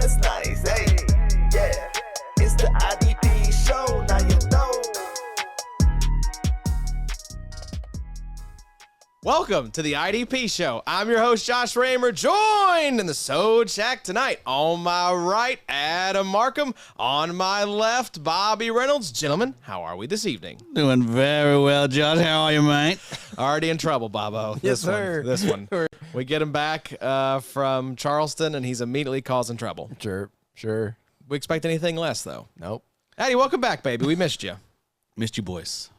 that's nice. Hey, yeah, it's the IDP show. Now you know. Welcome to the IDP show. I'm your host, Josh Raymer, joined in the Sode Shack tonight. On my right, Adam Markham. On my left, Bobby Reynolds. Gentlemen, how are we this evening? Doing very well, Josh. How are you, mate? Already in trouble, Bobo. Yes, sir. This one. We get him back from Charleston, and he's immediately causing trouble. Sure. We expect anything less, though. Nope. Addy, welcome back, baby. We missed you. Missed you boys.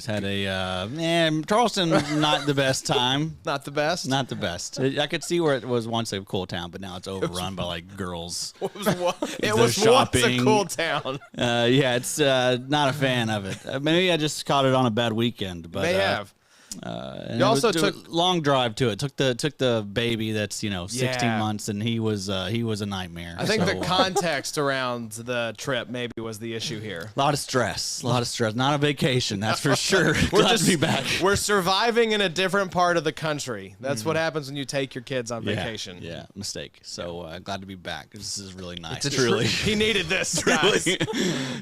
Had a Charleston, not the best time. Not the best? Not the best. I could see where it was once a cool town, but now it's overrun by like girls. It was once a shopping. cool town. Yeah, it's not a fan of it. Maybe I just caught it on a bad weekend. But May have. You also took a long drive to it. Took the baby that's 16 months, and he was a nightmare. I think the context around the trip maybe was the issue here. A lot of stress. Not a vacation, that's for sure. Glad to be back. We're surviving in a different part of the country. That's what happens when you take your kids on vacation. Yeah, mistake. So glad to be back. This is really nice. Truly, he needed this, guys.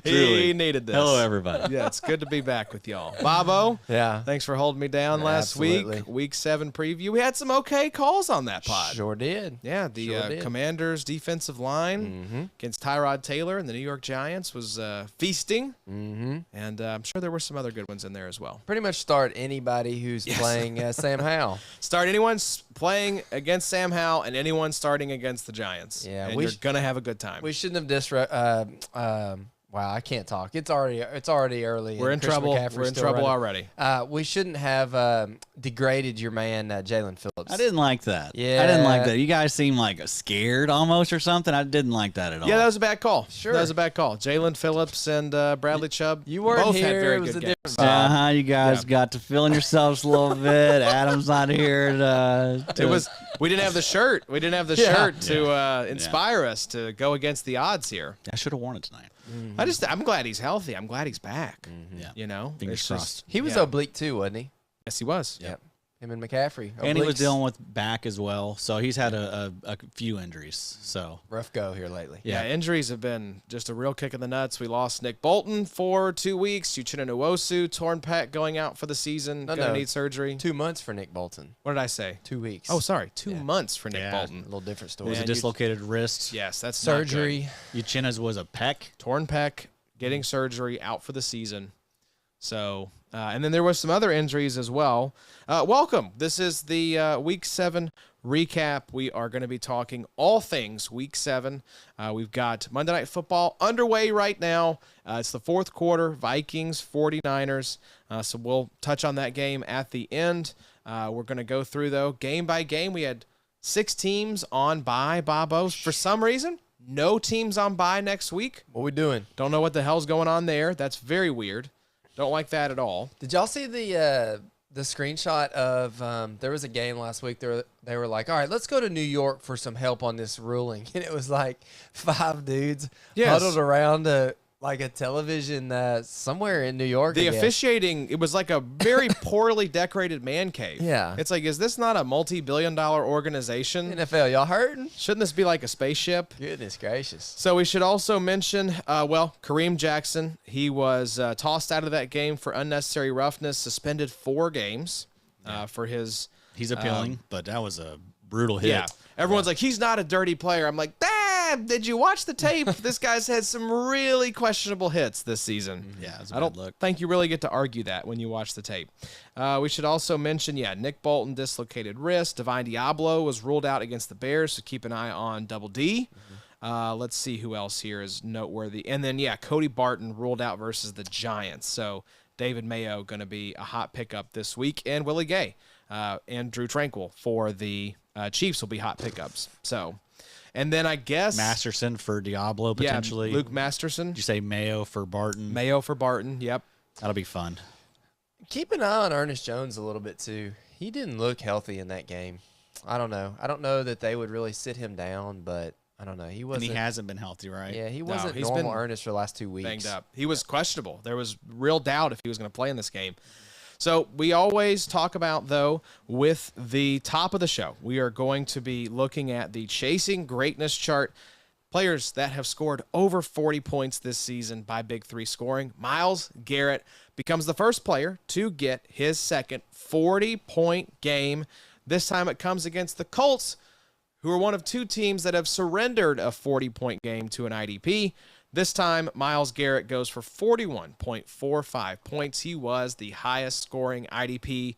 He needed this. Hello, everybody. Yeah, it's good to be back with y'all. Bobo, Yeah. thanks for holding me down last Absolutely. week 7 preview. We had some okay calls on that pod. Sure did. Yeah, the Commanders' defensive line against Tyrod Taylor and the New York Giants was feasting, and I'm sure there were some other good ones in there as well. Pretty much start anybody who's playing Sam Howell. Start anyone playing against Sam Howell and anyone starting against the Giants. Yeah, and you're going to have a good time. We shouldn't have wow, I can't talk. It's already early. We're in Chris trouble. McCaffrey's We're in still trouble running. already. We shouldn't have degraded your man, Jalen Phillips. I didn't like that. Yeah. I didn't like that. You guys seem like scared almost or something. I didn't like that at all. Yeah, that was a bad call. Sure. That was a bad call. Jalen Phillips and Bradley Chubb You weren't both here. had very It was good a games. different vibe. You guys got to feeling yourselves a little bit. Adam's not here. We didn't have the shirt. We didn't have the shirt to inspire us to go against the odds here. I should have worn it tonight. I'm glad he's healthy. I'm glad he's back. Yeah. Fingers It's crossed. He was oblique too, wasn't he? Yes, he was. Yep. Him and McCaffrey. And he was Obliques. dealing with back as well, so he's had a few injuries. So Rough go here lately. Yeah, injuries have been just a real kick in the nuts. We lost Nick Bolton for 2 weeks. Uchenna Nwosu, torn pec, going out for the season. Gonna need surgery. 2 months for Nick Bolton. What did I say? 2 weeks. Oh, sorry. 2 months for Nick A Bolton. little different it story. was a Man, dislocated wrist. Yes, that's Surgery. Uchenna's was a pec. Torn pec, getting surgery, out for the season. So, and then there was some other injuries as well. Welcome. This is the Week 7 recap. We are going to be talking all things Week 7. We've got Monday Night Football underway right now. It's the fourth quarter, Vikings, 49ers. So we'll touch on that game at the end. We're going to go through, though, game by game. We had 6 teams on bye, Bobo. For some reason, no teams on bye next week. What we doing? Don't know what the hell's going on there. That's very weird. Don't like that at all. Did y'all see the screenshot of there was a game last week? They were like, all right, let's go to New York for some help on this ruling, and it was like 5 dudes huddled around a television somewhere in New York. The officiating, it was like a very poorly decorated man cave. Yeah. It's like, is this not a multi-billion-dollar organization? NFL, y'all hurting? Shouldn't this be like a spaceship? Goodness gracious. So we should also mention, Kareem Jackson. He was tossed out of that game for unnecessary roughness, suspended 4 games for his... He's appealing, but that was a brutal hit. Yeah. Everyone's like, he's not a dirty player. I'm like, did you watch the tape? This guy's had some really questionable hits this season. Yeah, it's a I bad don't look. think you really get to argue that when you watch the tape. We should also mention, Nick Bolton, dislocated wrist. Divine Diablo was ruled out against the Bears, so keep an eye on Double D. Let's see who else here is noteworthy. And then, Cody Barton ruled out versus the Giants. So David Mayo going to be a hot pickup this week. And Willie Gay and Drew Tranquil for the Chiefs will be hot pickups. So... And then I guess Masterson for Diablo potentially. Luke Masterson. Did you say Mayo for Barton? Mayo for Barton. Yep. That'll be fun. Keep an eye on Ernest Jones a little bit too. He didn't look healthy in that game. I don't know. I don't know that they would really sit him down, but I don't know. He wasn't. And he hasn't been healthy, right? Yeah, he wasn't he's normal been Ernest for the last 2 weeks. Banged up. He was questionable. There was real doubt if he was going to play in this game. So we always talk about, though, with the top of the show, we are going to be looking at the Chasing Greatness chart. players that have scored over 40 points this season by Big Three scoring. Myles Garrett becomes the first player to get his second 40-point game. This time it comes against the Colts, who are one of two teams that have surrendered a 40-point game to an IDP. This time, Myles Garrett goes for 41.45 points. He was the highest scoring IDP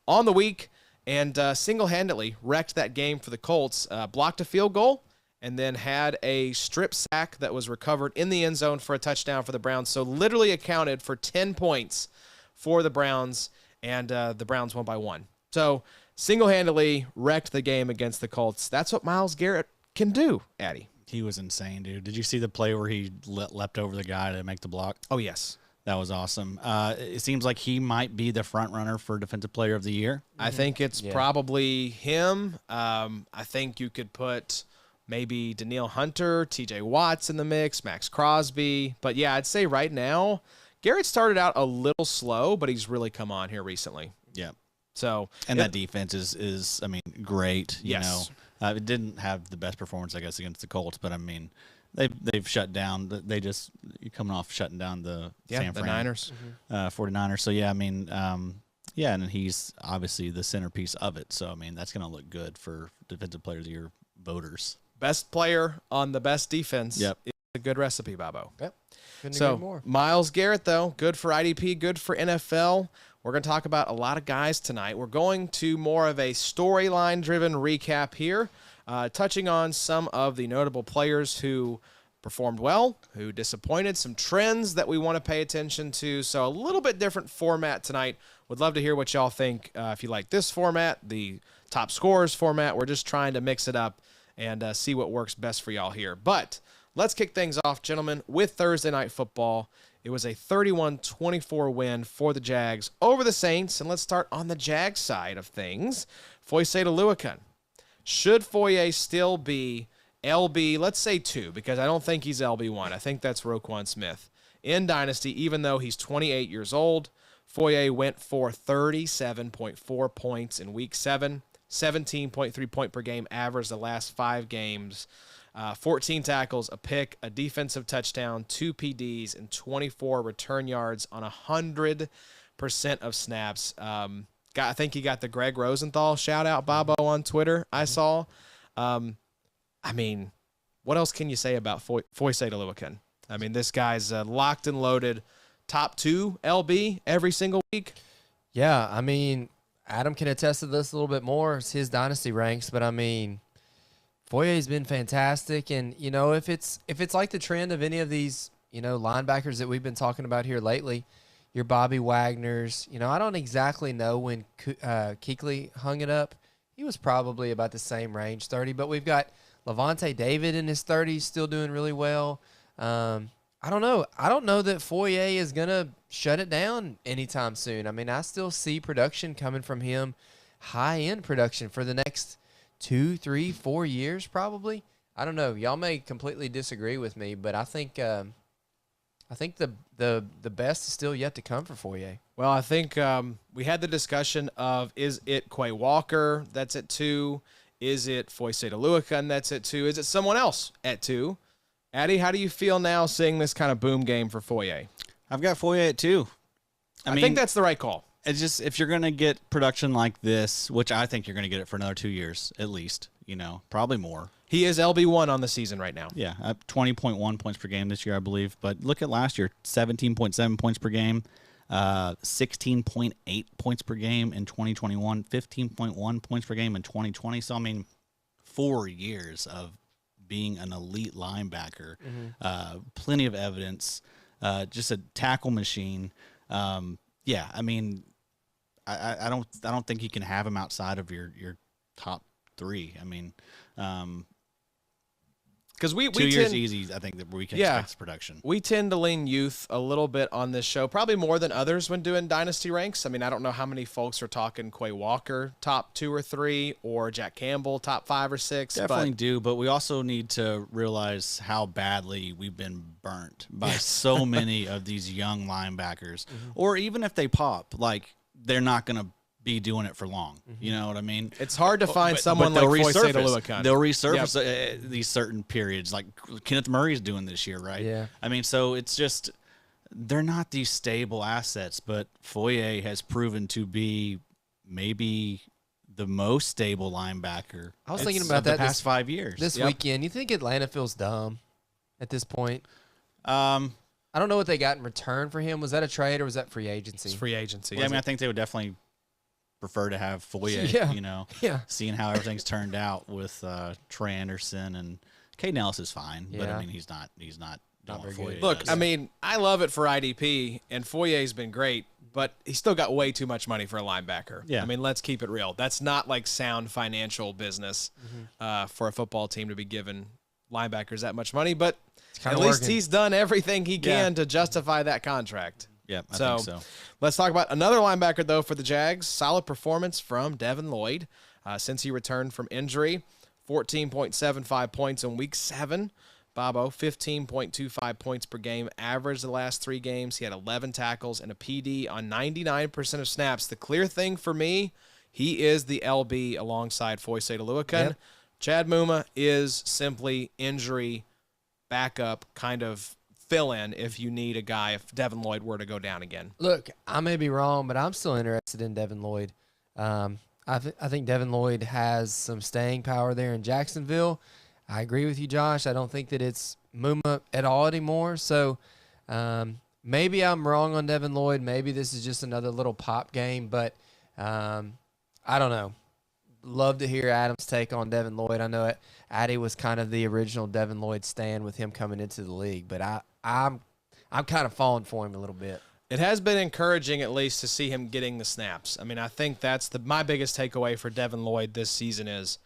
on the week and single-handedly wrecked that game for the Colts, blocked a field goal, and then had a strip sack that was recovered in the end zone for a touchdown for the Browns. So literally accounted for 10 points for the Browns, and the Browns won by 1. So single-handedly wrecked the game against the Colts. That's what Myles Garrett can do, Addy. He was insane, dude. Did you see the play where he leapt over the guy to make the block? Oh, yes. That was awesome. It seems like he might be the front runner for Defensive Player of the Year. I think it's probably him. I think you could put maybe Danielle Hunter, TJ Watts in the mix, Max Crosby. But, yeah, I'd say right now, Garrett started out a little slow, but he's really come on here recently. Yeah. So, and that defense is I mean, great. You know, it didn't have the best performance, I guess, against the Colts, but I mean, they've shut down. They just coming off shutting down the San Fran, Niners, 49ers. So yeah, I mean, and he's obviously the centerpiece of it. So I mean, that's going to look good for Defensive Player of the Year voters. Best player on the best defense. Yep. Is a good recipe, Bobo. Yep. Couldn't So agree more. Myles Garrett, though, good for IDP, good for NFL. We're going to talk about a lot of guys tonight. We're going to more of a storyline-driven recap here, touching on some of the notable players who performed well, who disappointed, some trends that we want to pay attention to. So a little bit different format tonight. Would love to hear what y'all think. If you like this format, the top scorers format, we're just trying to mix it up and see what works best for y'all here. But let's kick things off, gentlemen, with Thursday Night Football. It was a 31-24 win for the Jags over the Saints. And let's start on the Jags side of things. Foyesade Oluokun. Should Foye still be LB, let's say 2, because I don't think he's LB1. I think that's Roquan Smith. In Dynasty, even though he's 28 years old, Foye went for 37.4 points in Week 7, 17.3 point per game average the last 5 games. 14 tackles, a pick, a defensive touchdown, 2 PDs, and 24 return yards on 100% of snaps. I think he got the Greg Rosenthal shout-out, Bobo, on Twitter, I saw. I mean, what else can you say about Foyesade Oluokun? I mean, this guy's locked and loaded, top 2 LB every single week. Yeah, I mean, Adam can attest to this a little bit more. It's his dynasty ranks, but I mean, Foye's been fantastic, and you know, if it's like the trend of any of these, you know, linebackers that we've been talking about here lately, your Bobby Wagner's, you know, I don't exactly know when Kuechly hung it up. He was probably about the same range, 30, but we've got Levante David in his 30s still doing really well. I don't know. I don't know that Foye is going to shut it down anytime soon. I mean, I still see production coming from him, high-end production for the next 2, 3, 4 years probably. I don't know. Y'all may completely disagree with me, but I think the best is still yet to come for Foye. Well, I think we had the discussion of, is it Quay Walker that's at 2? Is it Foyesade Oluokun that's at 2? Is it someone else at 2? Addy, how do you feel now seeing this kind of boom game for Foye? I've got Foye at 2. I think that's the right call. It's just, if you're going to get production like this, which I think you're going to get it for another 2 years at least, you know, probably more. He is LB1 on the season right now. Yeah, 20.1 points per game this year, I believe. But look at last year, 17.7 points per game, 16.8 points per game in 2021, 15.1 points per game in 2020. So, I mean, 4 years of being an elite linebacker, plenty of evidence, just a tackle machine. Yeah, I mean, I don't think you can have him outside of your top 3. I mean, because we 2 years easy, I think, that we can expect production. We tend to lean youth a little bit on this show, probably more than others when doing dynasty ranks. I mean, I don't know how many folks are talking Quay Walker top 2 or 3, or Jack Campbell top 5 or 6. Definitely do, but we also need to realize how badly we've been burnt by so many of these young linebackers. Or even if they pop, like, they're not going to be doing it for long. You know what I mean? It's hard to find But someone like they'll Foyesade Oluokun. They'll resurface these certain periods, like Kenneth Murray's doing this year, right? Yeah. I mean, so it's just they're not these stable assets, but Foye has proven to be maybe the most stable linebacker. I was thinking about of the that past 5 years. This weekend. You think Atlanta feels dumb at this point? I I don't know what they got in return for him. Was that a trade or was that free agency? It's free agency. Yeah, I mean, I think they would definitely prefer to have Foye, Yeah. you know, Yeah. seeing how everything's turned out with Trey Anderson and Caden Ellis is fine, but Yeah. I mean, he's not doing Not very what Foye good. Look, does. I mean, I love it for IDP, and Foyer's been great, but he's still got way too much money for a linebacker. Yeah. I mean, let's keep it real. That's not like sound financial business for a football team to be giving linebackers that much money, but at kinda least working. he's done everything he can to justify that contract. yeah, I So, think so. let's talk about another linebacker, though, for the Jags. Solid performance from Devin Lloyd since he returned from injury. 14.75 points in Week 7. Bobo, 15.25 points per game average the last 3 games. He had 11 tackles and a PD on 99% of snaps. The clear thing for me, he is the LB alongside Foyesade Oluokun. Yep. Chad Muma is simply injury backup kind of fill-in if you need a guy if Devin Lloyd were to go down again. Look, I may be wrong, but I'm still interested in Devin Lloyd. I think Devin Lloyd has some staying power there in Jacksonville. I agree with you, Josh. I don't think that it's Muma at all anymore. So maybe I'm wrong on Devin Lloyd. Maybe this is just another little pop game, but I don't know. Love to hear Adam's take on Devin Lloyd. I know Addy was kind of the original Devin Lloyd stan with him coming into the league, but I'm kind of falling for him a little bit. It has been encouraging at least to see him getting the snaps. I mean, I think that's my biggest takeaway for Devin Lloyd this season is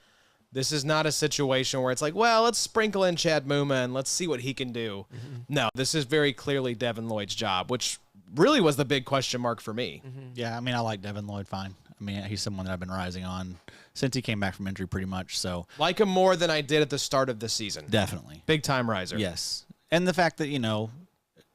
this is not a situation where it's like, well, let's sprinkle in Chad Muma and let's see what he can do. No, this is very clearly Devin Lloyd's job, which really was the big question mark for me. Yeah, I mean, I like Devin Lloyd fine. I mean, he's someone that I've been rising on since he came back from injury pretty much. So Like him more than I did at the start of the season. definitely. Big time riser. Yes. And the fact that, you know,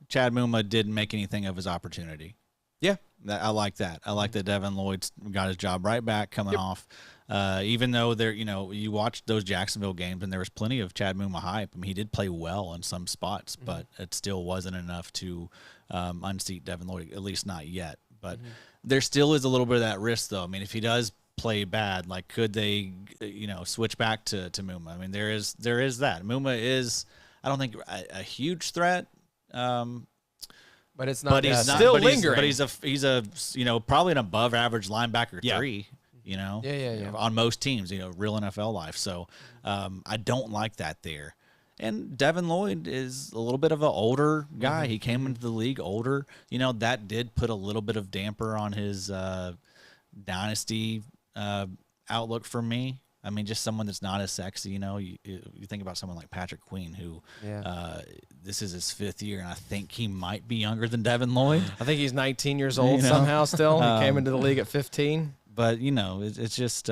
Chad Muma didn't make anything of his opportunity. Yeah. I like that. I like that Devin Lloyd got his job right back coming off. Even though you watched those Jacksonville games and there was plenty of Chad Muma hype. I mean, he did play well in some spots, but it still wasn't enough to unseat Devin Lloyd, at least not yet. But there still is a little bit of that risk, though. I mean, if he does play bad, like could they, switch back to Muma? I mean, there is that. Muma is, I don't think a huge threat. But it's not. But he's not, still but lingering. But he's a probably an above average linebacker Yeah. 3. Yeah. On most teams, real NFL life. So I don't like that there. And Devin Lloyd is a little bit of an older guy. He came into the league older. That did put a little bit of damper on his dynasty outlook for me. I mean, just someone that's not as sexy. You think about someone like Patrick Queen, who this is his 5th year, and I think he might be younger than Devin Lloyd. I think he's 19 years old somehow still. He came into the league at 15. But it's just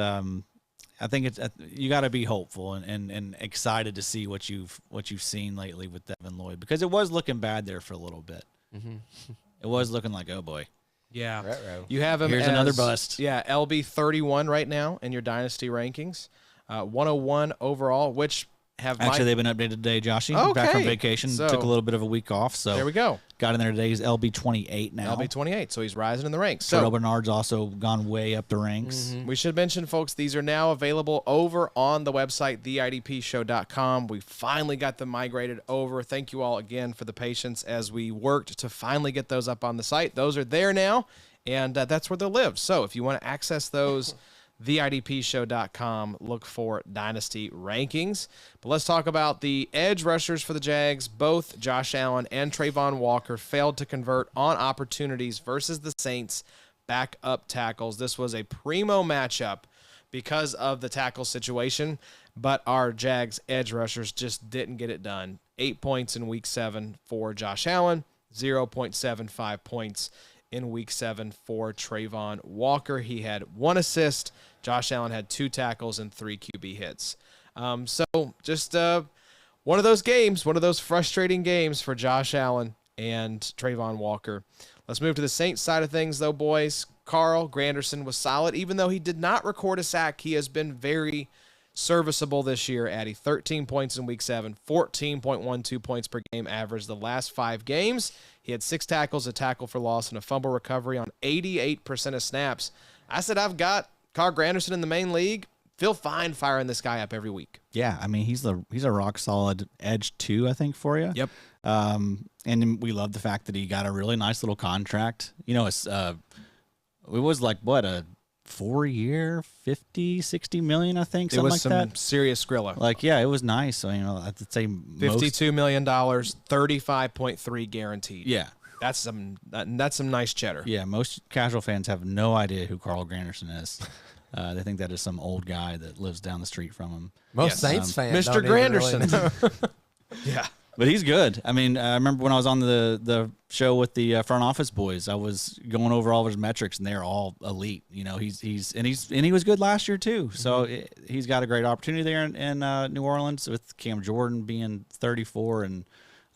I think it's you got to be hopeful and excited to see what you've seen lately with Devin Lloyd, because it was looking bad there for a little bit. It was looking like, oh boy, Yeah. Ruh-roh. You have him Here's as, another bust. Yeah, LB 31 right now in your dynasty rankings. 101 overall, which have actually they've been updated today. Joshy, back Okay. from vacation, So- took a little bit of a week off, so there we go. got in there today. He's LB 28 now. LB 28, so he's rising in the ranks. So So Bernard's also gone way up the ranks. we should mention, folks, these are now available over on the website, theidpshow.com. We finally got them migrated over. Thank you all again for the patience as we worked to finally get those up on the site. Those are there now, and that's where they'll live. So if you want to access those, theidpshow.com, look for Dynasty Rankings. But let's talk about the edge rushers for the Jags. Both Josh Allen and Trayvon Walker failed to convert on opportunities versus the Saints' backup tackles. This was a primo matchup because of the tackle situation, but our Jags edge rushers just didn't get it done. 8 points in Week 7 for Josh Allen, 0.75 points in Week 7 for Trayvon Walker. He had 1 assist. Josh Allen had 2 tackles and 3 QB hits. So just one of those games, one of those frustrating games for Josh Allen and Trayvon Walker. Let's move to the Saints side of things, though, boys. Carl Granderson was solid. Even though he did not record a sack, he has been very serviceable this year, Addy. 13 points in week 7, 14.12 points per game average the last 5 games. He had 6 tackles, a tackle for loss, and a fumble recovery on 88% of snaps. I said I've got Carl Granderson in the main league. Feel fine firing this guy up every week. Yeah, I mean, he's a rock solid edge 2, I think, for you. Yep. And we love the fact that he got a really nice little contract. You know, it was like, what, a 4-year, 50, 60 million, I think, something like that. It was some serious Skrilla. Like, yeah, it was nice. So, you know, I'd say $52 million, 35.3 guaranteed. Yeah. That's some nice cheddar. Yeah, most casual fans have no idea who Carl Granderson is. They think that is some old guy that lives down the street from him. Most Saints fans, Mr. Granderson. Yeah. But he's good. I mean, I remember when I was on the show with the front office boys, I was going over all of his metrics, and they're all elite. You know, he was good last year too. So he's got a great opportunity there in New Orleans with Cam Jordan being 34, and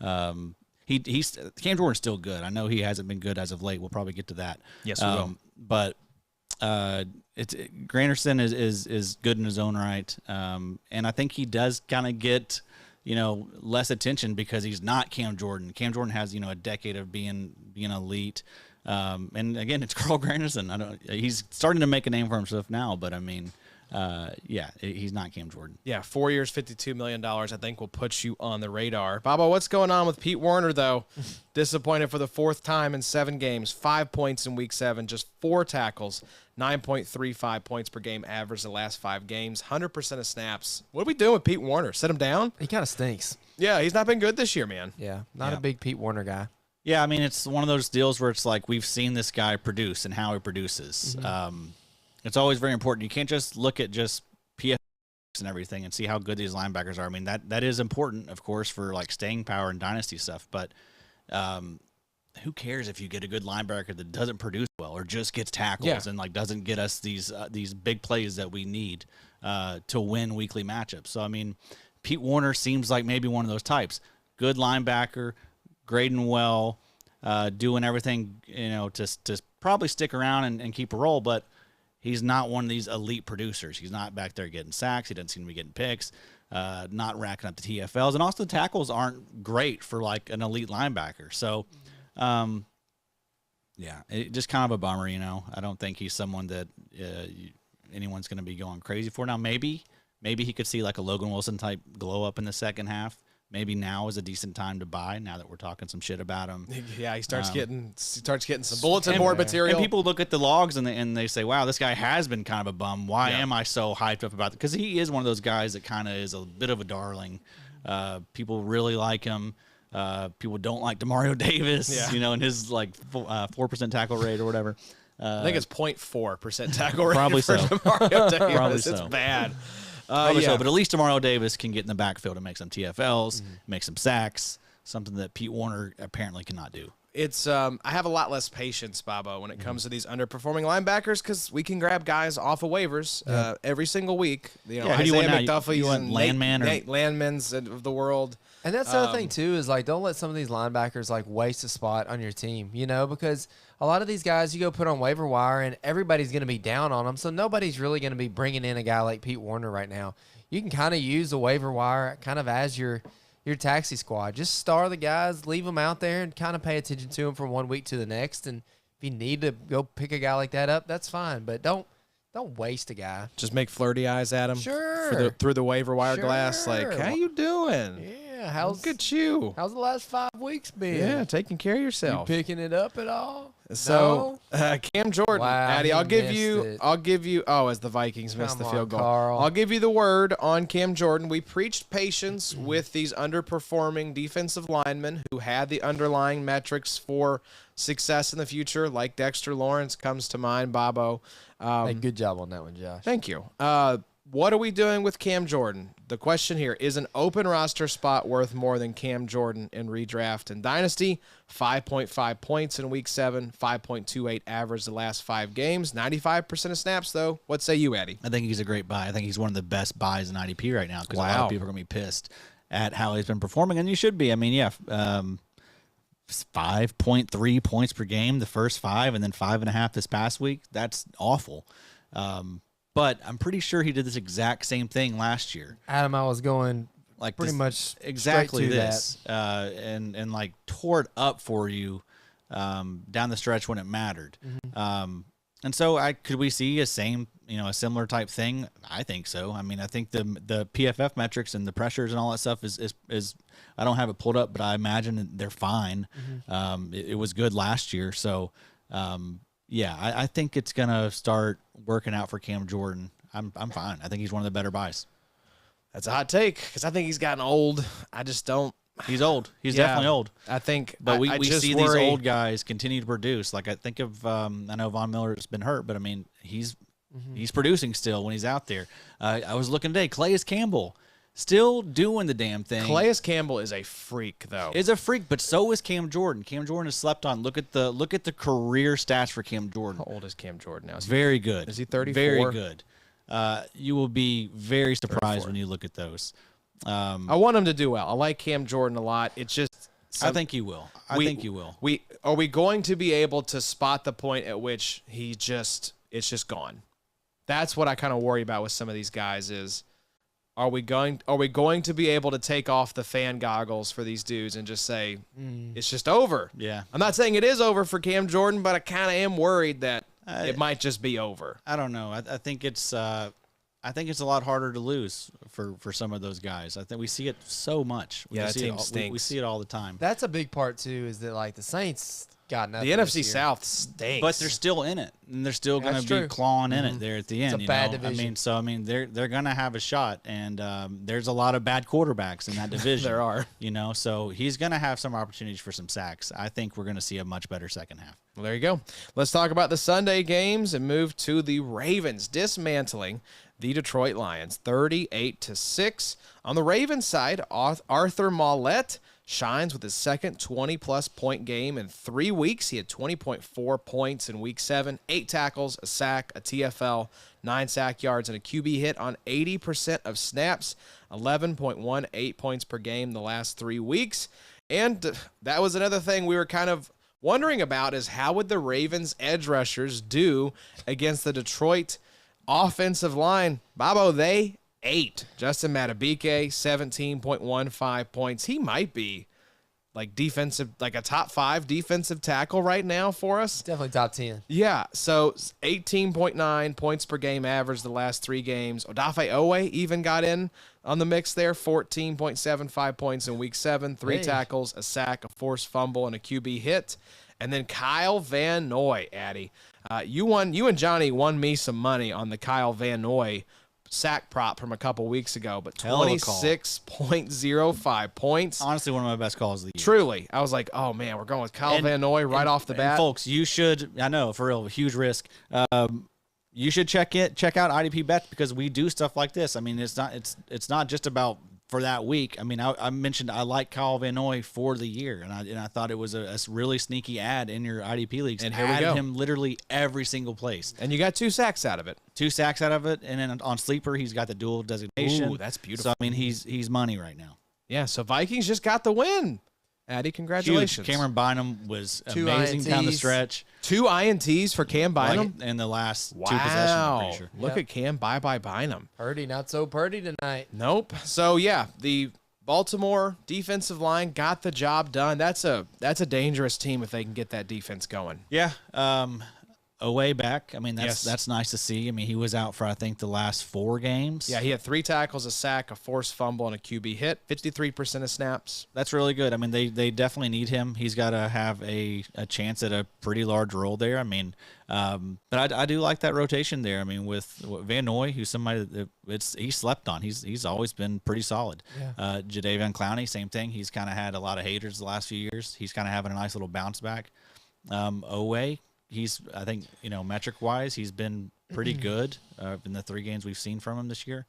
Cam Jordan's still good. I know he hasn't been good as of late. We'll probably get to that. Yes, we will. But Granderson is good in his own right, and I think he does kind of get, you know, less attention because he's not Cam Jordan. Cam Jordan has, you know, a decade of being elite, and again, it's Carl Granderson. He's starting to make a name for himself now, but I mean, he's not Cam Jordan. Yeah, 4 years, $52 million, I think will put you on the radar. Baba, what's going on with Pete Werner, though? Disappointed for the 4th time in 7 games, 5 points in week 7, just 4 tackles, 9.35 points per game average the last 5 games, 100% of snaps. What are we doing with Pete Werner? Set him down? He kind of stinks. Yeah, he's not been good this year, man. Yeah, not a big Pete Werner guy. Yeah, I mean, it's one of those deals where it's like we've seen this guy produce and how he produces. It's always very important. You can't just look at just PFF and everything and see how good these linebackers are. I mean, that is important, of course, for like staying power and dynasty stuff. But who cares if you get a good linebacker that doesn't produce well or just gets tackles and like doesn't get us these big plays that we need to win weekly matchups? So I mean, Pete Werner seems like maybe one of those types. Good linebacker, grading well, doing everything, you know, to probably stick around and keep a role, but he's not one of these elite producers. He's not back there getting sacks. He doesn't seem to be getting picks, not racking up the TFLs. And also the tackles aren't great for like an elite linebacker. So, it just kind of a bummer, you know. I don't think he's someone that anyone's going to be going crazy for. Now, maybe he could see like a Logan Wilson type glow up in the second half. Maybe now is a decent time to buy. Now that we're talking some shit about him, yeah, he starts getting some bulletin board material. And people look at the logs and they say, "Wow, this guy has been kind of a bum. Why am I so hyped up about it?" Because he is one of those guys that kind of is a bit of a darling. People really like him. People don't like Demario Davis, you know, and his like 4% tackle rate or whatever. I think it's 0.4% tackle rate. Probably for so. Demario Davis. Probably It's so. bad. Probably so, but at least Demario Davis can get in the backfield and make some TFLs, make some sacks, something that Pete Werner apparently cannot do. It's I have a lot less patience, Baba, when it comes to these underperforming linebackers because we can grab guys off of waivers every single week. You know, who do you want now? McDuffie's You want and Landman Nate Landmans of the world. And that's the other thing, too, is, like, don't let some of these linebackers, like, waste a spot on your team, you know, because a lot of these guys you go put on waiver wire and everybody's going to be down on them, so nobody's really going to be bringing in a guy like Pete Werner right now. You can kind of use the waiver wire kind of as your taxi squad. Just star the guys, leave them out there, and kind of pay attention to them from one week to the next. And if you need to go pick a guy like that up, that's fine, but don't waste a guy. Just make flirty eyes at him. Sure. Through the waiver wire glass. Like, how you doing? Yeah. Look at you. How's the last 5 weeks been? Yeah, taking care of yourself. You picking it up at all? So, Cam Jordan, Wow, Addy, he I'll give missed you. Oh, as the Vikings missed the Come field on, goal, Carl. I'll give you the word on Cam Jordan. We preached patience with these underperforming defensive linemen who had the underlying metrics for success in the future, like Dexter Lawrence comes to mind. Bobo, Hey, good job on that one, Josh. thank you. What are we doing with Cam Jordan? The question here is an open roster spot worth more than Cam Jordan in redraft and dynasty. 5.5 points in week 7, 5.28 average the last 5 games, 95% of snaps though. What say you, Eddie? I think he's a great buy. I think he's one of the best buys in IDP right now because a lot of people are going to be pissed at how he's been performing, and you should be. I mean, 5.3 points per game the first 5, and then 5.5 this past week. That's awful. But I'm pretty sure he did this exact same thing last year. Adam, I was going Like pretty this, much exactly straight to this, and like tore it up for you down the stretch when it mattered. And so could we see a similar type thing? I think so. I mean, I think the PFF metrics and the pressures and all that stuff is I don't have it pulled up, but I imagine they're fine. It was good last year. So, I think it's going to start working out for Cam Jordan. I'm fine. I think he's one of the better buys. That's a hot take because I think he's gotten old. I just don't. He's old. He's definitely old. I think, but we just see worry. these old guys continue to produce. Like I think of, I know Von Miller's been hurt, but I mean he's producing still when he's out there. I was looking today. Calais Campbell still doing the damn thing. Calais Campbell is a freak, though. Is a freak, but so is Cam Jordan. Cam Jordan is slept on. Look at the career stats for Cam Jordan. How old is Cam Jordan now? Very good. Is he 34? Very good. You will be very surprised 34. when you look at those. I want him to do well. I like Cam Jordan a lot. It's just I think you will. I think you will. Are we going to be able to spot the point at which it's just gone? That's what I kind of worry about with some of these guys is are we going to be able to take off the fan goggles for these dudes and just say it's just over? Yeah. I'm not saying it is over for Cam Jordan, but I kind of am worried that it might just be over. I don't know. I think it's a lot harder to lose for some of those guys. I think we see it so much. That team we stinks. see it all the time. That's a big part too. Is that like the Saints got nothing? The this NFC year. South stinks. But they're still in it, and they're still going That's to be true. clawing in it there at the end. It's a bad I division. mean, they're going to have a shot, and there's a lot of bad quarterbacks in that division. There are. So he's going to have some opportunities for some sacks. I think we're going to see a much better second half. Well, there you go. Let's talk about the Sunday games and move to the Ravens dismantling the Detroit Lions 38-6. On the Ravens side, Arthur Mollett shines with his second 20-plus point game in 3 weeks. He had 20.4 points in week 7, 8 tackles, a sack, a TFL, 9 sack yards, and a QB hit on 80% of snaps, 11.18 points per game the last 3 weeks. And that was another thing we were kind of wondering about is how would the Ravens edge rushers do against the Detroit offensive line? Bobo, they ate. Justin Madubuike, 17.15 points. He might be like a top 5 defensive tackle right now for us. Definitely top 10. Yeah, so 18.9 points per game average the last 3 games. Odafe Owe even got in on the mix there, 14.75 points in week 7, 3 tackles, a sack, a forced fumble, and a QB hit. And then Kyle Van Noy, Addy. You and Johnny won me some money on the Kyle Van Noy sack prop from a couple weeks ago, but 26.05 points. Honestly, one of my best calls of the year. Truly. I was like, oh, man, we're going with Kyle Van Noy right off the bat. Folks, you should, I know, for real, huge risk. You should check out IDP Bets because we do stuff like this. I mean, it's not just about for that week. I mean, I mentioned I like Kyle Van Noy for the year, and I thought it was a really sneaky ad in your IDP leagues. And here we go. Him literally every single place. And you got 2 sacks out of it. 2 sacks out of it, and then on Sleeper, he's got the dual designation. Ooh, that's beautiful. So, I mean, he's money right now. Yeah, so Vikings just got the win. Addy, congratulations. Huge. Cameron Bynum was 2 amazing down the INTs. stretch. 2 INTs for Cam Bynum? In the last 2 possessions, I'm pretty sure. Look at Cam. Bye-bye Bynum. Purdy, not so Purdy tonight. Nope. So, yeah, the Baltimore defensive line got the job done. That's a dangerous team if they can get that defense going. Yeah. Away back. I mean, Yes. that's nice to see. I mean, he was out for, I think, the last 4 games. Yeah, he had 3 tackles, a sack, a forced fumble, and a QB hit. 53% of snaps. That's really good. I mean, they definitely need him. He's got to have a chance at a pretty large role there. I mean, but I do like that rotation there. I mean, with Van Noy, who's somebody that he's slept on. He's always been pretty solid. Yeah. Jadeveon Clowney, same thing. He's kind of had a lot of haters the last few years. He's kind of having a nice little bounce back. Owe, I think, metric-wise, he's been pretty good in the 3 games we've seen from him this year.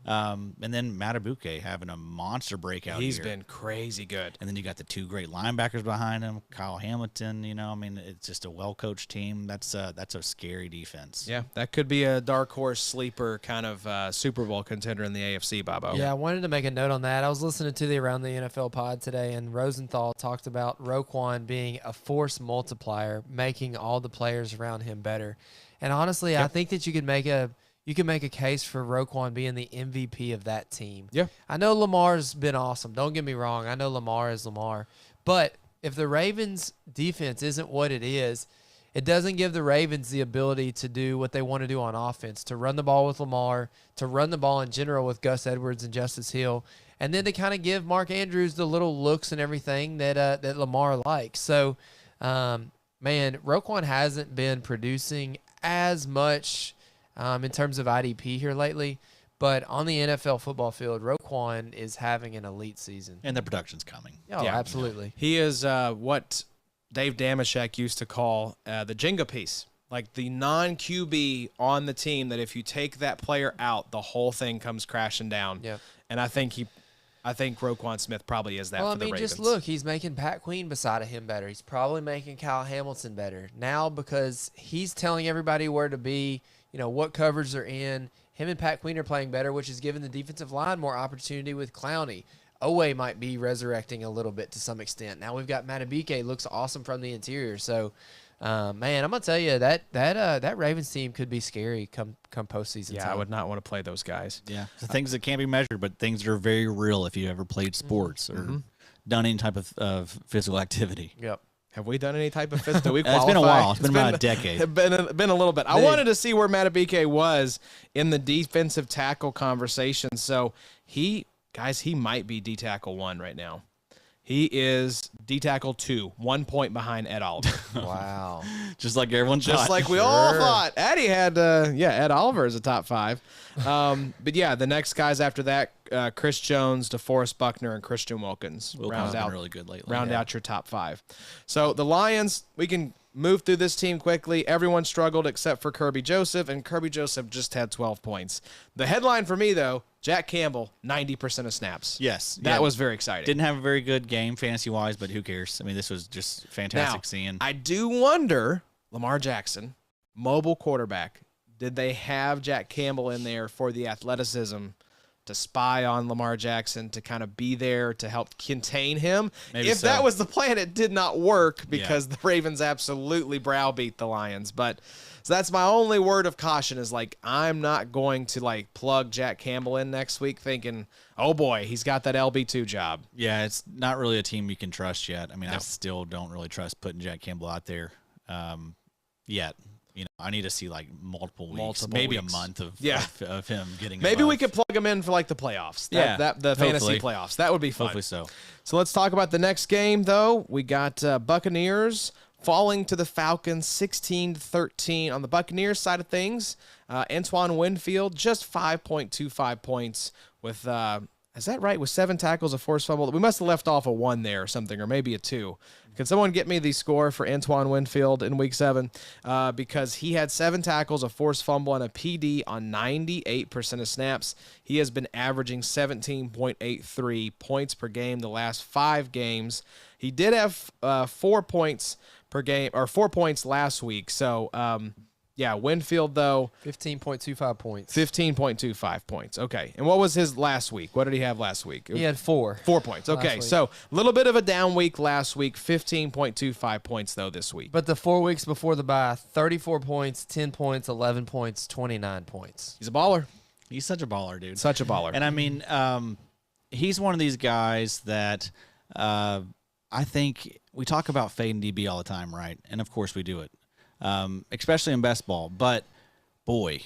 And then Matabuke having a monster breakout He's year. been crazy good. And then you got the two great linebackers behind him, Kyle Hamilton. I mean, it's just a well-coached team. That's a scary defense. Yeah, that could be a dark horse sleeper kind of Super Bowl contender in the AFC, Bobo. Yeah, I wanted to make a note on that. I was listening to the Around the NFL pod today, and Rosenthal talked about Roquan being a force multiplier, making all the players around him better. And honestly, I think that you can make a case for Roquan being the MVP of that team. Yeah. I know Lamar's been awesome. Don't get me wrong. I know Lamar is Lamar. But if the Ravens' defense isn't what it is, it doesn't give the Ravens the ability to do what they want to do on offense, to run the ball with Lamar, to run the ball in general with Gus Edwards and Justice Hill, and then to kind of give Mark Andrews the little looks and everything that Lamar likes. So, man, Roquan hasn't been producing as much in terms of IDP here lately. But on the NFL football field, Roquan is having an elite season. And the production's coming. Oh, Yeah. absolutely. He is what Dave Damashek used to call the Jenga piece, like the non-QB on the team that if you take that player out, the whole thing comes crashing down. Yeah. And I think Roquan Smith probably is that Well, for the Ravens. just look, he's making Pat Queen beside of him better. He's probably making Kyle Hamilton better now because he's telling everybody where to be, what coverage they're in. Him and Pat Queen are playing better, which is giving the defensive line more opportunity with Clowney. Owe might be resurrecting a little bit to some extent. Now we've got Matabike, looks awesome from the interior. So, man, I'm gonna tell you that Ravens team could be scary come postseason. Yeah, time. I would not want to play those guys. Yeah. So things that can't be measured, but things that are very real if you ever played sports or done any type of physical activity. Yep. Have we done any type of physical? Do we qualify? It's been a while. It's been about a decade. It's been a little bit. I wanted to see where Matabike was in the defensive tackle conversation. So he might be D tackle 1 right now. He is D tackle 2, 1 point behind Ed Oliver. Wow. Just like everyone thought. Just like we all thought. Eddie had, Ed Oliver is a top 5. But yeah, the next guys after that, Chris Jones, DeForest Buckner, and Christian Wilkins Wilkins has been really good lately. round out your top 5. So the Lions, we can move through this team quickly. Everyone struggled except for Kirby Joseph, and Kirby Joseph just had 12 points. The headline for me, though, Jack Campbell, 90% of snaps. Yes. That was very exciting. Didn't have a very good game fantasy-wise, but who cares? I mean, this was just fantastic seeing. I do wonder, Lamar Jackson, mobile quarterback, did they have Jack Campbell in there for the athleticism to spy on Lamar Jackson, to kind of be there to help contain him? Maybe if so. that was the plan, it did not work because the Ravens absolutely browbeat the Lions. But so that's my only word of caution is, like, I'm not going to, like, plug Jack Campbell in next week thinking, oh, boy, he's got that LB2 job. Yeah, it's not really a team you can trust yet. I mean, I still don't really trust putting Jack Campbell out there yet. I need to see like multiple weeks, maybe a month of him getting. Maybe above. we could plug him in for like the playoffs. The fantasy playoffs. That would be fun. Hopefully so. So let's talk about the next game, though. We got Buccaneers falling to the Falcons 16-13 on the Buccaneers side of things. Antoine Winfield just 5.25 points with. Is that right? With 7 tackles, a forced fumble. We must have left off a 1 there or something, or maybe a 2. Can someone get me the score for Antoine Winfield in Week 7? Because he had 7 tackles, a forced fumble, and a PD on 98% of snaps. He has been averaging 17.83 points per game the last 5 games. He did have 4 points per game, or 4 points last week. So, Winfield, though. 15.25 points. 15.25 points. Okay. And what was his last week? What did he have last week? He had 4. 4 points. Okay. So a little bit of a down week last week. 15.25 points, though, this week. But the 4 weeks before the bye, 34 points, 10 points, 11 points, 29 points. He's a baller. He's such a baller, dude. Such a baller. And I mean, he's one of these guys that I think we talk about fading DB all the time, right? And of course we do it. Especially in best ball. But, boy,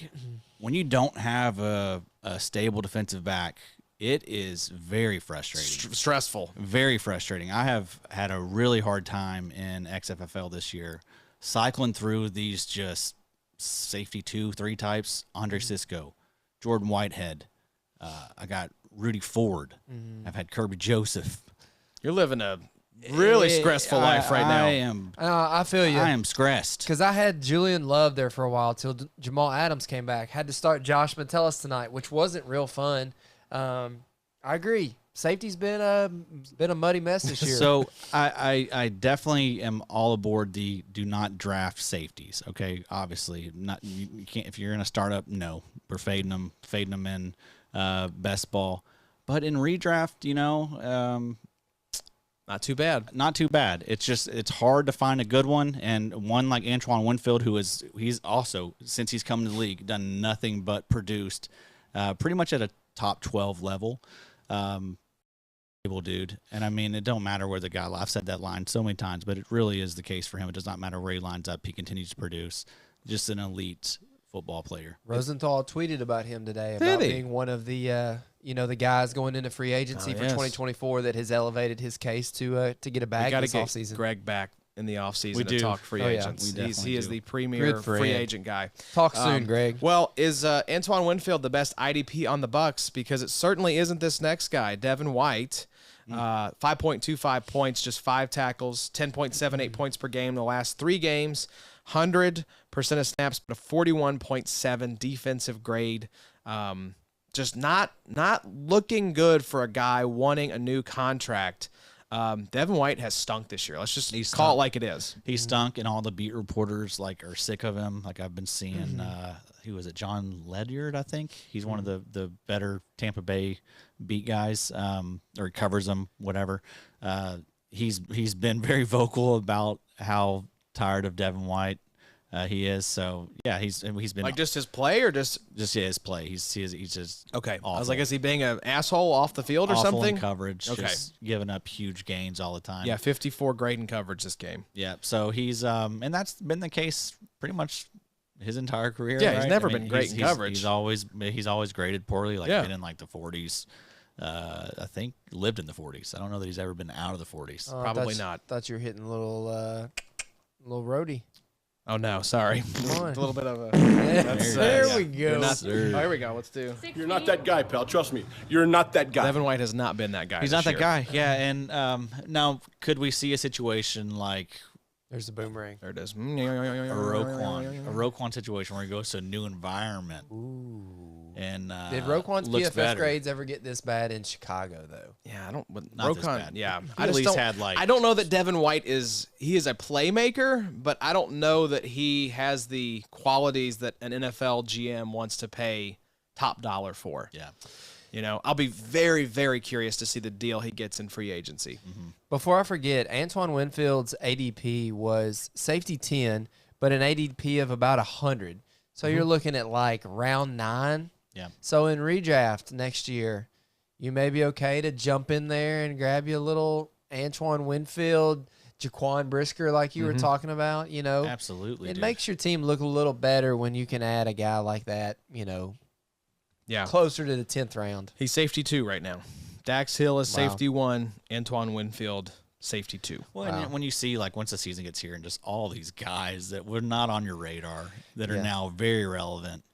when you don't have a stable defensive back, it is very frustrating. Stressful. Very frustrating. I have had a really hard time in XFFL this year cycling through these just safety 2-3 types. Andre Sisco, Jordan Whitehead. I got Rudy Ford. I've had Kirby Joseph. You're living a really stressful life right now. I feel you. I am stressed. Because I had Julian Love there for a while till Jamal Adams came back. Had to start Josh Metellus tonight, which wasn't real fun. I agree. Safety's been a muddy mess this year. So I definitely am all aboard the do not draft safeties. Okay, obviously not. You can't if you're in a startup. No, we're fading them in best ball. But in redraft, Not too bad. Not too bad. It's hard to find a good one, and one like Antoine Winfield, he's also, since he's come to the league, done nothing but produced pretty much at a top 12 level. Dude, and I mean, it don't matter where the guy. I've said that line so many times, but it really is the case for him. It does not matter where he lines up; he continues to produce. Just an elite football player. Rosenthal tweeted about him today about being one of the the guys going into free agency for 2024 that has elevated his case to get a bag this offseason. Greg back in the offseason to talk free agents. He is the premier free agent guy. Talk soon, Greg. Well, is Antoine Winfield the best IDP on the Bucs? Because it certainly isn't this next guy, Devin White. 5.25 points, just 5 tackles, 10.78 points per game in the last 3 games, 100% of snaps, but a 41.7 defensive grade. Just not looking good for a guy wanting a new contract. Devin White has stunk this year. Let's just call it like it is. He stunk, and all the beat reporters are sick of him. Like I've been seeing, who was it? John Ledyard, I think. He's one of the better Tampa Bay beat guys, or covers them, whatever. He's been very vocal about how tired of Devin White he is. So yeah, he's been like just his play or just his play. He's just okay. Awful. I was like, is he being an asshole off the field or awful something? In coverage, just giving up huge gains all the time. Yeah, 54 grade in coverage this game. Yeah, so he's and that's been the case pretty much his entire career. Yeah, right? he's never been great in coverage. He's always graded poorly. Been in the 40s. I think lived in the 40s. I don't know that he's ever been out of the 40s. Probably not. Thought you were hitting a little roadie. Oh no, sorry. Come on. A little bit of a. There we go. Here we go. Let's do. 16. You're not that guy, pal. Trust me. You're not that guy. Devin White has not been that guy. He's not that guy. Yeah, and now could we see a situation like there's a boomerang. There it is. a Roquan situation where he goes to a new environment? Ooh. And did Roquan's PFF better. grades ever get this bad in Chicago though? Yeah, I don't. But Not this Roquan, bad. yeah, He I at just least don't. had, I don't know that Devin White is. He is a playmaker, but I don't know that he has the qualities that an NFL GM wants to pay top dollar for. Yeah. I'll be very, very curious to see the deal he gets in free agency. Mm-hmm. Before I forget, Antoine Winfield's ADP was safety 10, but an ADP of about 100. So you're looking at round 9. Yeah. So in redraft next year, you may be okay to jump in there and grab you a little Antoine Winfield, Jaquan Brisker like you were talking about, Absolutely. It makes your team look a little better when you can add a guy like that, Yeah, closer to the 10th round. he's safety 2 right now. Dax Hill is safety 1. Antoine Winfield safety 2. Well, and when you see once the season gets here and just all these guys that were not on your radar that are now very relevant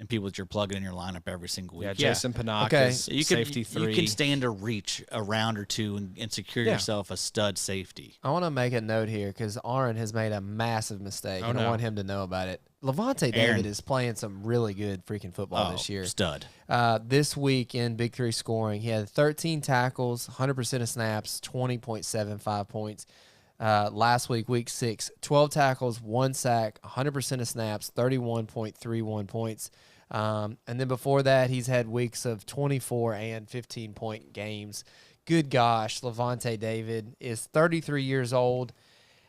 and people that you're plugging in your lineup every single week. Yeah, Jason Pinnock is safety 3. You can stand to reach a round or two and secure yourself a stud safety. I want to make a note here because Aaron has made a massive mistake, and I want him to know about it. Levante David is playing some really good freaking football this year. Stud. This week in Big 3 scoring, he had 13 tackles, 100% of snaps, 20.75 points. Last week, week 6, 12 tackles, 1 sack, 100% of snaps, 31.31 points. And then before that, he's had weeks of 24 and 15-point games. Good gosh, Levante David is 33 years old,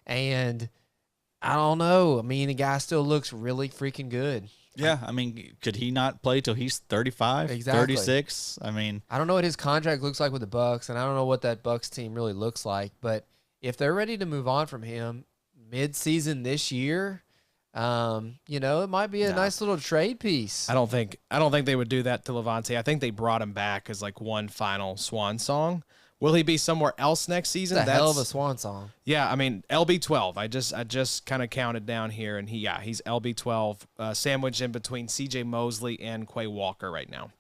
and I don't know. I mean, the guy still looks really freaking good. Yeah, I mean, could he not play till he's 35, Exactly. 36? I mean, I don't know what his contract looks like with the Bucs, and I don't know what that Bucs team really looks like, but if they're ready to move on from him mid-season this year, it might be a nice little trade piece. I don't think they would do that to Levante. I think they brought him back as one final swan song. Will he be somewhere else next season? That's a hell of a swan song. Yeah, I mean LB12. I just kind of counted down here, and he's LB12, sandwiched in between C.J. Mosley and Quay Walker right now.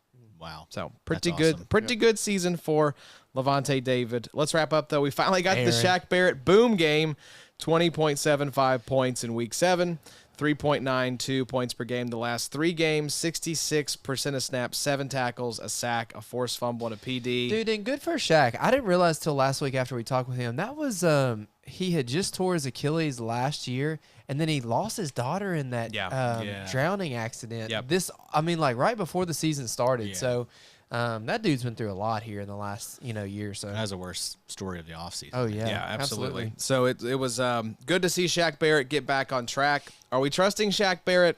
Wow. So pretty That's good, awesome. pretty good season for Levante David. Let's wrap up though. We finally got the Aaron. Shaq Barrett boom game, 20.75 points in week 7, 3.92 points per game the last 3 games, 66% of snaps, 7 tackles, a sack, a forced fumble, and a PD. Dude, and good for Shaq. I didn't realize till last week after we talked with him that was he had just tore his Achilles last year, and then he lost his daughter in that drowning accident. Yep. Like right before the season started. Yeah. So that dude's been through a lot here in the last year or so. That was the worst story of the offseason. Oh yeah, Yeah, absolutely. So it was good to see Shaq Barrett get back on track. Are we trusting Shaq Barrett?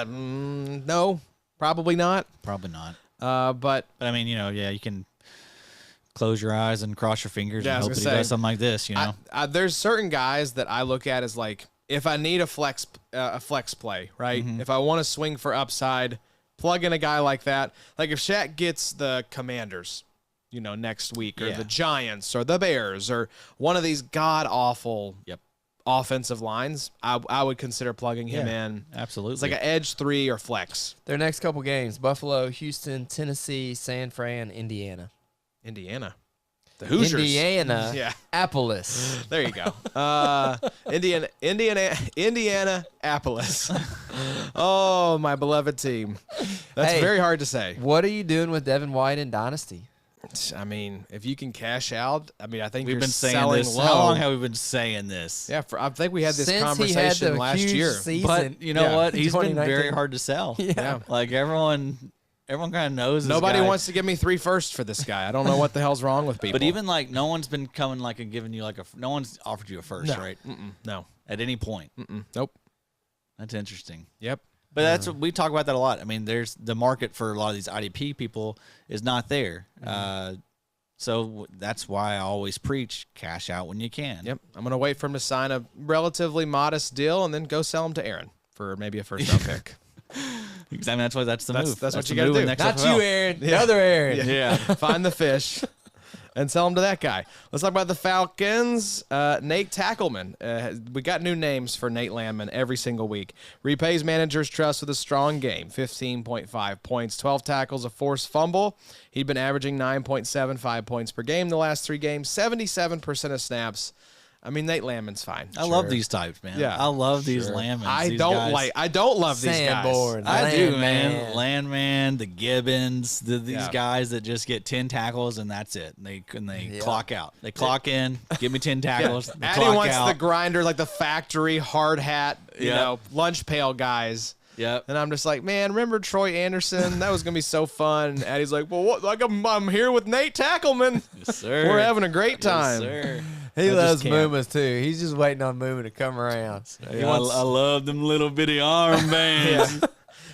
No, probably not. Probably not. But But I mean, you can close your eyes and cross your fingers Yeah, I and was hope that gonna he does say, something like this, there's certain guys that I look at as like, if I need a flex play, right? If I want to swing for upside, plug in a guy like that. Like if Shaq gets the Commanders, next week, or the Giants, or the Bears, or one of these god awful offensive lines, I would consider plugging him in. Absolutely. It's like an edge 3 or flex. Their next couple games: Buffalo, Houston, Tennessee, San Fran, Indiana. Indiana. The Hoosiers. Indiana. Yeah. Appolis. There you go. Indianapolis. Oh, my beloved team. That's Hey. very hard to say. What are you doing with Devin White in Dynasty? I mean, if you can cash out, I think We've you're been saying selling this. low. How long have we been saying this? Yeah, I think we had this Since conversation he had the last huge year. season. But you know Yeah. what? He's been 2019. very hard to sell. Yeah. Like everyone kind of knows. Nobody this guy. wants to give me 3 firsts for this guy. I don't know what the hell's wrong with people. But even like no one's been coming like and giving you no one's offered you a first, No. right? no. At any point. Nope. That's interesting. Yep. But that's we talk about that a lot. I mean, there's the market for a lot of these IDP people is not there. So that's why I always preach cash out when you can. Yep. I'm gonna wait for him to sign a relatively modest deal and then go sell him to Aaron for maybe a first round pick. Because I mean, that's the move. That's what the you gotta move in do. next Not FFL. you, Aaron. The other Aaron. Yeah. Find the fish and sell them to that guy. Let's talk about the Falcons. Nate Tackleman. We got new names for Nate Landman every single week. Repays managers' trust with a strong game. 15.5 points, 12 tackles, a forced fumble. He'd been averaging 9.75 points per game the last 3 games, 77% of snaps. I mean, Nate Landman's fine. I love these types, man. Yeah. I love these Landmans. I these don't guys. love these guys. Sanborn. I do, Landman. man. Landman, the Gibbons, these Yeah. guys that just get 10 tackles and that's it. And they clock out. They clock in, give me 10 tackles. They Addy clock wants out. the grinder, like the factory hard hat, Yep. lunch pail guys. Yep. And I'm just like, man, remember Troy Anderson? That was gonna be so fun. And Addie's like, well, what? Like I'm here with Nate Tackleman. Yes, sir. We're having a great time. Yes, sir. He I loves just can't. Moomas too. He's just waiting on Mooma to come around. I love them little bitty armbands.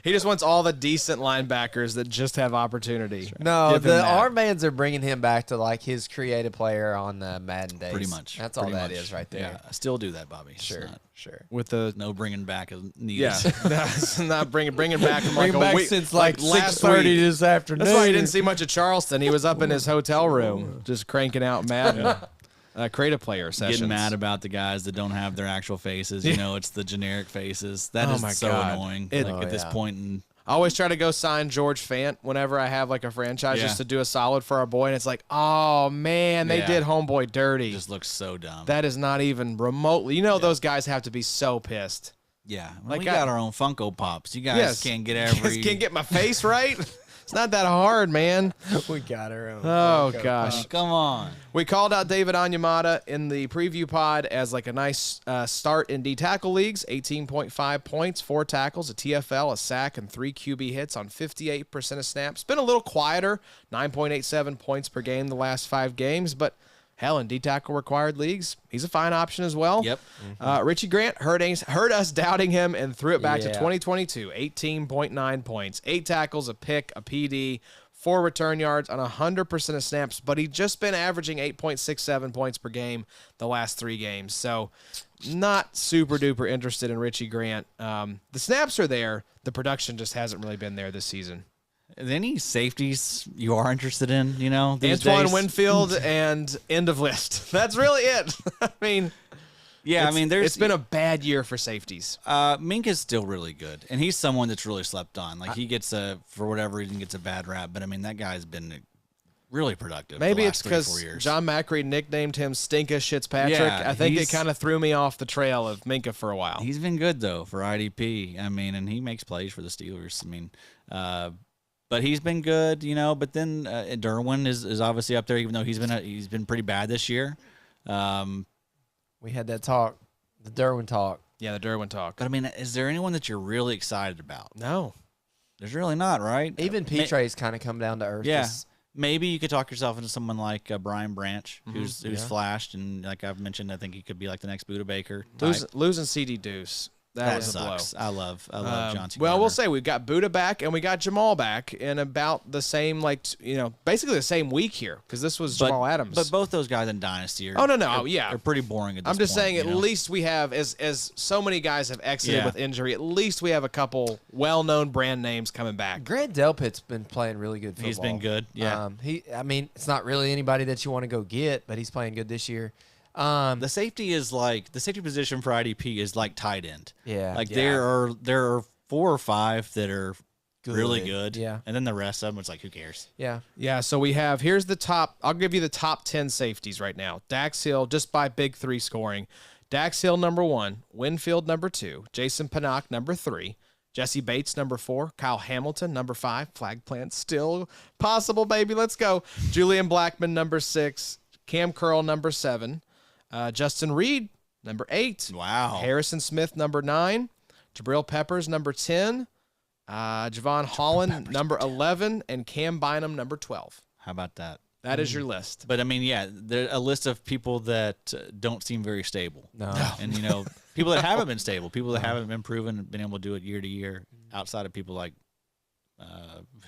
He just wants all the decent linebackers that just have opportunity. No, Give him the that. armbands are bringing him back to like his creative player on the Madden days. Pretty much. That's all Pretty that much. is right there. Yeah, I still do that, Bobby. It's Sure, not- sure. with the no bringing back as needed. yeah, that's not bringing back from like Bring a back week, since like last 6:30 week. this afternoon. That's why you didn't see much of Charleston. He was up in his hotel room just cranking out Madden. Creative player sessions. Getting mad about the guys that don't have their actual faces. You know, it's the generic faces. That is my so God. annoying. It- Like at this point in I always try to go sign George Fant whenever I have like a franchise Yeah. just to do a solid for our boy. And it's like, oh man, they Yeah. did homeboy dirty. it just looks so dumb. That is not even remotely. Those guys have to be so pissed. yeah. like We got our own Funko Pops. You guys can't get every Can't get my face right. It's not that hard, man. we got our own. Oh gosh. Come on. We called out David Onyemata in the preview pod as like a nice start in D tackle leagues. 18.5 points, 4 tackles, a TFL, a sack, and 3 QB hits on 58% of snaps. Been a little quieter, 9.87 points per game the last 5 games, but hell, in D tackle required leagues, he's a fine option as well. Yep. Richie Grant heard us doubting him and threw it back to Yeah. 2022. 18.9 points, 8 tackles, a pick, a PD, 4 return yards on 100% of snaps, but he's just been averaging 8.67 points per game the last 3 games. So not super duper interested in Richie Grant. The snaps are there. The production just hasn't really been there this season. Any safeties you are interested in, these Antoine days? Winfield and end of list. That's really it. I mean, Yeah, I mean, it's been a bad year for safeties. Minka's still really good, and he's someone that's really slept on. Like he gets for whatever reason gets a bad rap, but I mean that guy's been really productive. Maybe the it's last 3-4 because years. John Macri nicknamed him Stinka Fitzpatrick. Yeah, I think it kind of threw me off the trail of Minka for a while. He's been good though for IDP. I mean, and he makes plays for the Steelers. I mean, but he's been good, you know. But then Derwin is obviously up there, even though he's been pretty bad this year. We had that talk, the Derwin talk. Yeah, the Derwin talk. But I mean, is there anyone that you're really excited about? No. There's really not, right? Even Petre's kind of come down to earth. Yeah. Maybe you could talk yourself into someone like Brian Branch, who's flashed, and like I've mentioned, I think he could be like the next Buda Baker. Losing CD Deuce. That was sucks. a blow. I love John C. Well, Garner. we'll say we've got Buda back and we got Jamal back in about the same, basically the same week here because this was Jamal Adams. But both those guys in Dynasty are they're pretty boring at this I'm just point, saying, you at know? least we have, as so many guys have exited with injury, at least we have a couple well-known brand names coming back. Grant Delpit's been playing really good football. He's been good, yeah. I mean, it's not really anybody that you want to go get, but he's playing good this year. The safety position for IDP is like tight end. Yeah. Like yeah. there are 4 or 5 that are really good. Yeah. And then the rest of them, it's like, who cares? Yeah. Yeah, so here's the top, I'll give you the top 10 safeties right now. Dax Hill, just by big 3 scoring. Dax Hill, number 1. Winfield, number 2. Jason Pinnock, number 3. Jesse Bates, number 4. Kyle Hamilton, number 5. Flag plant still possible, baby. Let's go. Julian Blackman, number 6. Cam Curl, number 7. Justin Reed, number 8. Wow. Harrison Smith, number 9. Jabril Peppers, number 10. Javon Holland, number 11. And Cam Bynum, number 12. How about that? That is your list. But I mean, yeah, there's a list of people that don't seem very stable. No. And you know, people that haven't been stable, people that haven't been proven, been able to do it year to year, outside of people like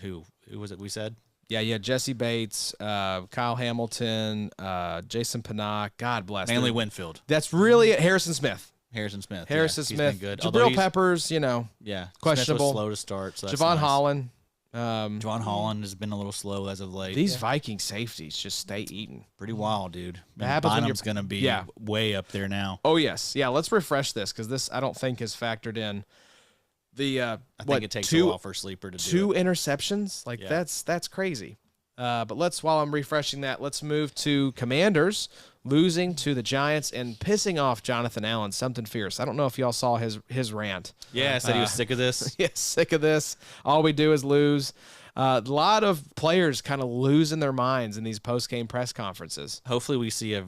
who was it we said? Yeah, Jesse Bates, Kyle Hamilton, Jason Pinnock. God bless. Mainly them. Winfield. That's really it. Harrison Smith. Harrison Smith. Harrison He's Smith. been good. Jabril Peppers, Yeah. questionable. Smith was slow to start. So that's Javon nice. Holland. Javon Holland has been a little slow as of late. These Viking safeties just stay eating. Pretty wild, dude. That happens when Bynum's going to be way up there now. Oh, yes. Yeah, let's refresh this because this I don't think is factored in. I think it takes a while for a sleeper to do 2 interceptions? Like, that's crazy. But while I'm refreshing that, let's move to Commanders losing to the Giants and pissing off Jonathan Allen, something fierce. I don't know if y'all saw his rant. Yeah, said he was sick of this. Yeah, sick of this. All we do is lose. A lot of players kind of losing their minds in these post-game press conferences. Hopefully we see I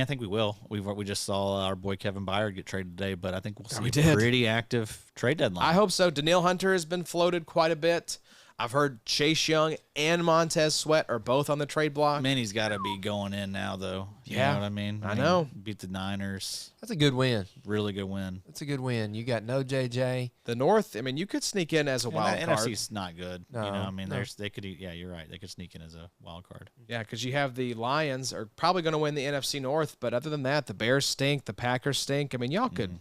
think we will. We just saw our boy Kevin Byard get traded today, but I think we'll see a pretty active trade deadline. I hope so. Daniil Hunter has been floated quite a bit. I've heard Chase Young and Montez Sweat are both on the trade block. Minnie's got to be going in now, though. You Yeah. know what I mean? I know. Beat the Niners. That's a good win. Really good win. That's a good win. You got no JJ. The North, I mean, you could sneak in as a wild card. NFC's not good. No, you know, I mean, no. they could. Yeah, you're right. They could sneak in as a wild card. Yeah, because you have the Lions are probably going to win the NFC North, but other than that, the Bears stink, the Packers stink. I mean, y'all could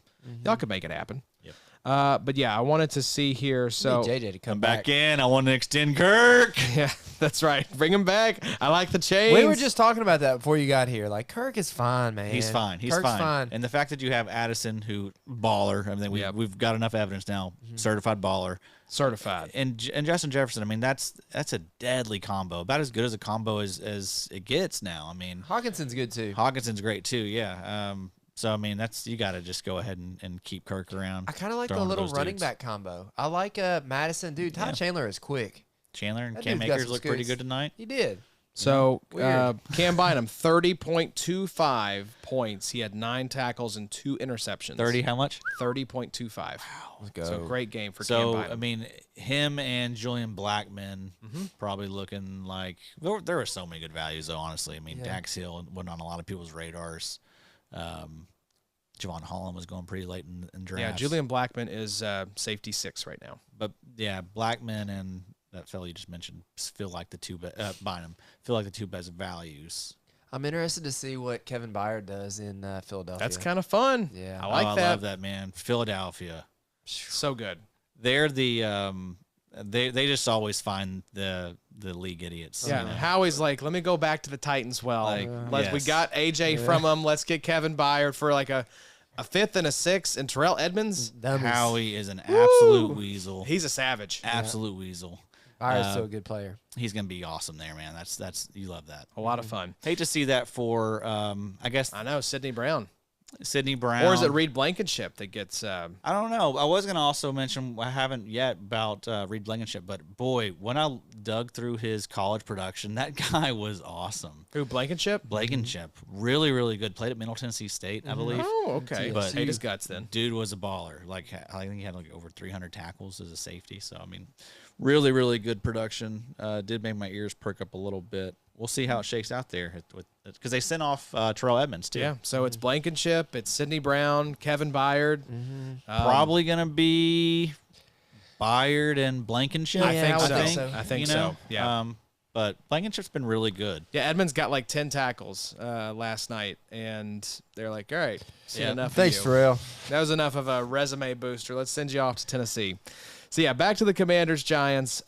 make it happen. Yep. But yeah, I wanted to see here. So Need JJ to come I'm back in. I want to extend Kirk. yeah, that's right. Bring him back. I like the chains. We were just talking about that before you got here. Like, Kirk is fine, man. He's fine. He's Kirk's fine. And the fact that you have Addison, who baller. I mean, we've got enough evidence now. Certified baller. certified. And Justin Jefferson. I mean, that's a deadly combo. About as good as a combo as it gets now. I mean, Hawkinson's good too. Hawkinson's great too. Yeah. So I mean, you got to just go ahead and keep Kirk around. I kind of like the throwing to little those running dudes. back combo. I like Madison. Dude, Ty Chandler is quick. Chandler and That Cam dude's got Akers some look pretty skills. good tonight. He did. So Weird. Cam Bynum, 30.25 points. He had 9 tackles and 2 interceptions. 30, how much? 30.25. Wow. Let's go. So great game for Cam So Bynum. I mean, him and Julian Blackman probably looking like there were so many good values though. Honestly, I mean, Dax Hill went on a lot of people's radars. Javon Holland was going pretty late in drafts. yeah, Julian Blackman is safety 6 right now. But yeah, Blackman and that fellow you just mentioned feel like the two Bynum feel like the two best values. I'm interested to see what Kevin Byard does in Philadelphia. That's kind of fun. Yeah. I like I that. love that, man. Philadelphia. So good. They're the they just always find the league idiots. Yeah, you know? Howie's like, let me go back to the Titans. Well, Like, we yes. got AJ from them. Let's get Kevin Byard for like a a 5th and a 6th, and Terrell Edmonds. Howie is an absolute weasel. He's a savage. Absolute weasel. Byard's still a good player. He's gonna be awesome there, man. That's you love that. A lot of fun. Hate to see that for I guess I know Sidney Brown. Sidney Brown. Or is it Reed Blankenship that gets? I don't know. I was gonna also mention I haven't yet about Reed Blankenship, but boy, when I dug through his college production, that guy was awesome. Who Blankenship? Blankenship, really, really good. Played at Middle Tennessee State, I believe. Oh, okay. But Hate his guts then. Dude was a baller. Like I think he had like over 300 tackles as a safety. So I mean, really, really good production. Did make my ears perk up a little bit. We'll see how it shakes out there because they sent off Terrell Edmonds too. Yeah, so it's Blankenship, it's Sidney Brown, Kevin Byard. Probably gonna be Byard and Blankenship. I think would so. think so. I think you know? so. Yeah. But Blankenship's been really good. Yeah, Edmonds got like 10 tackles last night, and they're like, all right, enough Thanks, of you. Terrell. That was enough of a resume booster. Let's send you off to Tennessee. So, yeah, back to the Commanders-Giants.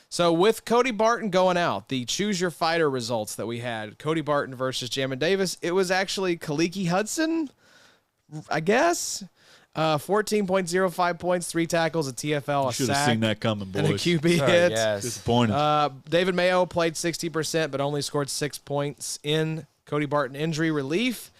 So, with Cody Barton going out, the choose-your-fighter results that we had, Cody Barton versus Jamin Davis, it was actually Kaliki Hudson, I guess. 14.05 points, 3 tackles, a TFL, a Should have sack, seen that coming, boys. and a QB Sorry, hit. yes. Disappointed. David Mayo played 60%, but only scored 6 points in Cody Barton injury relief.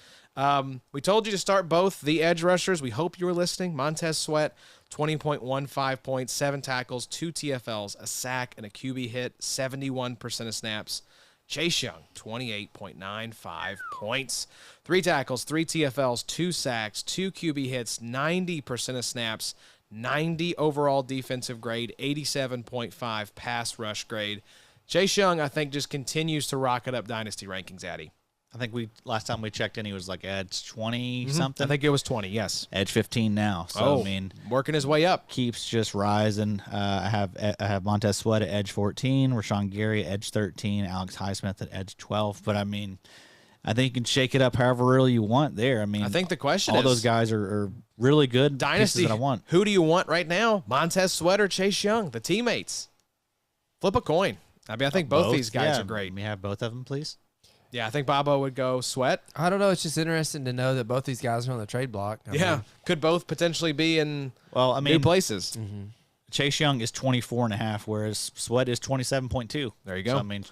We told you to start both the edge rushers. We hope you were listening. Montez Sweat, 20.15 points, 7 tackles, 2 TFLs, a sack, and a QB hit, 71% of snaps. Chase Young, 28.95 points, 3 tackles, 3 TFLs, 2 sacks, 2 QB hits, 90% of snaps, 90 overall defensive grade, 87.5 pass rush grade. Chase Young, I think, just continues to rocket up dynasty rankings, Addy. I think last time we checked in, he was like edge 20 something. I think it was 20, yes. Edge 15 now. So I mean, working his way up. keeps just rising. I have Montez Sweat at edge 14, Rashawn Gary at edge 13, Alex Highsmith at edge 12. But I mean, I think you can shake it up however really you want there. I mean, I think the question all is, those guys are really good dynasty, pieces that I want. who do you want right now? Montez Sweat or Chase Young, the teammates? Flip a coin. I mean, I think both these guys are great. Can we have both of them, please? Yeah, I think Bobo would go Sweat. I don't know. It's just interesting to know that both these guys are on the trade block. I mean, Could both potentially be in Well, I new mean, places. Chase Young is 24.5, whereas Sweat is 27.2. There you go. So, I mean,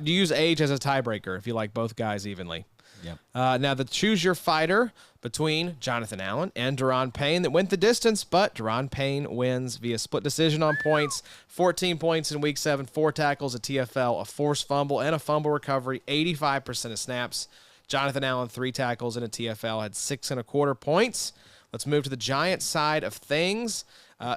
You use age as a tiebreaker if you like both guys evenly. Yep. Now, the choose your fighter between Jonathan Allen and Deron Payne that went the distance, but Deron Payne wins via split decision on points. 14 points in week 7, 4 tackles, a TFL, a forced fumble, and a fumble recovery, 85% of snaps. Jonathan Allen, 3 tackles and a TFL, had 6.25 points. Let's move to the Giants side of things.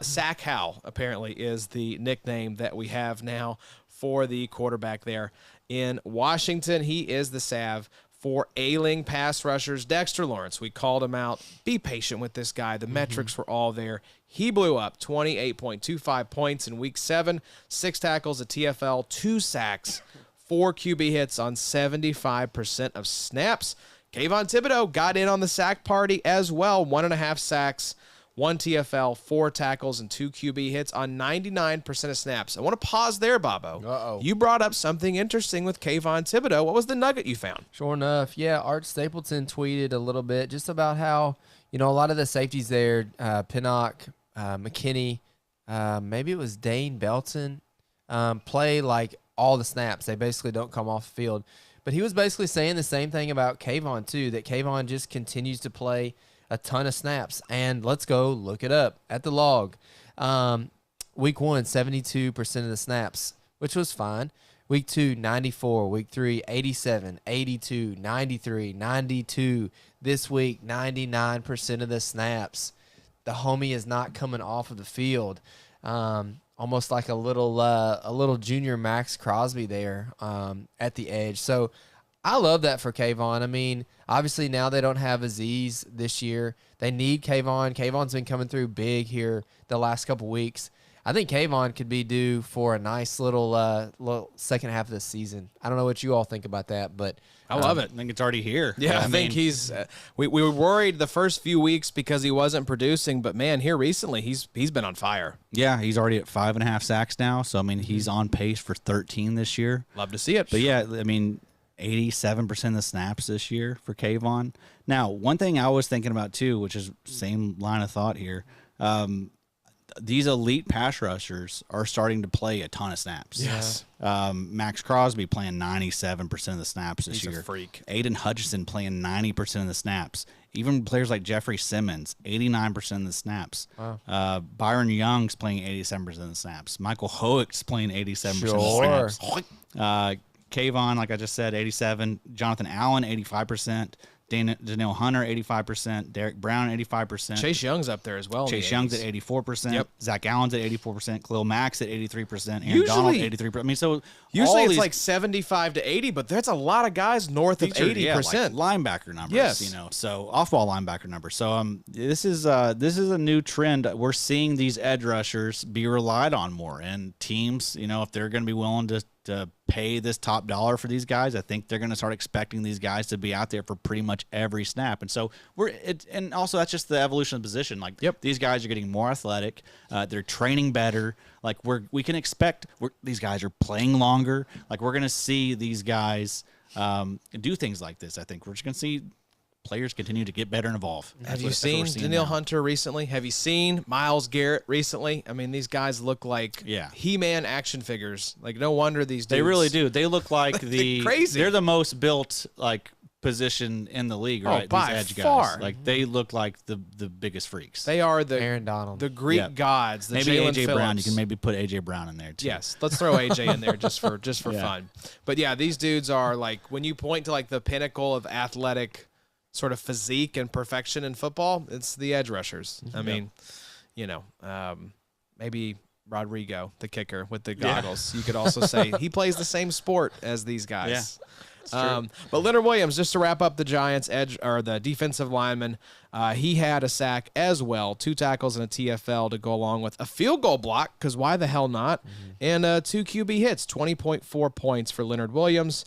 Sack Hal, apparently, is the nickname that we have now for the quarterback there in Washington. He is the salve for ailing pass rushers. Dexter Lawrence, we called him out. Be patient with this guy. The metrics were all there. He blew up 28.25 points in week 7, 6 tackles, a TFL, 2 sacks, 4 QB hits on 75% of snaps. Kayvon Thibodeau got in on the sack party as well. 1.5 sacks, 1 TFL, 4 tackles, and 2 QB hits on 99% of snaps. I want to pause there, Bobo. Uh-oh. You brought up something interesting with Kayvon Thibodeau. What was the nugget you found? Sure enough, yeah. Art Stapleton tweeted a little bit just about how, a lot of the safeties there, Pinnock, McKinney, maybe it was Dane Belton, play like all the snaps. They basically don't come off the field. But he was basically saying the same thing about Kayvon, too, that Kayvon just continues to play a ton of snaps. And let's go look it up at the log. Week 1, 72% of the snaps, which was fine. Week 2, 94. Week 3, 87, 82, 93, 92. This week, 99% of the snaps. The homie is not coming off of the field. Almost like a little junior Max Crosby there at the edge. So I love that for Kayvon. I mean, obviously now they don't have Aziz this year. They need Kayvon. Kayvon's been coming through big here the last couple weeks. I think Kayvon could be due for a nice little second half of the season. I don't know what you all think about that, but I love it. I think it's already here. Yeah, I think he's. We were worried the first few weeks because he wasn't producing, but man, here recently he's been on fire. Yeah, he's already at 5.5 sacks now. So I mean, he's on pace for 13 this year. Love to see it. But yeah, I mean, 87% of the snaps this year for Kayvon. Now, one thing I was thinking about too, which is same line of thought here, these elite pass rushers are starting to play a ton of snaps. Yes. Max Crosby playing 97% of the snaps this year. He's a freak. Aiden Hutchinson playing 90% of the snaps. Even players like Jeffrey Simmons, 89% of the snaps. Wow. Byron Young's playing 87% of the snaps. Michael Hoek's playing 87% of the snaps. Kayvon, like I just said, 87. Jonathan Allen, 85%. Daniel Hunter, 85%. Derek Brown, 85%. Chase Young's up there as well. Chase Young's at 84%. Yep. Zach Allen's at 84%. Khalil Mack's at 83%. Aaron Usually- Donald, 83%. I mean, so Usually all it's these, like 75 to 80, but there's a lot of guys north of 80%. like linebacker numbers. Yes. So off-ball linebacker numbers. So this is a new trend. We're seeing these edge rushers be relied on more, and teams, if they're going to be willing to pay this top dollar for these guys, I think they're going to start expecting these guys to be out there for pretty much every snap. And so and also that's just the evolution of the position. Like, these guys are getting more athletic. They're training better. Like, we can expect these guys are playing longer. Like, we're going to see these guys do things like this. I think we're just going to see players continue to get better and evolve. Have you seen Daniil Hunter recently? Have you seen Myles Garrett recently? I mean, these guys look like He-Man action figures. Like, no wonder these dudes. They really do. They look like crazy. They're the most built position in the league, right? By these edge far. guys. Like, they look like the biggest freaks. They are the Aaron Donald, the Greek gods. The maybe Jalen AJ Phillips. Brown. You can maybe put AJ Brown in there too. Yes, let's throw AJ in there just for fun. But yeah, these dudes are like, when you point to like the pinnacle of athletic sort of physique and perfection in football, it's the edge rushers. I mean, maybe Rodrigo, the kicker with the goggles. You could also say he plays the same sport as these guys. But Leonard Williams, just to wrap up the Giants edge or the defensive lineman, he had a sack as well, 2 tackles and a TFL to go along with a field goal block, because why the hell not? And 2 QB hits, 20.4 points for Leonard Williams.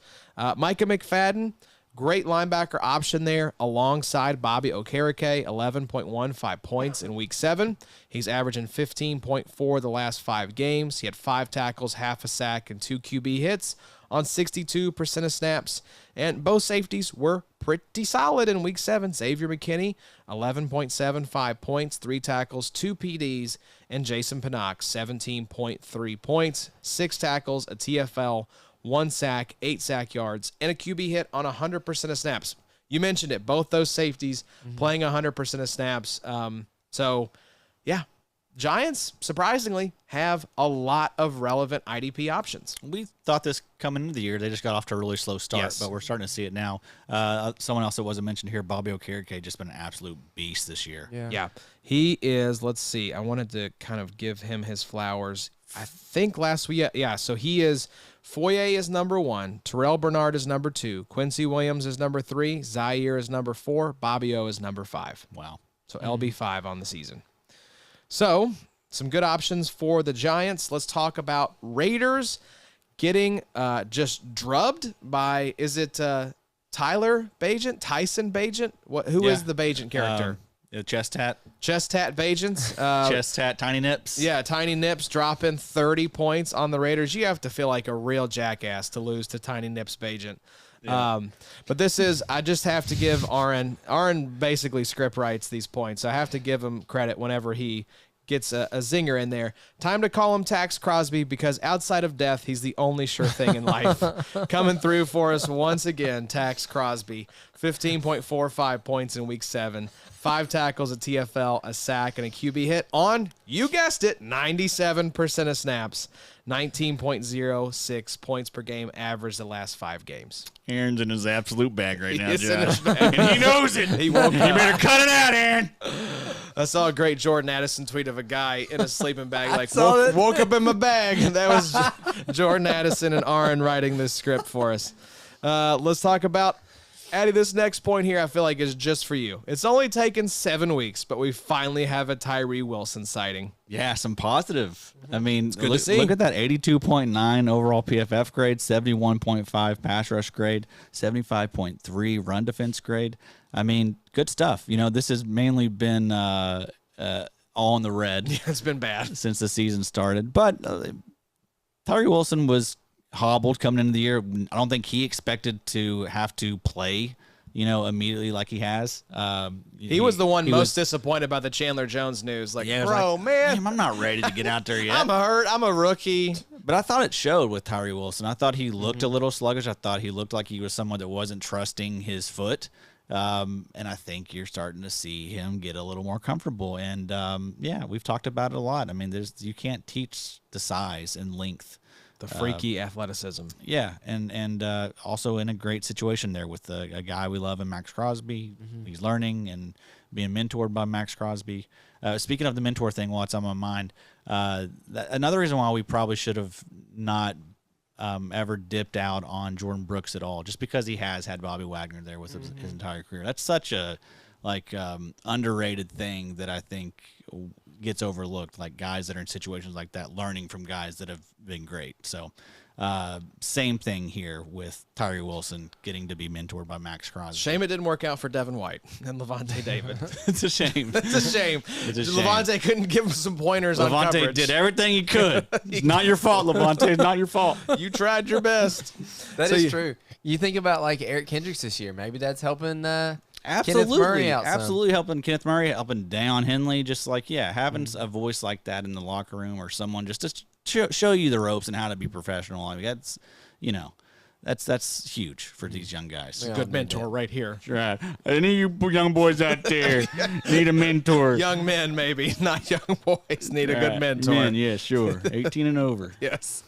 Micah McFadden, great linebacker option there alongside Bobby Okereke, 11.15 points in Week 7. He's averaging 15.4 the last 5 games. He had 5 tackles, half a sack, and 2 QB hits on 62% of snaps. And both safeties were pretty solid in Week 7. Xavier McKinney, 11.75 points, 3 tackles, 2 PDs, and Jason Pinnock, 17.3 points, 6 tackles, a TFL, 1 sack, 8 sack yards, and a QB hit on 100% of snaps. You mentioned it. Both those safeties playing 100% of snaps. Giants, surprisingly, have a lot of relevant IDP options. We thought this coming into the year. They just got off to a really slow start, but we're starting to see it now. Someone else that wasn't mentioned here, Bobby Okereke, just been an absolute beast this year. Yeah. He is, let's see, I wanted to kind of give him his flowers. I think last week, so he is, Foye is number 1, Terrell Bernard is number 2, Quincy Williams is number 3, Zaire is number 4, Bobby O is number 5. Wow. So LB5 on the season. So, some good options for the Giants. Let's talk about Raiders getting just drubbed by, is it Tyson Bagent? Who is the Bagent character? Chest tat. Chest tat Bagents. Chest tat, Tiny Nips. Yeah, Tiny Nips dropping 30 points on the Raiders. You have to feel like a real jackass to lose to Tiny Nips Bagent. Yeah. But this is, I just have to give Aaron basically script writes these points. I have to give him credit whenever he gets a zinger in there. Time to call him Tax Crosby, because outside of death, he's the only sure thing in life. Coming through for us once again, Tax Crosby, 15.45 points in Week 7, 5 tackles, a TFL, a sack, and a QB hit on, you guessed it, 97% of snaps. 19.06 points per game average the last 5 games. Aaron's in his absolute bag right now, He's in his Josh. bag. And he knows it. He woke You up. better cut it out, Aaron. I saw a great Jordan Addison tweet of a guy in a sleeping bag, like, saw that. woke up in my bag. That was Jordan Addison and Aaron writing this script for us. Let's talk about, Addie, this next point here I feel like is just for you. It's only taken 7 weeks, but we finally have a Tyree Wilson sighting. Yeah, some positive. I mean, good to see. Look at that 82.9 overall PFF grade, 71.5 pass rush grade, 75.3 run defense grade. I mean, good stuff. This has mainly been all in the red. It's been bad since the season started. But Tyree Wilson was hobbled coming into the year. I don't think he expected to have to play, immediately like he has. He was the one most disappointed by the Chandler Jones news. Like, bro, man, I'm not ready to get out there yet. I'm hurt. I'm a rookie. But I thought it showed with Tyree Wilson. I thought he looked a little sluggish. I thought he looked like he was someone that wasn't trusting his foot. And I think you're starting to see him get a little more comfortable. And, we've talked about it a lot. I mean, you can't teach the size and length. The freaky athleticism. Yeah, and also in a great situation there with a guy we love in Max Crosby. He's learning and being mentored by Max Crosby. Speaking of the mentor thing, while it's on my mind, another reason why we probably should have not ever dipped out on Jordan Brooks at all, just because he has had Bobby Wagner there with his entire career. That's such a underrated thing that I think gets overlooked, like guys that are in situations like that, learning from guys that have been great. So same thing here with Tyree Wilson getting to be mentored by Max Crosby. Shame it didn't work out for Devin White and Levante David. It's a shame. It's a shame. Levante couldn't give him some pointers on coverage. Levante did everything he could. It's not your fault, Levante. It's not your fault. You tried your best. That is true. You think about like Eric Kendricks this year. Maybe that's helping Absolutely. Kenneth Murray out some. Absolutely helping Kenneth Murray, helping Deion Henley. Just like, having a voice like that in the locker room or someone just to show you the ropes and how to be professional. I mean, that's huge for these young guys. Yeah, good mentor right here. Right. Any of you young boys out there need a mentor. Young men, maybe, not young boys, need a good mentor. Men, yeah, sure. 18 and over. Yes.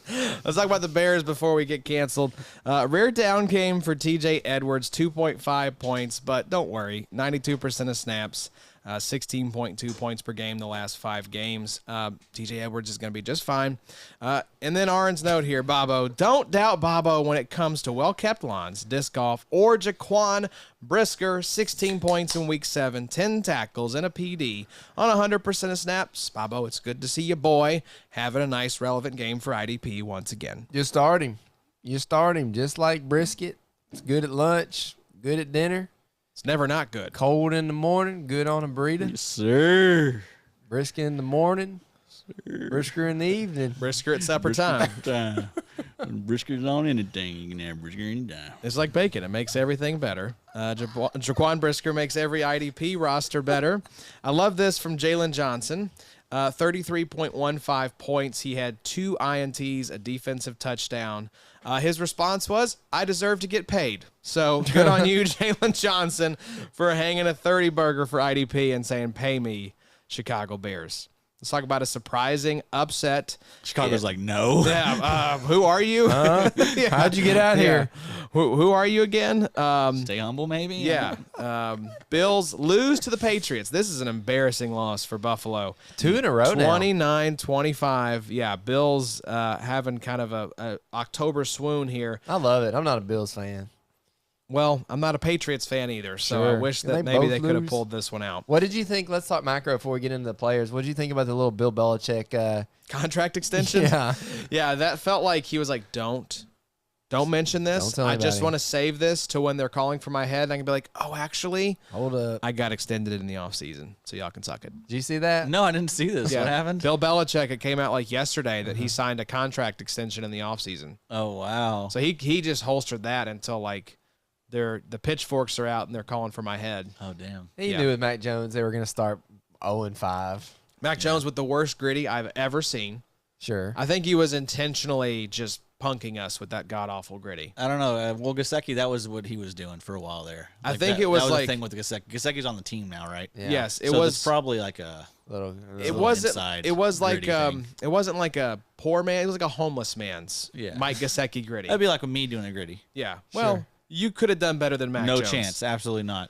Let's talk about the Bears before we get canceled. Rare down game for TJ Edwards, 2.5 points, but don't worry, 92% of snaps. 16.2 points per game the last 5 games. TJ Edwards is going to be just fine. And then Aaron's note here, Bobo. Don't doubt Bobo when it comes to well-kept lawns, disc golf, or Jaquan Brisker. 16 points in Week 7, 10 tackles, and a PD on 100% of snaps. Bobo, it's good to see you, boy, having a nice, relevant game for IDP once again. You start him. Just like Brisket. It's good at lunch, good at dinner. It's never not good. Cold in the morning, good on a burrito. Yes, sir. Brisket in the morning, brisker in the evening. Brisker at supper time. Brisker's on anything. You can have brisker anytime. It's like bacon. It makes everything better. Jaquan Brisker makes every IDP roster better. I love this from Jalen Johnson. 33.15 points. He had 2 INTs, a defensive touchdown. His response was, I deserve to get paid. So good on you, Jalen Johnson, for hanging a 30 burger for IDP and saying, pay me, Chicago Bears. Let's talk about a surprising upset. Chicago's like, no. Yeah, who are you? How'd you get out here? Who are you again? Stay humble, maybe? Yeah. Bills lose to the Patriots. This is an embarrassing loss for Buffalo. 2 in a row now. 29-25. Yeah, Bills having kind of a October swoon here. I love it. I'm not a Bills fan. Well, I'm not a Patriots fan either, so I wish that maybe they could have pulled this one out. What did you think? Let's talk macro before we get into the players. What did you think about the little Bill Belichick contract extension? Yeah, that felt like he was like, don't mention this. I just want to save this to when they're calling for my head. And I can be like, oh, actually, hold up, I got extended in the offseason, so y'all can suck it. Did you see that? No, I didn't see this. Yeah. What happened? Bill Belichick, it came out like yesterday that he signed a contract extension in the offseason. Oh, wow. So he just holstered that until like the pitchforks are out and they're calling for my head. Oh, damn. He knew with Mac Jones they were going to start 0-5. Mac Jones with the worst gritty I've ever seen. Sure. I think he was intentionally just punking us with that god-awful gritty. I don't know. Well, Gesicki, that was what he was doing for a while there. I think it was that was like the thing with Gesicki. Gesicki's on the team now, right? Yeah. Yes, it so was it's probably like a little it wasn't inside it was like thing. it wasn't like a poor man, it was like a homeless man's Yeah. Mike Gesicki gritty. That'd be like me doing a gritty. Yeah. Well, you could have done better than Mac No Jones. chance. Absolutely not.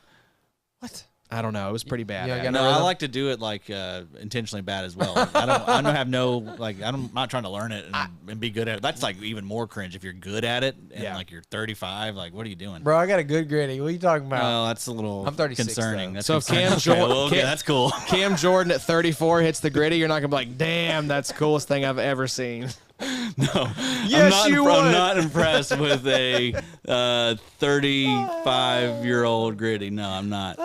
What? I don't know. It was pretty bad. Yeah, No, I like to do it like intentionally bad as well. Like, I don't have no like I'm not trying to learn it and be good at it. That's like even more cringe if you're good at it and like you're 35. Like, what are you doing? Bro, I got a good gritty. What are you talking about? Well, that's a little I'm 36 concerning. though. That's So if concerning. That's cool. Cam Jordan at 34 hits the gritty, you're not gonna be like, damn, that's the coolest thing I've ever seen. No. Yes, you would. I'm not impressed with a 35-year-old Gritty. No, I'm not.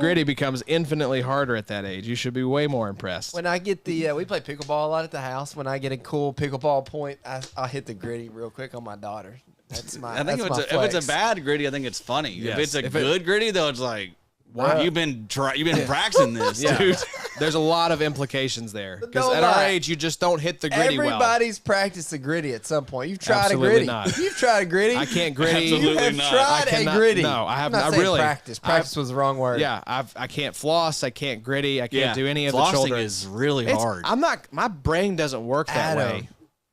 Gritty becomes infinitely harder at that age. You should be way more impressed. When I get the, we play pickleball a lot at the house. When I get a cool pickleball point, I'll hit the Gritty real quick on my daughter. That's my. I think if it's a bad Gritty, I think it's funny. Yes. If it's a good Gritty, though, it's like, wow, you've been practicing this, dude. There's a lot of implications there because at our age, you just don't hit the Gritty well. Everybody's practiced a Gritty at some point. You've tried Absolutely a Gritty. not. You've tried a Gritty. I can't Gritty. Absolutely You have not. tried a Gritty. No, I have not. I'm not saying Really. practice. Practice was the wrong word. Yeah, I can't floss. I can't Gritty. I can't do any of the Flossing children. is really hard. I'm not. My brain doesn't work that Adam. way.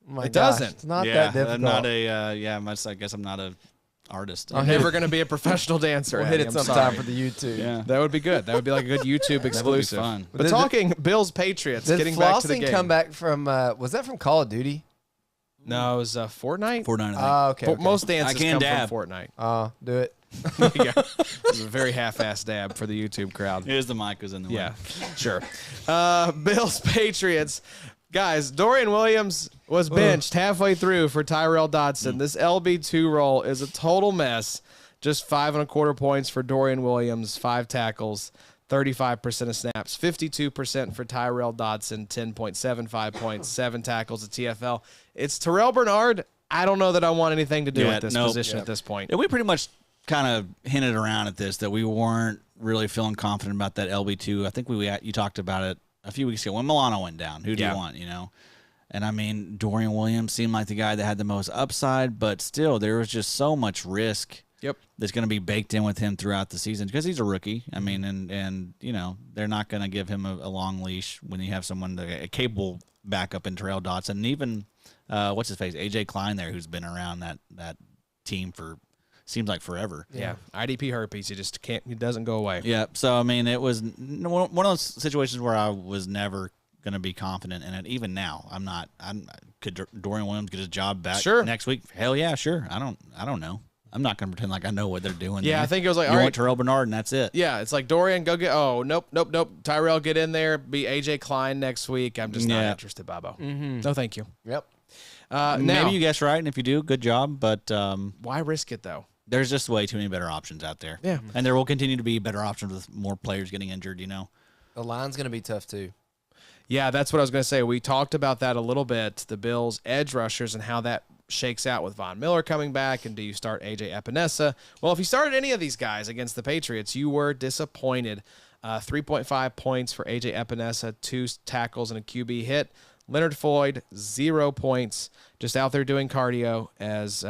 Oh my It gosh, doesn't. It's not yeah, that difficult. I'm not a. I guess I'm not a artist. I'm never going to be a professional dancer. We'll hit Eddie, it I'm sometime sorry. for the YouTube. Yeah. That would be good. That would be like a good YouTube exclusive. fun. But talking Bills Patriots, Did getting back to the flossing game. come back from? Was that from Call of Duty? No, it was Fortnite. Fortnite, I think. Oh, okay. But most dances I can come dab. from Fortnite. Do it. Yeah. It was a very half-assed dab for the YouTube crowd. Here's the mic was in the way. Yeah, sure. Bills Patriots. Guys, Dorian Williams was benched halfway through for Tyrell Dodson. This LB2 role is a total mess. Just 5.25 points for Dorian Williams, 5 tackles, 35% of snaps, 52% for Tyrell Dodson, 10.75 points, 7 tackles at TFL. It's Terrell Bernard. I don't know that I want anything to do with this position at this point. Yeah, we pretty much kind of hinted around at this that we weren't really feeling confident about that LB2. I think you talked about it a few weeks ago when Milano went down. Who do you want, And, I mean, Dorian Williams seemed like the guy that had the most upside, but still there was just so much risk that's going to be baked in with him throughout the season because he's a rookie. I mean, and they're not going to give him a long leash when you have someone, a capable backup in Terrell Dodson. And even, what's his face, AJ Klein there, who's been around that team for seems like forever. Yeah, IDP herpes. He just can't. He doesn't go away. Yeah. So I mean, it was one of those situations where I was never going to be confident in it. Even now, I'm not. Could Dorian Williams get his job back next week? Hell yeah, sure. I don't know. I'm not going to pretend like I know what they're doing. Yeah, there. I think it was like, you all right, want Terrell Bernard, and that's it. Yeah, it's like Dorian, go get. Oh, nope. Tyrell, get in there. Be AJ Klein next week. I'm just not interested, Bobo. No, thank you. Yep. Now, Maybe you guessed right, and if you do, good job. But why risk it though? There's just way too many better options out there. Yeah, and there will continue to be better options with more players getting injured. The line's going to be tough too. Yeah, that's what I was going to say. We talked about that a little bit, the Bills' edge rushers and how that shakes out with Von Miller coming back, and do you start A.J. Epinesa? Well, if you started any of these guys against the Patriots, you were disappointed. 3.5 points for A.J. Epinesa, 2 tackles and a QB hit. Leonard Floyd, 0 points, just out there doing cardio, as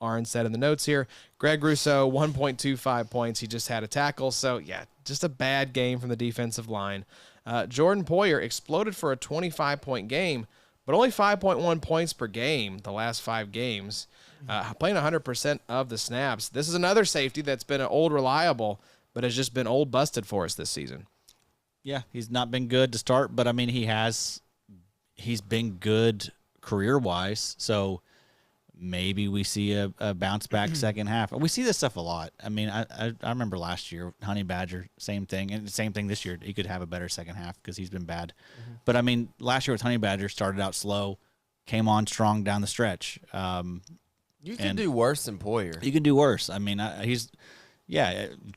Aaron said in the notes here. Greg Rousseau, 1.25 points. He just had a tackle. So, yeah, just a bad game from the defensive line. Jordan Poyer exploded for a 25-point game, but only 5.1 points per game the last 5 games, playing 100% of the snaps. This is another safety that's been an old reliable, but has just been old busted for us this season. Yeah, he's not been good to start, but, I mean, he's been good career-wise, so maybe we see a bounce-back second half. We see this stuff a lot. I mean, I remember last year, Honey Badger, same thing, and same thing this year. He could have a better second half because he's been bad. But, I mean, last year with Honey Badger, started out slow, came on strong down the stretch. You can do worse than Poyer. You can do worse. I mean,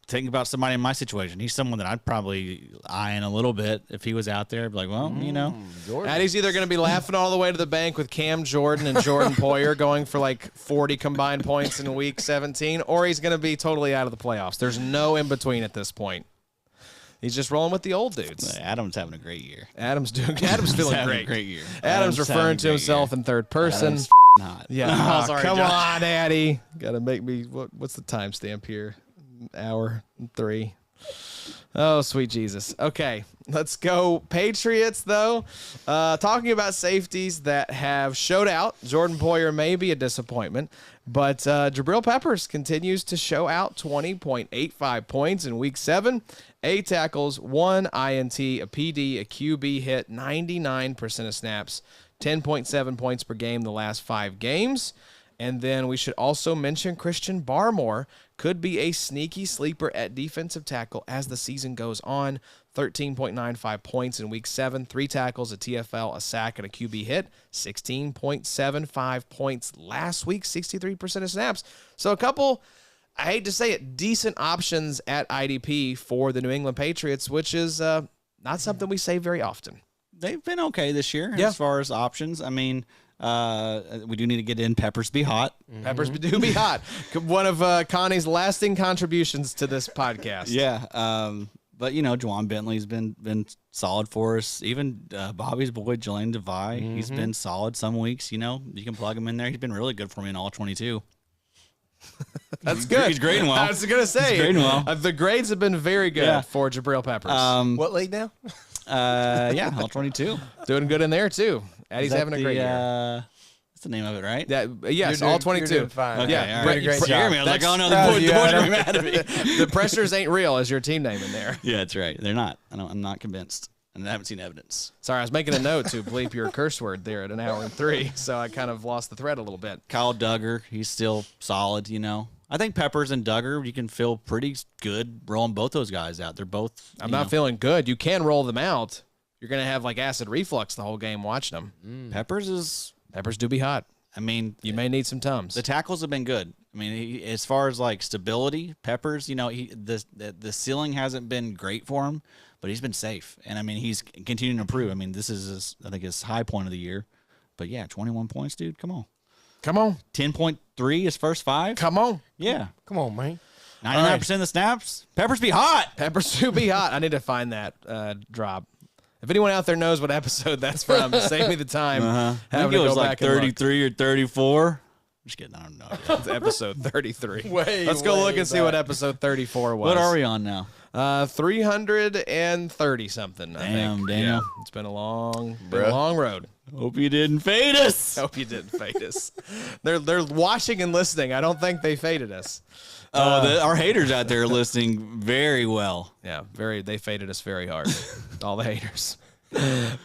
think about somebody in my situation. He's someone that I'd probably eyeing a little bit if he was out there. Be like, well, Addie's either going to be laughing all the way to the bank with Cam Jordan and Jordan Poyer going for like 40 combined points in week 17, or he's going to be totally out of the playoffs. There's no in between at this point. He's just rolling with the old dudes. Adam's having a great year. Adam's feeling great. Great year. Adam's referring to himself in third person. Adam's not. Yeah. Sorry, come Josh. on, Addy. Got to make me. What's the timestamp here? Hour 3. Oh, sweet Jesus. Okay, let's go Patriots, though. Talking about safeties that have showed out. Jordan Poyer may be a disappointment, but Jabril Peppers continues to show out. 20.85 points in week 7. 8 tackles, 1 INT, a PD, a QB hit, 99% of snaps, 10.7 points per game the last 5 games. And then we should also mention Christian Barmore could be a sneaky sleeper at defensive tackle as the season goes on. 13.95 points in week 7, 3 tackles, a TFL, a sack, and a QB hit. 16.75 points last week, 63% of snaps. So a couple, I hate to say it, decent options at IDP for the New England Patriots, which is not something we say very often. They've been okay this year as far as options. I mean, we do need to get in Peppers be hot. Peppers do be hot. One of Connie's lasting contributions to this podcast. Yeah. But, you know, Juwan Bentley's been solid for us. Even Bobby's boy, Jalen Devine, he's been solid some weeks. You know, you can plug him in there. He's been really good for me in all 22. That's good. He's grading well. I was going to say, he's grading well. The grades have been very good for Jabril Peppers. What league now? Yeah, all 22. Doing good in there, too. Eddie's having a great year. That's the name of it, right? Yes, all 22. You're doing fine. Okay, Yeah, all right. great You scared job. me. I was like, oh no, Proud the of you, boys are Adam. mad at me. The pressures ain't real as your team name in there. Yeah, that's right. They're not. I'm not convinced, and I haven't seen evidence. Sorry, I was making a note to bleep your curse word there at 1 hour and 3, so I kind of lost the thread a little bit. Kyle Duggar, he's still solid. You know, I think Peppers and Duggar, you can feel pretty good rolling both those guys out. They're both. I'm not feeling good. You can roll them out. You're going to have like acid reflux the whole game watching them. Peppers do be hot. I mean, You may need some Tums. the tackles have been good. I mean, as far as like stability, Peppers, you know, the ceiling hasn't been great for him, but he's been safe, and I mean, he's continuing to improve. I mean, this is I think his high point of the year, but yeah, 21 points, dude. Come on, 10.3 his first 5. Come on. Yeah, Come on, man. 99% of the snaps. Peppers be hot. Peppers do be hot. I need to find that drop. If anyone out there knows what episode that's from, save me the time. I having think it to was go like back and look. 33 or 34. Just kidding. I don't know. It's episode 33. Way, Let's go way look and see back. what episode 34 was. What are we on now? 330 something. I Damn, think. Daniel. Yeah, it's been a long road. Hope you didn't fade us. Hope you didn't fade us. They're watching and listening. I don't think they faded us. Our haters out there are listening very well. Yeah, they faded us very hard. All the haters.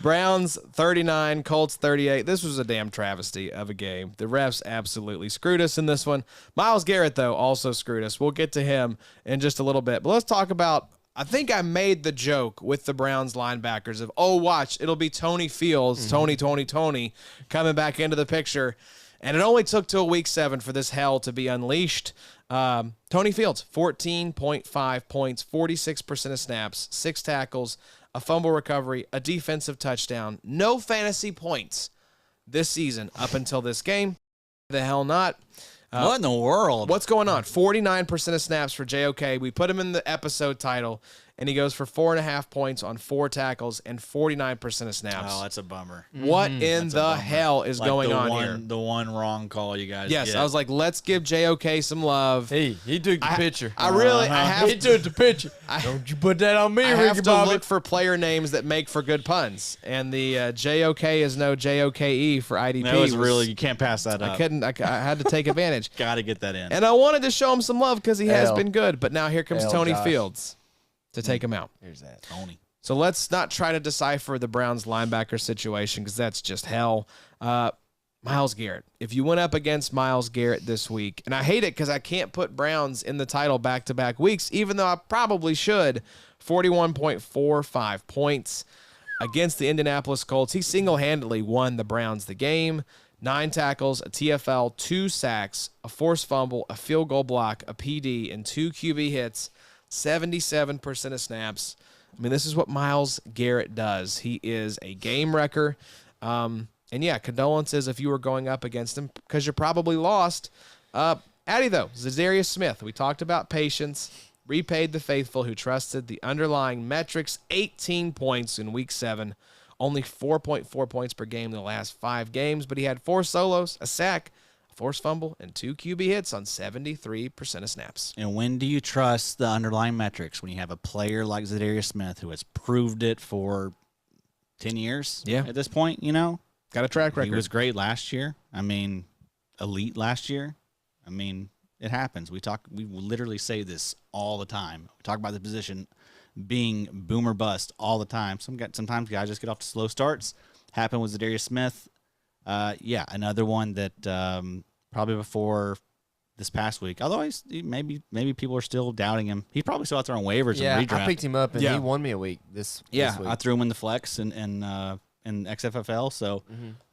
Browns 39, Colts 38. This was a damn travesty of a game. The refs absolutely screwed us in this one. Myles Garrett, though, also screwed us. We'll get to him in just a little bit. But let's talk about, I think I made the joke with the Browns linebackers of, oh, watch, it'll be Tony Fields, Tony, coming back into the picture. And it only took till week 7 for this hell to be unleashed. Tony Fields, 14.5 points, 46% of snaps, 6 tackles, a fumble recovery, a defensive touchdown, no fantasy points this season up until this game. The hell not. What in the world? What's going on? 49% of snaps for JOK. We put him in the episode title, and he goes for 4.5 points on 4 tackles and 49% of snaps. Oh, that's a bummer. What in the hell is Like going the on one, here? The one wrong call you guys Yes, get. I was like, let's give JOK some love. He took the picture. I really, I have He took the picture. Don't you put that on me, I Ricky have to Bobby. look for player names that make for good puns, and the JOK is no JOKE for IDP. that was really, you can't pass that I up. couldn't. I had to take advantage, Got to get that in. and I wanted to show him some love because he has L. been good. But now here comes L, Tony Josh. Fields to take him out. Here's that. Tony. So let's not try to decipher the Browns linebacker situation because that's just hell. Myles Garrett. If you went up against Myles Garrett this week, and I hate it because I can't put Browns in the title back-to-back weeks, even though I probably should, 41.45 points against the Indianapolis Colts. He single-handedly won the Browns the game. 9 tackles, a TFL, 2 sacks, a forced fumble, a field goal block, a PD, and 2 QB hits, 77% of snaps. I mean, this is what Myles Garrett does. He is a game wrecker. And yeah, condolences if you were going up against him because you're probably lost. Addy, though, Zadarius Smith. We talked about patience. Repaid the faithful who trusted the underlying metrics. 18 points in week 7. Only 4.4 points per game in the last 5 games, but he had 4 solos, a sack, a forced fumble, and 2 QB hits on 73% of snaps. And when do you trust the underlying metrics? When you have a player like Zadarius Smith who has proved it for 10 years at this point, you know? Got a track record. He was great last year. I mean, elite last year. I mean, it happens. We literally say this all the time. We talk about the position being boom or bust all the time. Sometimes guys just get off to slow starts. Happened with Zadarius Smith. Another one that probably before this past week. Although maybe people are still doubting him. He's probably still out there on waivers and redraft. I picked him up and he won me a week this week. I threw him in the flex and XFFL. So,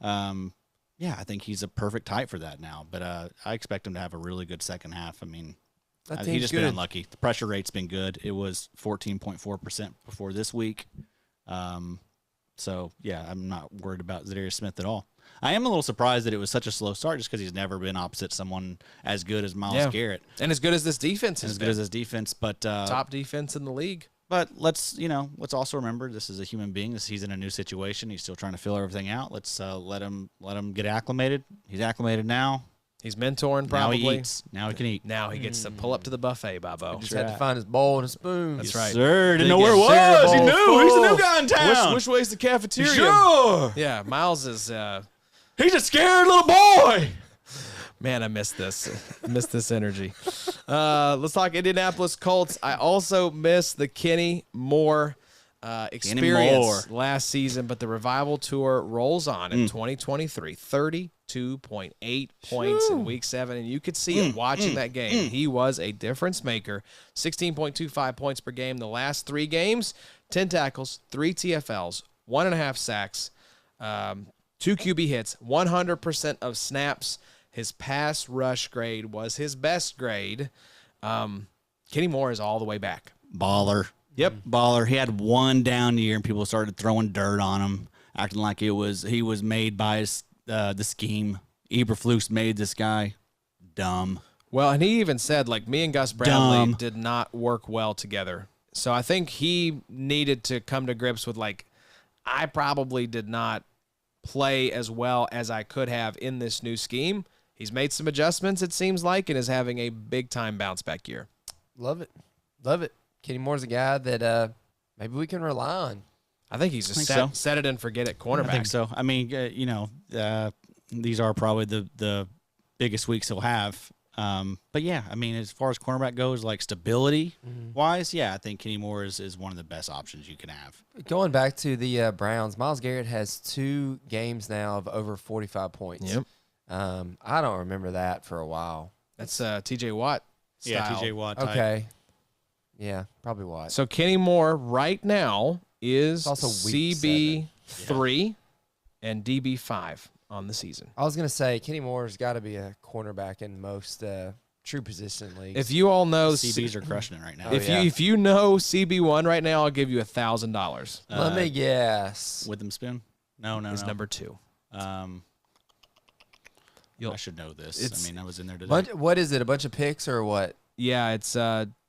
I think he's a perfect type for that now. But I expect him to have a really good second half. I mean, he just been unlucky. The pressure rate's been good. It was 14.4% before this week. So, I'm not worried about Zadarius Smith at all. I am a little surprised that it was such a slow start just because he's never been opposite someone as good as Myles Garrett. And as good as this defense is. As good as his defense. But top defense in the league. But let's also remember this is a human being. He's in a new situation. He's still trying to fill everything out. Let's let him get acclimated. He's acclimated now. He's mentoring probably. Now he eats. Now he can eat. Now he gets to pull up to the buffet, Bobo. Just had to find his bowl and a spoon. That's right. Sir, didn't know where it was. He knew. He's the new guy in town. Which way's the cafeteria? Sure. Yeah, Myles is... He's a scared little boy. Man, I missed this. Missed this energy. Let's talk Indianapolis Colts. I also missed the Kenny Moore experience last season, but the Revival Tour rolls on in 2023. 32.8 points in Week 7, and you could see it watching that game. He was a difference maker. 16.25 points per game. The last 3 games, 10 tackles, 3 TFLs, 1.5 sacks, 2 QB hits, 100% of snaps. His pass rush grade was his best grade. Kenny Moore is all the way back. Baller. Yep. Baller. He had one down year, and people started throwing dirt on him, acting like he was made by the scheme. Eberflus made this guy dumb. Well, and he even said, like, me and Gus Bradley did not work well together. So I think he needed to come to grips with, like, I probably did not play as well as I could have in this new scheme. He's made some adjustments, it seems like, and is having a big-time bounce-back year. Love it. Love it. Kenny Moore's a guy that maybe we can rely on. I think he's a set it and forget it cornerback. I think so. I mean, these are probably the biggest weeks he'll have. But, yeah, I mean, as far as cornerback goes, like stability-wise, I think Kenny Moore is one of the best options you can have. Going back to the Browns, Myles Garrett has 2 games now of over 45 points. Yep. I don't remember that for a while. That's T.J. Watt style. Yeah, T.J. Watt type. Okay. Yeah, probably Watt. So Kenny Moore right now is also CB3 and DB5 on the season. I was going to say Kenny Moore's got to be a cornerback in most true position leagues. If you all know CBs are crushing it right now. If you know CB1 right now, I'll give you $1,000. Let me guess. With them spoon? No. It's number 2. I should know this. I was in there today. What is it? A bunch of picks or what? Yeah, it's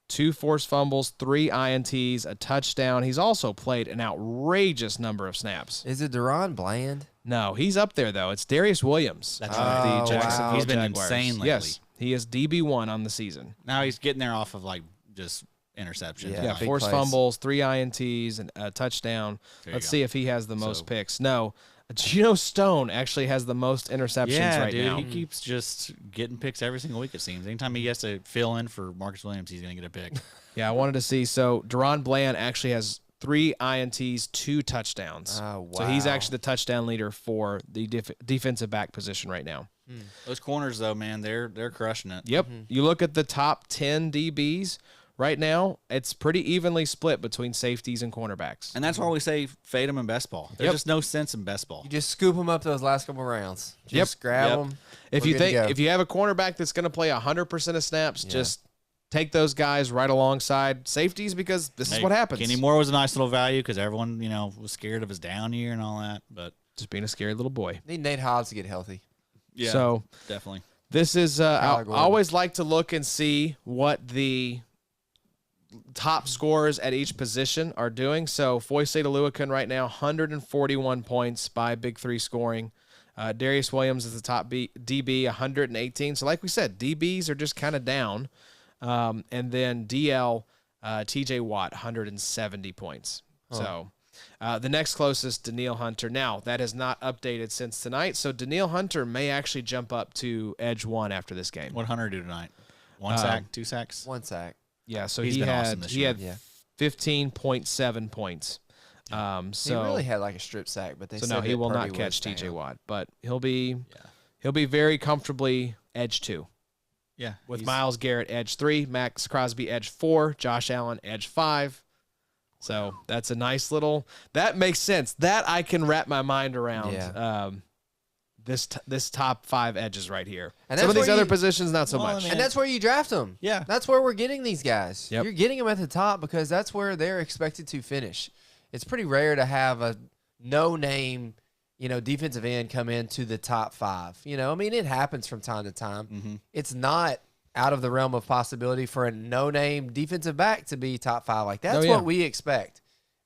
2 forced fumbles, 3 INTs, a touchdown. He's also played an outrageous number of snaps. Is it Deron Bland? No, he's up there, though. It's Darius Williams. That's right. The Jacksonville He's been Jaguars. insane lately. Yes, he is DB1 on the season. Now he's getting there off of, like, just interceptions. Yeah, big forced plays. fumbles, 3 INTs, and a touchdown. Let's see if he has the most picks. No, Geno Stone actually has the most interceptions right now. He keeps just getting picks every single week, it seems. Anytime he has to fill in for Marcus Williams, he's going to get a pick. Yeah, I wanted to see. So Deron Bland actually has 3 INTs, 2 touchdowns. Oh, wow. So he's actually the touchdown leader for the defensive back position right now. Those corners, though, man, they're crushing it. Yep. You look at the top 10 DBs right now, it's pretty evenly split between safeties and cornerbacks. And that's why we say fade them in best ball. There's just no sense in best ball. You just scoop them up those last couple rounds. Just grab them. If you have a cornerback that's going to play 100% of snaps, just take those guys right alongside safeties because this is what happens. Kenny Moore was a nice little value because everyone, was scared of his down year and all that. But just being a scary little boy. Need Nate Hobbs to get healthy. Yeah, so definitely. This is I always like to look and see what the top scorers at each position are doing. So Foyesade Oluokun right now, 141 points by Big 3 scoring. Darius Williams is the top DB, 118. So like we said, DBs are just kind of down. And then DL, TJ Watt, 170 points. So the next closest, Danielle Hunter. Now, that has not updated since tonight. So Danielle Hunter may actually jump up to Edge 1 after this game. What Hunter do tonight? 1 sack, 2 sacks? 1 sack. Yeah, so He's he been had awesome this year. 15.7 points. So he really had like a strip sack, but they so said no, he will Purdy not catch was TJ down. Watt, but he'll be very comfortably edge 2. Yeah. With Myles Garrett, edge 3, Max Crosby, edge 4, Josh Allen, edge 5. So that's a nice little – that makes sense. That I can wrap my mind around. Yeah. This top 5 edges right here. And some of that's these where other you- positions, not so much. And that's where you draft them. Yeah. That's where we're getting these guys. Yep. You're getting them at the top because that's where they're expected to finish. It's pretty rare to have a no-name, defensive end come into the top 5. I mean, it happens from time to time. Mm-hmm. It's not out of the realm of possibility for a no-name defensive back to be top 5. Like, that's what we expect.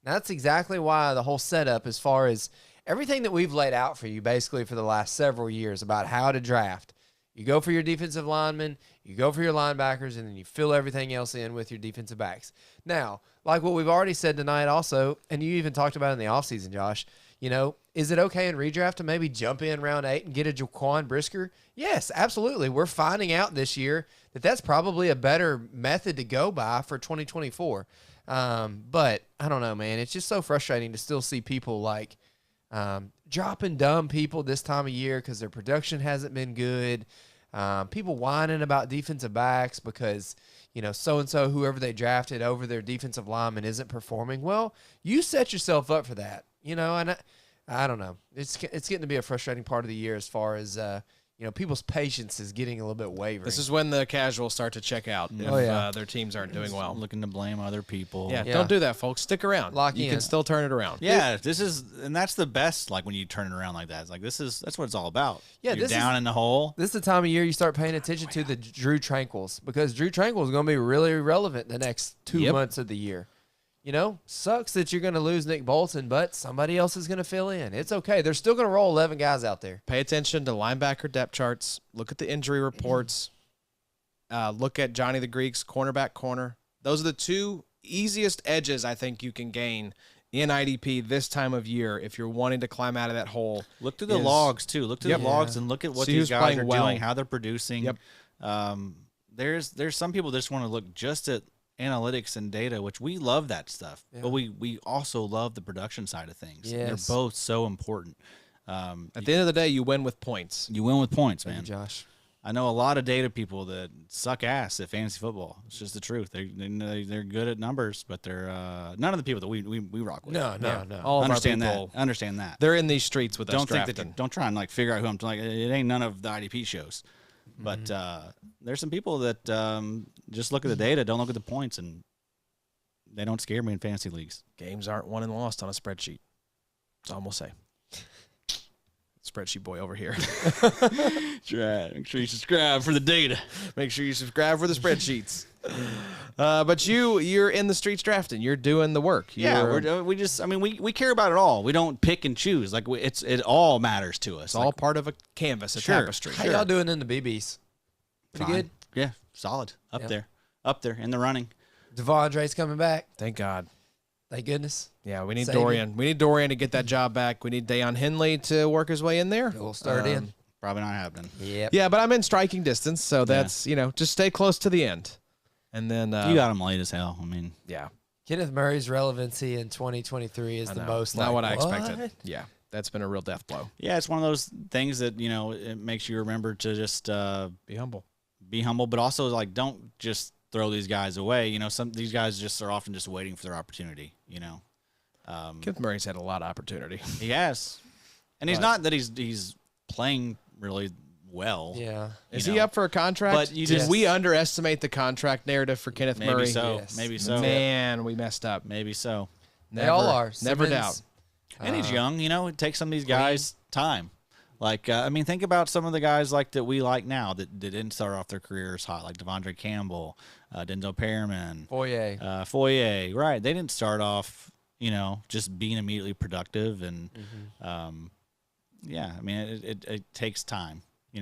And that's exactly why the whole setup, as far as everything that we've laid out for you basically for the last several years about how to draft. You go for your defensive linemen, you go for your linebackers, and then you fill everything else in with your defensive backs. Now, like what we've already said tonight also, and you even talked about in the offseason, Josh, is it okay in redraft to maybe jump in round 8 and get a Jaquan Brisker? Yes, absolutely. We're finding out this year that that's probably a better method to go by for 2024. But I don't know, man. It's just so frustrating to still see people like dropping dumb people this time of year because their production hasn't been good. People whining about defensive backs because, so-and-so, whoever they drafted over their defensive lineman isn't performing. Well, you set yourself up for that, and I don't know. It's getting to be a frustrating part of the year as far as, people's patience is getting a little bit wavering. This is when the casuals start to check out if their teams aren't doing well. Looking to blame other people. Yeah, don't do that, folks. Stick around. You can still turn it around. Yeah, and that's the best. Like when you turn it around like that, it's like that's what it's all about. Yeah, you're down in the hole. This is the time of year you start paying attention to the Drew Tranquils because Drew Tranquil is going to be really relevant the next 2 months of the year. Sucks that you're going to lose Nick Bolton, but somebody else is going to fill in. It's okay. They're still going to roll 11 guys out there. Pay attention to linebacker depth charts. Look at the injury reports. Look at Johnny the Greek's cornerback corner. Those are the 2 easiest edges I think you can gain in IDP this time of year if you're wanting to climb out of that hole. Look to the logs, too. Look to the logs and look at what these guys are doing, how they're producing. Yep. There's some people that just want to look just at analytics and data, which we love that stuff, but we also love the production side of things. Yes. They're both so important. At the end of the day, you win with points. You win with points, man. Thank you, Josh. I know a lot of data people that suck ass at fantasy football. It's just the truth. They're good at numbers, but they're none of the people that we rock with. No. All of Understand our that. people, Understand that. they're in these streets with us Don't think drafting. don't try and figure out who I'm like. It ain't none of the IDP shows. But there's some people that just look at the data, don't look at the points, and they don't scare me in fantasy leagues. Games aren't won and lost on a spreadsheet. That's all I'm going to say. Spreadsheet boy over here. That's right. Make sure you subscribe for the data. Make sure you subscribe for the spreadsheets. But you're in the streets drafting. You're doing the work. We care about it all. We don't pick and choose. It all matters to us. It's all part of a canvas, a tapestry. How y'all doing in the BBs? Pretty good? Yeah, solid. Up there in the running. Devondre's coming back. Thank God. Thank goodness. Yeah, we need Saving. Dorian. We need Dorian to get that job back. We need Deion Henley to work his way in there. We'll start in. Probably not happening. Yep. Yeah, but I'm in striking distance, so that's, just stay close to the end. And then you got him late as hell. Yeah. Kenneth Murray's relevancy in 2023 is the most not what I what? expected. Yeah, that's been a real death blow. Yeah, it's one of those things that, it makes you remember to just Be humble. But also don't just throw these guys away. Some these guys just are often just waiting for their opportunity. Kenneth Murray's had a lot of opportunity. He has, and he's not that he's playing really well. Yeah. Is he up for a contract? But Did we underestimate the contract narrative for Kenneth Maybe Murray? so. Yes. Maybe so. Man, we messed up. Maybe so. They all are. Never Simmons, doubt. And he's young. It takes some of these guys time. Think about some of the guys that we like now that didn't start off their careers hot, like Devondre Campbell, Denzel Perriman, Foye. Right. They didn't start off, just being immediately productive. And, it takes time.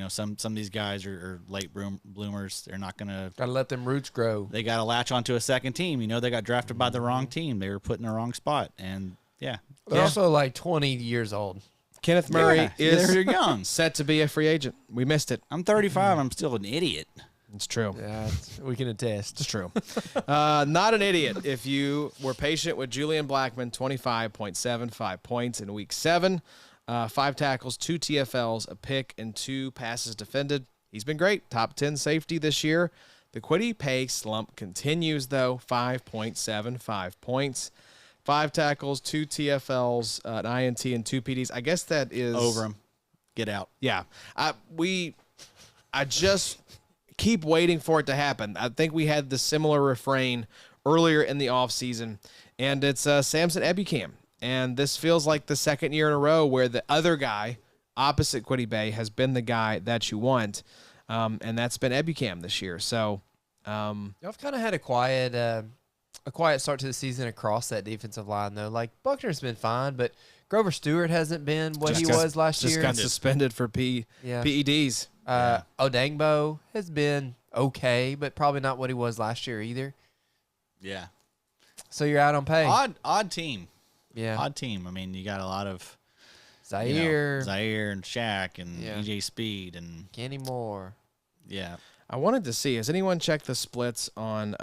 Some of these guys are late bloomers. They're not going to. Got to let them roots grow. They got to latch onto a second team. They got drafted by the wrong team. They were put in the wrong spot. And, They're also 20 years old. Kenneth Murray is they're young. set to be a free agent. We missed it. I'm 35. I'm still an idiot. It's true. Yeah, we can attest. It's true. Not an idiot if you were patient with Julian Blackmon, 25.75 points in week 7, 5 tackles, 2 TFLs, a pick, and 2 passes defended. he's been great. Top 10 safety this year. The Kwity Paye slump continues, though. 5.75 points. 5 tackles, 2 TFLs, an INT, and 2 PDs. I guess that is... Over him. Get out. Yeah. I just keep waiting for it to happen. I think we had the similar refrain earlier in the offseason, and it's Samson Ebukam. And this feels like the second year in a row where the other guy opposite Kwity Paye has been the guy that you want, and that's been Ebukam this year. So Y'all have kind of had a quiet start to the season across that defensive line, though. Like, Buckner's been fine, but Grover Stewart hasn't been what he was last year. Just got suspended for PEDs. Odangbo has been okay, but probably not what he was last year either. Yeah. So you're out on Paye. Odd team. Yeah. Odd team. I mean, you got a lot of Zaire. Zaire and Shaq and EJ Speed and Kenny Moore. Yeah. I wanted to see, has anyone checked the splits on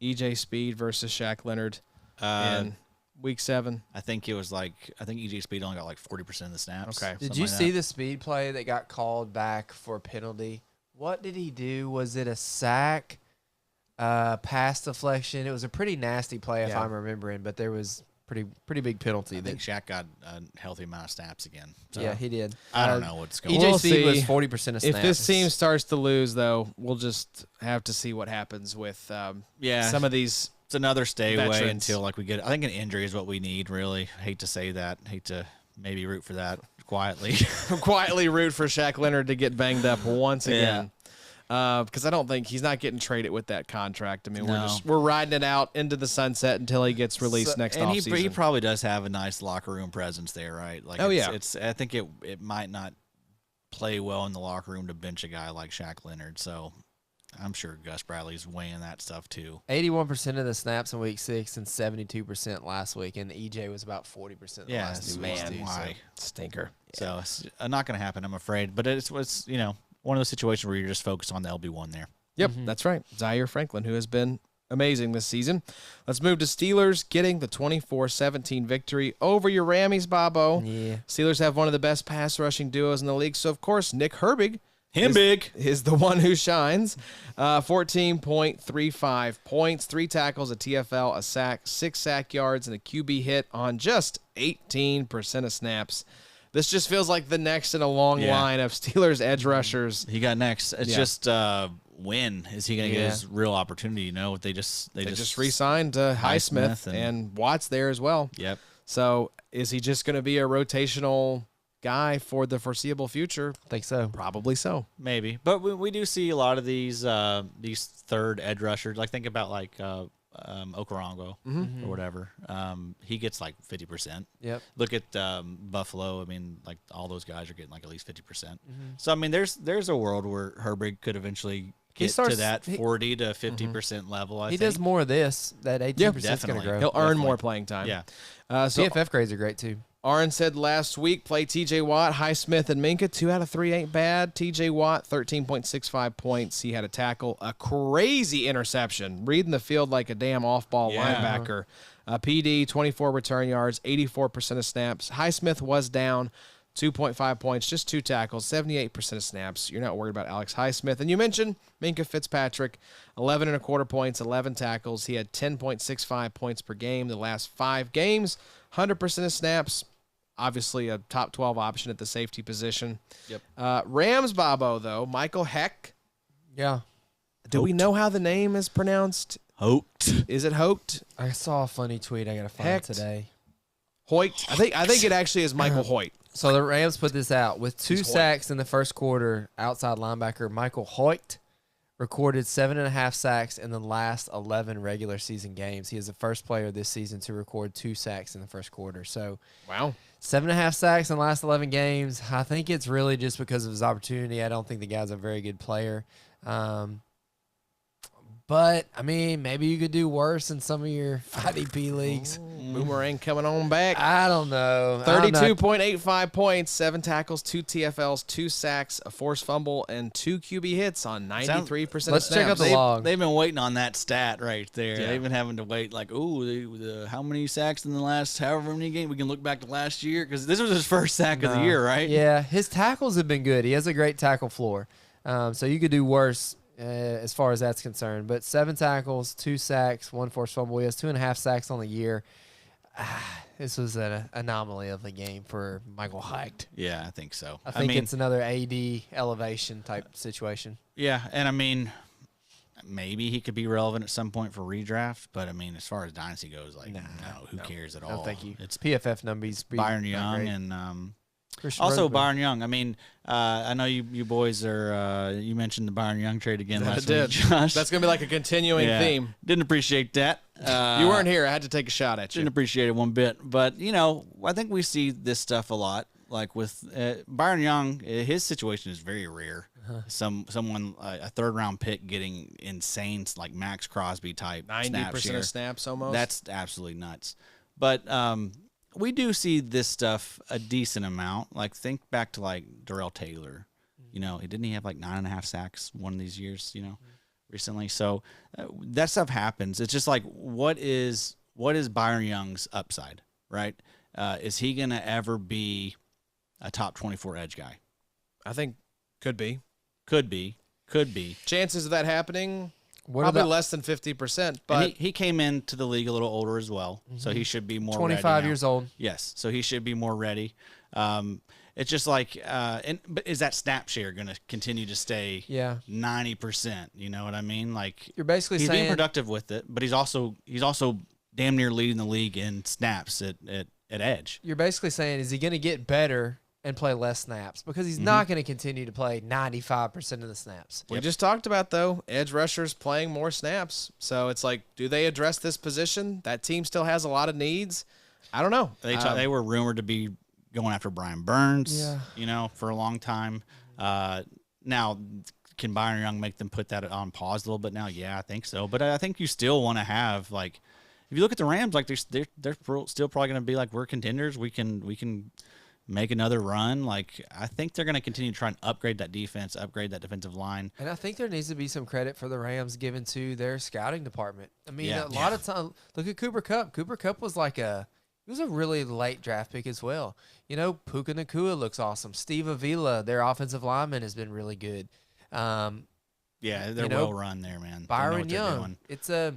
EJ Speed versus Shaq Leonard in week 7? I think it was EJ Speed only got like 40% of the snaps. Okay. Did you see the speed play that got called back for a penalty? What did he do? Was it a sack, pass deflection? It was a pretty nasty play if I'm remembering, but there was pretty big penalty. I think Shaq got a healthy amount of snaps again. So yeah, he did. I don't know what's going on. EJ Speed was 40% of snaps. If this team starts to lose, though, we'll just have to see what happens with some of these. It's another stay veterans. away until like we get. I think an injury is what we need. Really, hate to say that. Hate to maybe root for that quietly. Quietly root for Shaq Leonard to get banged up once again. Because I don't think he's not getting traded with that contract. I mean, we're riding it out into the sunset until he gets released next offseason. And he probably does have a nice locker room presence there, right? Like, it's I think it might not play well in the locker room to bench a guy like Shaq Leonard. So I'm sure Gus Bradley's weighing that stuff too. 81% of the snaps in week 6 and 72% last week, and EJ was about 40% the last 2 weeks too. Why? Stinker. So it's not going to happen, I'm afraid. But it's one of those situations where you're just focused on the LB1 there. Yep, that's right. Zaire Franklin, who has been amazing this season. Let's move to Steelers getting the 24-17 victory over your Rammies, Bobo. Yeah. Steelers have one of the best pass rushing duos in the league. So, of course, Nick Herbig is the one who shines. 14.35 points, 3 tackles, a TFL, a sack, 6 sack yards, and a QB hit on just 18% of snaps. This just feels like the next in a long line of Steelers edge rushers. He got next. It's just when is he going to get his real opportunity? They just re-signed Highsmith and Watts there as well. Yep. So is he just going to be a rotational guy for the foreseeable future? I think so. Probably so. Maybe. But we do see a lot of these third edge rushers. Like think about Okarongo or whatever. He gets like 50%. Yep. Look at Buffalo. I mean, like all those guys are getting like at least 50%. So I mean, there's a world where Herbig could eventually get to that 40 to 50% level. I think he does more of this. That 18% is going to grow. He'll earn more playing time. Yeah. So PFF grades are great too. Aaron said last week, play T.J. Watt, Highsmith, and Minka. 2 out of 3 ain't bad. T.J. Watt, 13.65 points. He had a tackle, a crazy interception, reading the field like a damn off-ball linebacker. PD, 24 return yards, 84% of snaps. Highsmith was down, 2.5 points, just 2 tackles, 78% of snaps. You're not worried about Alex Highsmith. And you mentioned Minka Fitzpatrick, 11.25 points, 11 tackles. He had 10.65 points per game the last 5 games, 100% of snaps. Obviously, a top 12 option at the safety position. Yep. Rams, Bobo, though, Michael Heck. Yeah. Do we know how the name is pronounced? Hocht. Is it Hocht? I saw a funny tweet I got to find Hecht. Today. Hoyt. I think it actually is Michael Hoyt. So the Rams put this out. With 2 sacks in the first quarter, outside linebacker Michael Hoyt recorded 7.5 sacks in the last 11 regular season games. He is the first player this season to record 2 sacks in the first quarter. So, wow. 7.5 sacks in the last 11 games. I think it's really just because of his opportunity. I don't think the guy's a very good player. But, I mean, maybe you could do worse in some of your IDP leagues. Boomerang coming on back. I don't know. 32.85 points, 7 tackles, 2 TFLs, 2 sacks, a forced fumble, and 2 QB hits on 93% of snaps. Let's check out the log. They've been waiting on that stat right there. Yeah. They've been having to wait like, how many sacks in the last however many games? We can look back to last year because this was his first sack of the year, right? Yeah, his tackles have been good. He has a great tackle floor. So you could do worse as far as that's concerned. But 7 tackles, 2 sacks, 1 forced fumble. He has 2.5 sacks on the year. This was an anomaly of a game for Michael Hecht. Yeah, I think so. I think it's another AD elevation type situation. Yeah, and I mean, maybe he could be relevant at some point for redraft, but I mean, as far as dynasty goes, like, who cares at all? No, thank you. It's PFF numbers. Byron Young and Christian also Roseman. Byron Young. I mean, I know you boys are. You mentioned the Byron Young trade again last week, Josh. That's gonna be like a continuing theme. Didn't appreciate that. You weren't here. I had to take a shot at you. Didn't appreciate it one bit, but I think we see this stuff a lot. Like with Byron Young, his situation is very rare. Someone a 3rd round pick getting insane, like Max Crosby type 90% of snaps almost. That's absolutely nuts. But we do see this stuff a decent amount. Like think back to like Darrell Taylor. Didn't he have like 9.5 sacks one of these years? Recently. So that stuff happens. It's just like what is Byron Young's upside, right? Is he gonna ever be a top 24 edge guy? I think could be. Chances of that happening probably less than 50%. But he came into the league a little older as well, so he should be more 25 ready now. years old. Yes, so he should be more ready. It's just like, but is that snap share going to continue to stay 90%? You know what I mean? Like you're basically he's saying being productive with it, but he's also damn near leading the league in snaps at edge. You're basically saying, is he going to get better and play less snaps? Because he's not going to continue to play 95% of the snaps. We just talked about, though, edge rushers playing more snaps. So it's like, do they address this position? That team still has a lot of needs. I don't know. They were rumored to be going after Brian Burns, for a long time. Now, can Byron Young make them put that on pause a little bit now? Yeah, I think so. But I think you still want to have, like, if you look at the Rams, like they're still probably going to be like, we're contenders. We can make another run. Like, I think they're going to continue to try and upgrade that defense, upgrade that defensive line. And I think there needs to be some credit for the Rams given to their scouting department. I mean, a lot of time, look at Cooper Kupp. Cooper Kupp was he was a really late draft pick as well. Puka Nacua looks awesome. Steve Avila, their offensive lineman, has been really good. They're well run there, man. Byron Young, it's a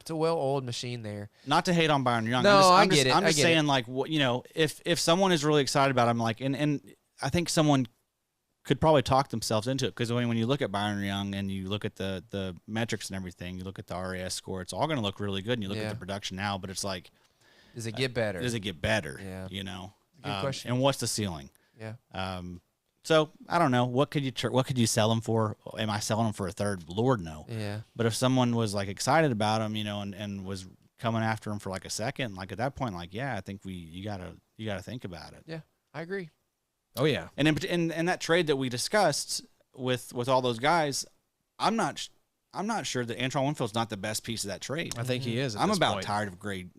well-oiled machine there. Not to hate on Byron Young. No, I'm get it. I'm just saying, like, if someone is really excited about him, like, and I think someone could probably talk themselves into it, because when you look at Byron Young and you look at the metrics and everything, you look at the RAS score, it's all going to look really good. And you look at the production now, but it's like, does it get better? Yeah. Good question. And what's the ceiling? Yeah. So I don't know. What could you sell him for? Am I selling him for a third? Lord, no. Yeah. But if someone was like excited about him, and was coming after him for like a second, like at that point, like, yeah, I think you gotta think about it. Yeah, I agree. Oh yeah. And in that trade that we discussed with all those guys, I'm not sure that Antoine Winfield's not the best piece of that trade. I think he is. I'm about tired of Greg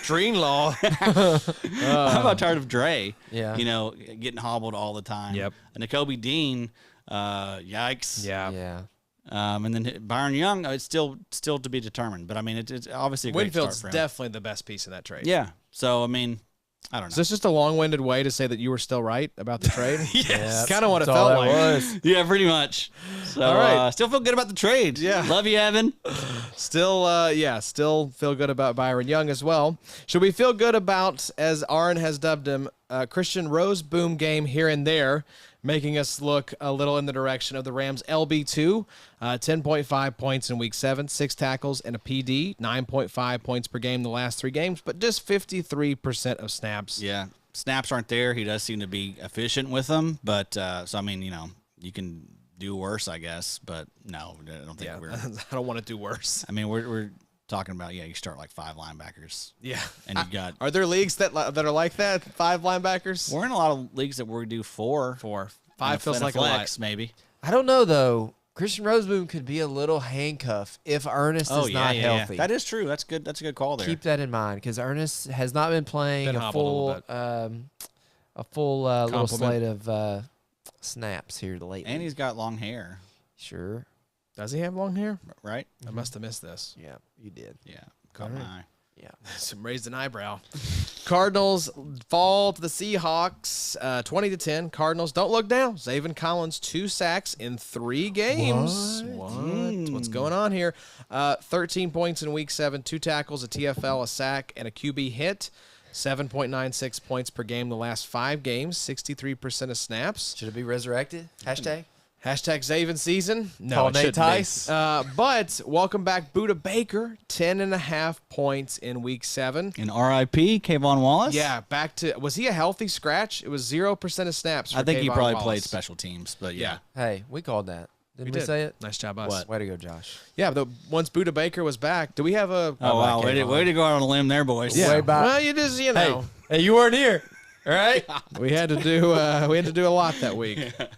Greenlaw. I'm about tired of Dre. Yeah. Getting hobbled all the time. Yep. And Nakobe Dean, yikes. Yeah. Yeah. And then Byron Young, it's still to be determined. But I mean, it's obviously a great Winfield's start for him. definitely the best piece in that trade. Yeah. So I mean, I don't know. Is this just a long-winded way to say that you were still right about the trade? Yes. Kind of what it That's all felt that like. was. Yeah, pretty much. So All right. still feel good about the trade. Yeah. Love you, Evan. Still feel good about Byron Young as well. Should we feel good about, as Aaron has dubbed him, Christian Roseboom game here and there, making us look a little in the direction of the Rams' LB2, 10.5 points in Week 7, 6 tackles and a PD, 9.5 points per game the last 3 games, but just 53% of snaps. Yeah. Snaps aren't there. He does seem to be efficient with them, but so I mean, you can do worse, I guess, but no, I don't think we're. I don't want to do worse. I mean, we're talking about you start like 5 linebackers. Yeah, and you got. Are there leagues that are like that? 5 linebackers. We're in a lot of leagues that we do 4. 5 feels like a flex, lot. maybe. I don't know though. Christian Roseboom could be a little handcuff if Ernest is not healthy. That is true. That's good. That's a good call there. Keep that in mind, because Ernest has not been playing a full little slate of snaps here lately. And he's got long hair. Sure. Does he have long hair? Right? I must have missed this. Yeah, you did. Yeah. Caught my eye. Yeah. Some raised an eyebrow. Cardinals fall to the Seahawks 20-10. Cardinals don't look down. Zaven Collins 2 sacks in 3 games. What? What's going on here? 13 points in week 7, 2 tackles, a TFL, a sack, and a QB hit. 7.96 points per game the last 5 games, 63% of snaps. Should it be resurrected? Hashtag? Hashtag Zaven season. No, Call it Nate shouldn't Tice. be. But welcome back, Buda Baker. 10.5 points in week 7. And RIP, Kayvon Wallace? Yeah, back to, was he a healthy scratch? It was 0% of snaps for I think he Kayvon probably Wallace. played special teams, but yeah. Hey, we called that. Didn't we did. say it? Nice job, us. What? Way to go, Josh. Yeah, once Buda Baker was back, do we have a... Oh, wow. Way to go out on a limb there, boys. Yeah. Way back. Well, you just, you know. Hey, you weren't here. All right? We had to do a lot that week. It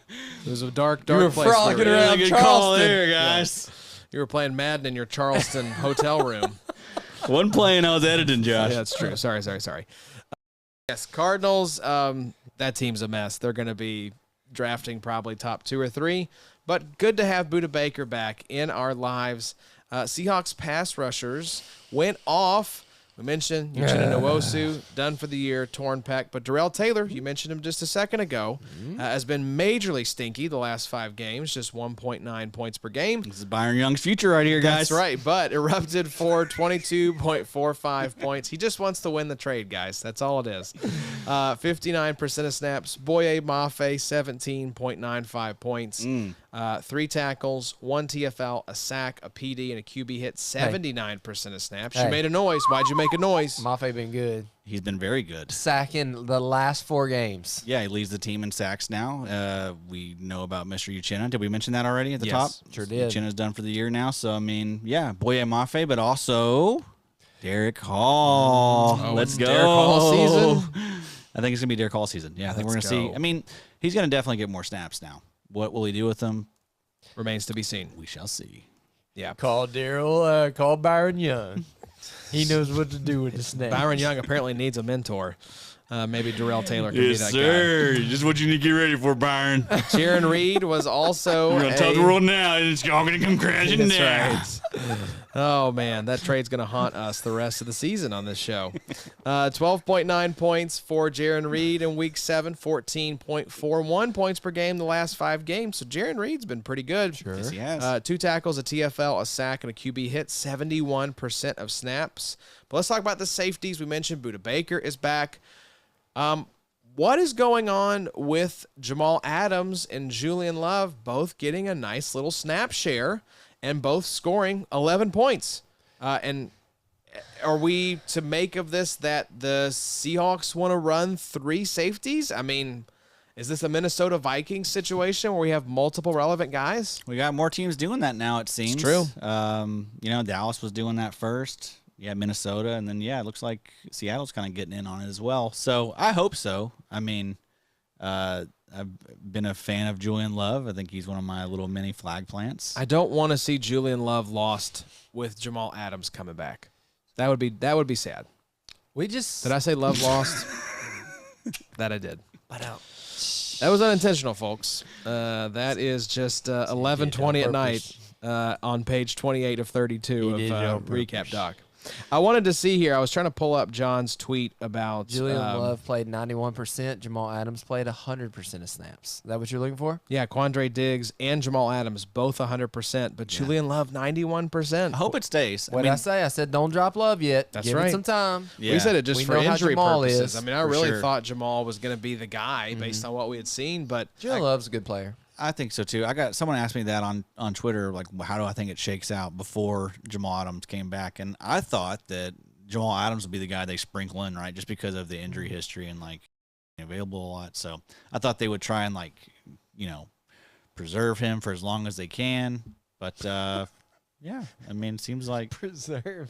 was a dark You were place. frolicking around Good Charleston. call there, guys. You were playing Madden in your Charleston hotel room. One play and I was editing, Josh. Yeah, that's true. Sorry. Yes, Cardinals, that team's a mess. They're going to be drafting probably top 2 or 3. But good to have Buda Baker back in our lives. Seahawks pass rushers went off. We mentioned Uchenna Nwosu, done for the year, torn pec. But Darrell Taylor, you mentioned him just a second ago, has been majorly stinky the last 5 games, just 1.9 points per game. This is Byron Young's future right here, guys. That's right, but erupted for 22.45 points. He just wants to win the trade, guys. That's all it is. 59% of snaps. Boye Mafe, 17.95 points. 3 tackles, 1 TFL, a sack, a PD, and a QB hit. 79% of snaps. You made a noise. Why'd you make a noise? Mafe been good. He's been very good. Sacking the last 4 games. Yeah, he leads the team in sacks now. We know about Mr. Uchenna. Did we mention that already at the top? Sure did. Uchenna's done for the year now. So, I mean, yeah, Boye Mafe, but also Derek Hall. Let's go. Derek Hall season? I think it's going to be Derek Hall season. Yeah, I think we're going to see. I mean, he's going to definitely get more snaps now. What will he do with them? Remains to be seen. We shall see. Yeah. Call Byron Young. He knows what to do with the snap. Byron Young apparently needs a mentor. Maybe Darrell Taylor could be that Just what you need to get ready for, Byron. guy. Jaron Reed was also We're going to tell the world now. It's all going to come crashing down. That's right. Oh, man, that trade's going to haunt us the rest of the season on this show. 12.9 points for Jaron Reed in Week 7, 14.41 points per game the last 5 games. So Jaron Reed's been pretty good. Sure. Yes, he has. 2 tackles, a TFL, a sack, and a QB hit, 71% of snaps. But let's talk about the safeties. We mentioned Buda Baker is back. What is going on with Jamal Adams and Julian Love both getting a nice little snap share and both scoring 11 points? And are we to make of this that the Seahawks want to run 3 safeties? I mean, is this a Minnesota Vikings situation where we have multiple relevant guys? We got more teams doing that now, it seems. It's true. Dallas was doing that first. Yeah, Minnesota, and then, it looks like Seattle's kind of getting in on it as well. So I hope so. I mean, I've been a fan of Julian Love. I think he's one of my little mini flag plants. I don't want to see Julian Love lost with Jamal Adams coming back. That would be sad. Did I say Love lost? That I did. That was unintentional, folks. That is just 11:20 at night on page 28 of 32 of Recap Doc. I wanted to see here. I was trying to pull up John's tweet about Julian Love played 91%. Jamal Adams played 100% of snaps. Is that what you're looking for? Yeah, Quandre Diggs and Jamal Adams both 100%, but Julian Love 91%. I hope it stays. What did I say? I said don't drop Love yet. That's Give right. it some time. We said it just We for know how injury Jamal purposes. is, I mean, I for really sure. thought Jamal was going to be the guy based on what we had seen, but Julian Love's a good player. I think so too. I got someone asked me that on Twitter, like, how do I think it shakes out before Jamal Adams came back? And I thought that Jamal Adams would be the guy they sprinkle in, right, just because of the injury history and like available a lot. So I thought they would try and preserve him for as long as they can. But yeah, I mean, it seems like Preserve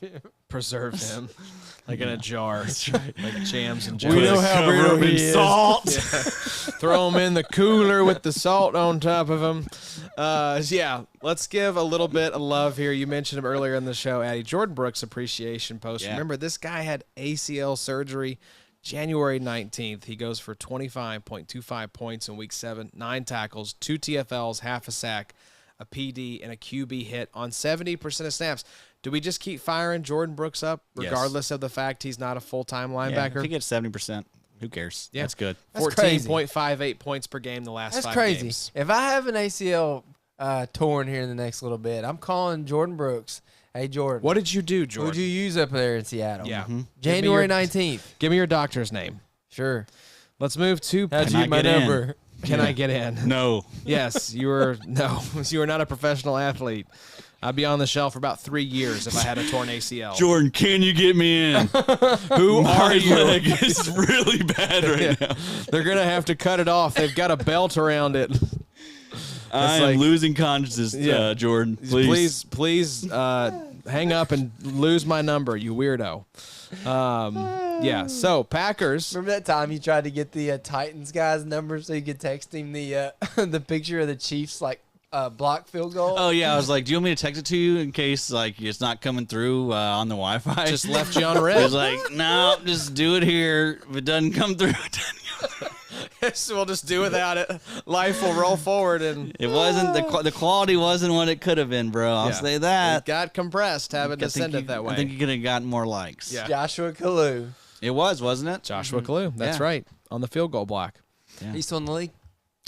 him. like in a jar, like jams and jams. We know how brittle he is. salt. Throw him in the cooler with the salt on top of him. Let's give a little bit of love here. You mentioned him earlier in the show, Addie. Jordan Brooks appreciation post. Yeah. Remember, this guy had ACL surgery January 19th. He goes for 25.25 points in week 7, 9 tackles, 2 TFLs, half a sack, a PD, and a QB hit on 70% of snaps. do we just keep firing Jordan Brooks up regardless of the fact he's not a full-time Yeah, linebacker? if he gets 70%, who cares? Yeah. That's good. That's crazy. 14.58 points per game the last That's 5 crazy. games. If I have an ACL torn here in the next little bit, I'm calling Jordan Brooks. Hey, Jordan. What did you do, Who'd Jordan? you use up there in Seattle? Yeah. January 19th. Give me your doctor's name. Sure. Let's move to How'd Can you I get my get in? number? Can I get in? No. Yes, you were not a professional athlete. I'd be on the shelf for about 3 years if I had a torn ACL. Jordan, can you get me in? Who are My you? leg is really bad right now. They're gonna have to cut it off. They've got a belt around it. I am like- losing consciousness, Yeah. Jordan. Please, hang up and lose my number, you weirdo. Yeah. So Packers. Remember that time you tried to get the Titans guy's number so you could text him the the picture of the Chiefs block field goal? Oh yeah, I was like, do you want me to text it to you in case like it's not coming through on the Wi-Fi? Just left you on He red. was like, no, just do it here. If it doesn't come through, We'll just do without it. Life will roll forward, and it wasn't the quality wasn't what it could have been, bro. I'll Yeah. say it that. got compressed having to send it that way. I think you could have gotten more likes. Yeah. Joshua Kalu. It was, wasn't it? Joshua Kalu. That's Yeah. right. On the field goal block. Yeah. He's still in the league.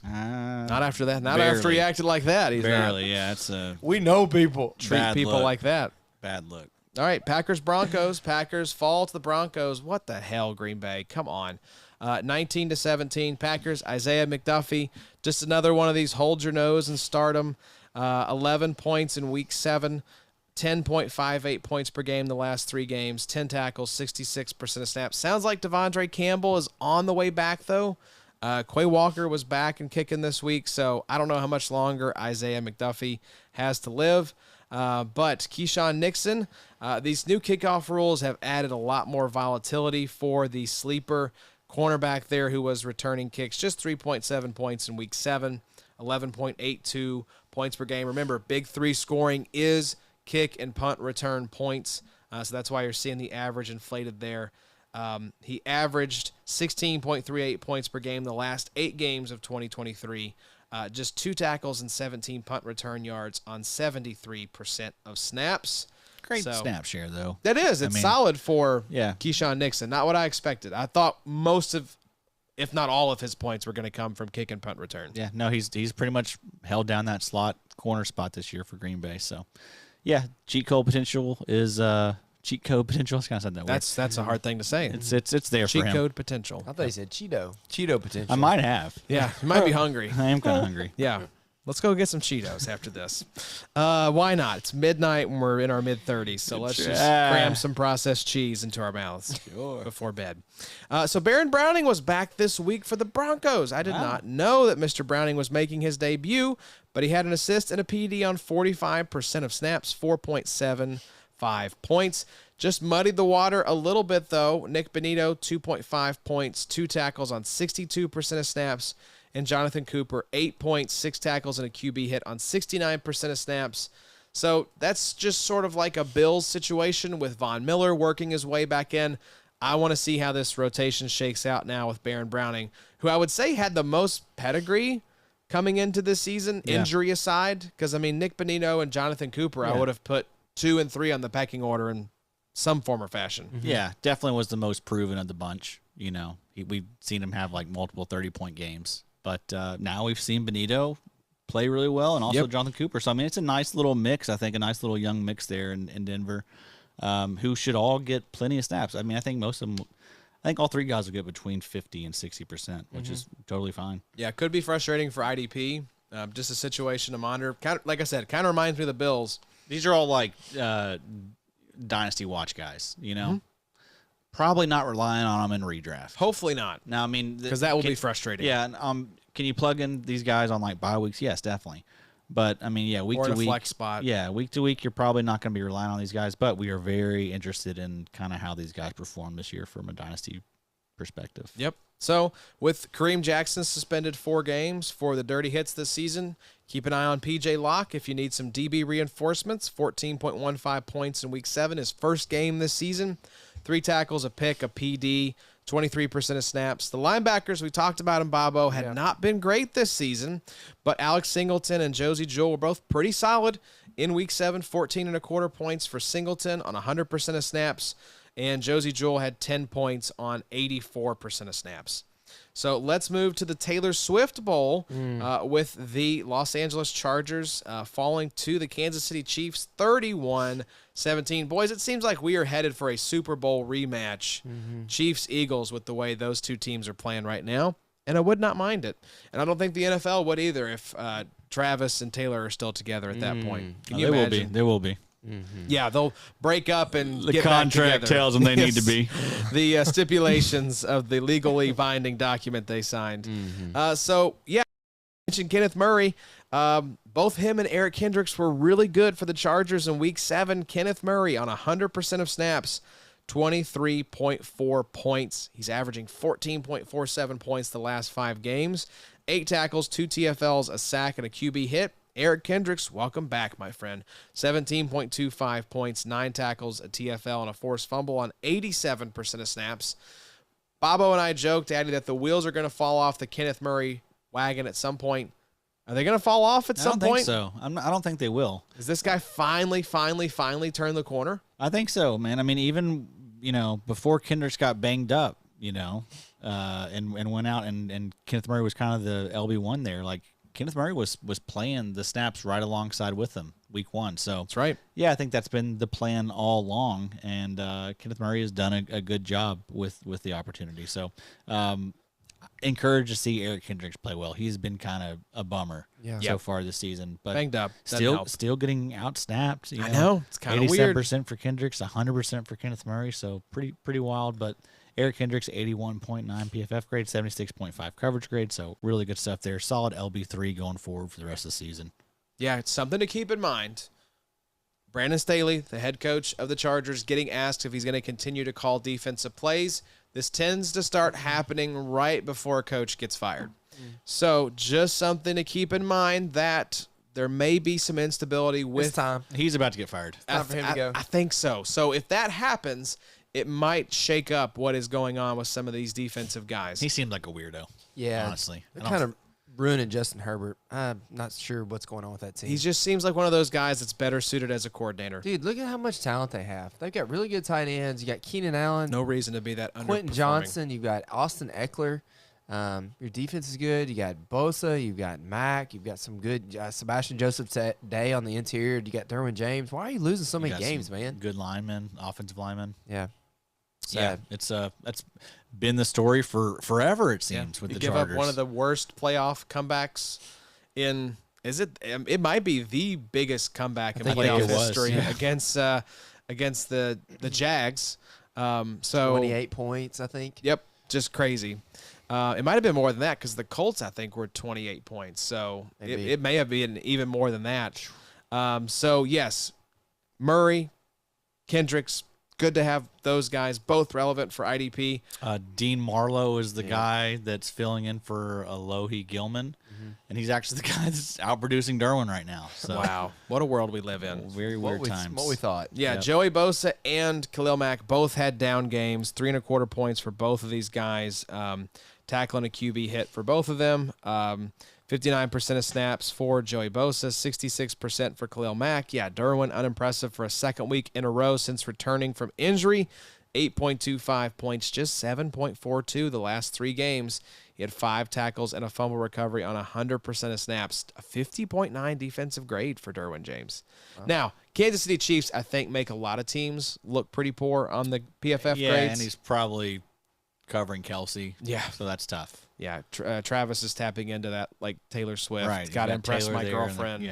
Not after that. Not Barely. after he acted like that. He's Barely, yeah. It's a We know people. not treat Bad people look. like that. bad look. All right, Packers Broncos. Packers fall to the Broncos. What the hell, Green Bay? Come on. 19-17. Packers. Isaiah McDuffie. Just another one of these hold your nose and start 'em. 11 points in week 7. 10.58 points per game the last 3 games. 10 tackles, 66% of snaps. Sounds like Devondre Campbell is on the way back, though. Quay Walker was back and kicking this week, so I don't know how much longer Isaiah McDuffie has to live. But Keyshawn Nixon, these new kickoff rules have added a lot more volatility for the sleeper cornerback there who was returning kicks. Just 3.7 points in week 7, 11.82 points per game. Remember, big 3 scoring is kick and punt return points, so that's why you're seeing the average inflated there. He averaged 16.38 points per game the last 8 games of 2023. Just 2 tackles and 17 punt return yards on 73% of snaps. Great So- snap share, though. That is. It's mean, solid for yeah. Keyshawn Nixon. Not what I expected. I thought most of, if not all of his points were going to come from kick and punt return. Yeah, no, he's pretty much held down that slot corner spot this year for Green Bay. So, yeah, cheat code potential is cheat code potential. I kind of said that word. That's a hard thing to say. It's there cheat for him. code potential. I thought he said Cheeto. Cheeto potential. I might have. Yeah, you might be hungry. I am kind of hungry. Yeah. Let's go get some Cheetos after this. Why not? It's midnight when we're in our mid-30s, so let's just cram some processed cheese into our mouths before bed. So Baron Browning was back this week for the Broncos. I did not know that Mr. Browning was making his debut, but he had an assist and a PD on 45% of snaps, 4.75 points. Just muddied the water a little bit, though. Nick Benito, 2.5 points, 2 tackles on 62% of snaps. And Jonathan Cooper, 8 points, 6 tackles, and a QB hit on 69% of snaps. So that's just sort of like a Bills situation with Von Miller working his way back in. I want to see how this rotation shakes out now with Baron Browning, who I would say had the most pedigree coming into this season, injury aside. Because, I mean, Nick Benito and Jonathan Cooper, I would have put 2 and 3 on the pecking order in some form or fashion. Yeah, definitely was the most proven of the bunch. You know, we've seen him have like multiple 30-point games. But now we've seen Benito play really well, and also Jonathan Cooper. So, I mean, it's a nice little mix, I think, a nice little young mix there in Denver, who should all get plenty of snaps. I mean, I think all 3 guys will get between 50 and 60%, which is totally fine. Yeah, it could be frustrating for IDP. Just a situation to monitor. Kind of, like I said, kind of reminds me of the Bills. These are all like Dynasty Watch guys, you know? Probably not relying on them in redraft. Hopefully not, Now, I mean, because that will be frustrating. Yeah, can you plug in these guys on like bye weeks? Yes, definitely. But I mean, yeah, week Or to in a week, flex spot. Yeah, week to week, you're probably not going to be relying on these guys. But we are very interested in kind of how these guys perform this year from a dynasty perspective. Yep. So with Kareem Jackson suspended 4 games for the dirty hits this season, keep an eye on PJ Locke if you need some DB reinforcements. 14.15 points in week 7, his first game this season. 3 tackles, a pick, a PD, 23% of snaps. The linebackers, we talked about in Bobo, had not been great this season, but Alex Singleton and Josie Jewell were both pretty solid in Week 7, 14.25 points for Singleton on 100% of snaps, and Josie Jewell had 10 points on 84% of snaps. So let's move to the Taylor Swift Bowl with the Los Angeles Chargers falling to the Kansas City Chiefs 31-17. Boys, it seems like we are headed for a Super Bowl rematch. Chiefs-Eagles with the way those two teams are playing right now, and I would not mind it. And I don't think the NFL would either if Travis and Taylor are still together at that point. Can you imagine? They will be. Yeah, they'll break up and The get back contract together. tells them they need to be. The stipulations of the legally binding document they signed. So, yeah, I mentioned Kenneth Murray. Both him and Eric Kendricks were really good for the Chargers in Week 7. Kenneth Murray on 100% of snaps, 23.4 points. He's averaging 14.47 points the last 5 games. 8 tackles, 2 TFLs, a sack, and a QB hit. Eric Kendricks, welcome back, my friend. 17.25 points, 9 tackles, a TFL, and a forced fumble on 87% of snaps. Bobo and I joked, Daddy, that the wheels are going to fall off the Kenneth Murray wagon at some point. Are they going to fall off at some point? I don't think so. I don't think they will. Is this guy finally turn the corner? I think so, man. I mean, even, before Kendricks got banged up, and went out and Kenneth Murray was kind of the LB1 there. Like, Kenneth Murray was playing the snaps right alongside with them Week 1. So that's right. Yeah, I think that's been the plan all along, and Kenneth Murray has done a good job with the opportunity. So encouraged to see Eric Kendricks play well. He's been kind of a bummer so far this season, but banged up. Still getting out snapped. I know, it's kind of weird. 87% for Kendricks, 100% for Kenneth Murray. So pretty wild, but. Eric Kendricks, 81.9 PFF grade, 76.5 coverage grade, so really good stuff there. Solid LB3 going forward for the rest of the season. Yeah, it's something to keep in mind. Brandon Staley, the head coach of the Chargers, getting asked if he's going to continue to call defensive plays. This tends to start happening right before a coach gets fired. So just something to keep in mind that there may be some instability with It's time. He's about to get fired. Time for him to go. I think so. So if that happens, it might shake up what is going on with some of these defensive guys. He seemed like a weirdo. Yeah. Honestly. They're kind of ruining Justin Herbert. I'm not sure what's going on with that team. He just seems like one of those guys that's better suited as a coordinator. Dude, look at how much talent they have. They've got really good tight ends. You got Keenan Allen. No reason to be that underperforming. Quentin Johnson. You've got Austin Eckler. Your defense is good. You got Bosa. You've got Mack. You've got some good Sebastian Joseph Day on the interior. You got Derwin James. Why are you losing so many games, man? Good linemen, offensive linemen. Yeah. Yeah, it's that's been the story for forever, it seems, with the Chargers. Give up one of the worst playoff comebacks in it might be the biggest comeback in playoff history against the Jags. So 28 points, I think. Yep, just crazy. It might have been more than that because the Colts, I think, were 28 points. So it may have been even more than that. So, yes, Murray, Kendricks, good to have those guys both relevant for IDP. Dean Marlowe is the guy that's filling in for Alohi Gilman, and he's actually the guy that's outproducing Derwin right now. So wow, what a world we live in. Very weird times. What we thought. Yeah, Joey Bosa and Khalil Mack both had down games, 3.25 points for both of these guys. Tackling a QB hit for both of them. 59% of snaps for Joey Bosa, 66% for Khalil Mack. Yeah, Derwin, unimpressive for a second week in a row since returning from injury. 8.25 points, just 7.42 the last 3 games. He had 5 tackles and a fumble recovery on 100% of snaps. A 50.9 defensive grade for Derwin James. Wow. Now, Kansas City Chiefs, I think, make a lot of teams look pretty poor on the PFF grades. Yeah, and he's probably covering Kelsey. Yeah. So that's tough. Yeah, Travis is tapping into that like Taylor Swift. Right. Got to impress Taylor my girlfriend.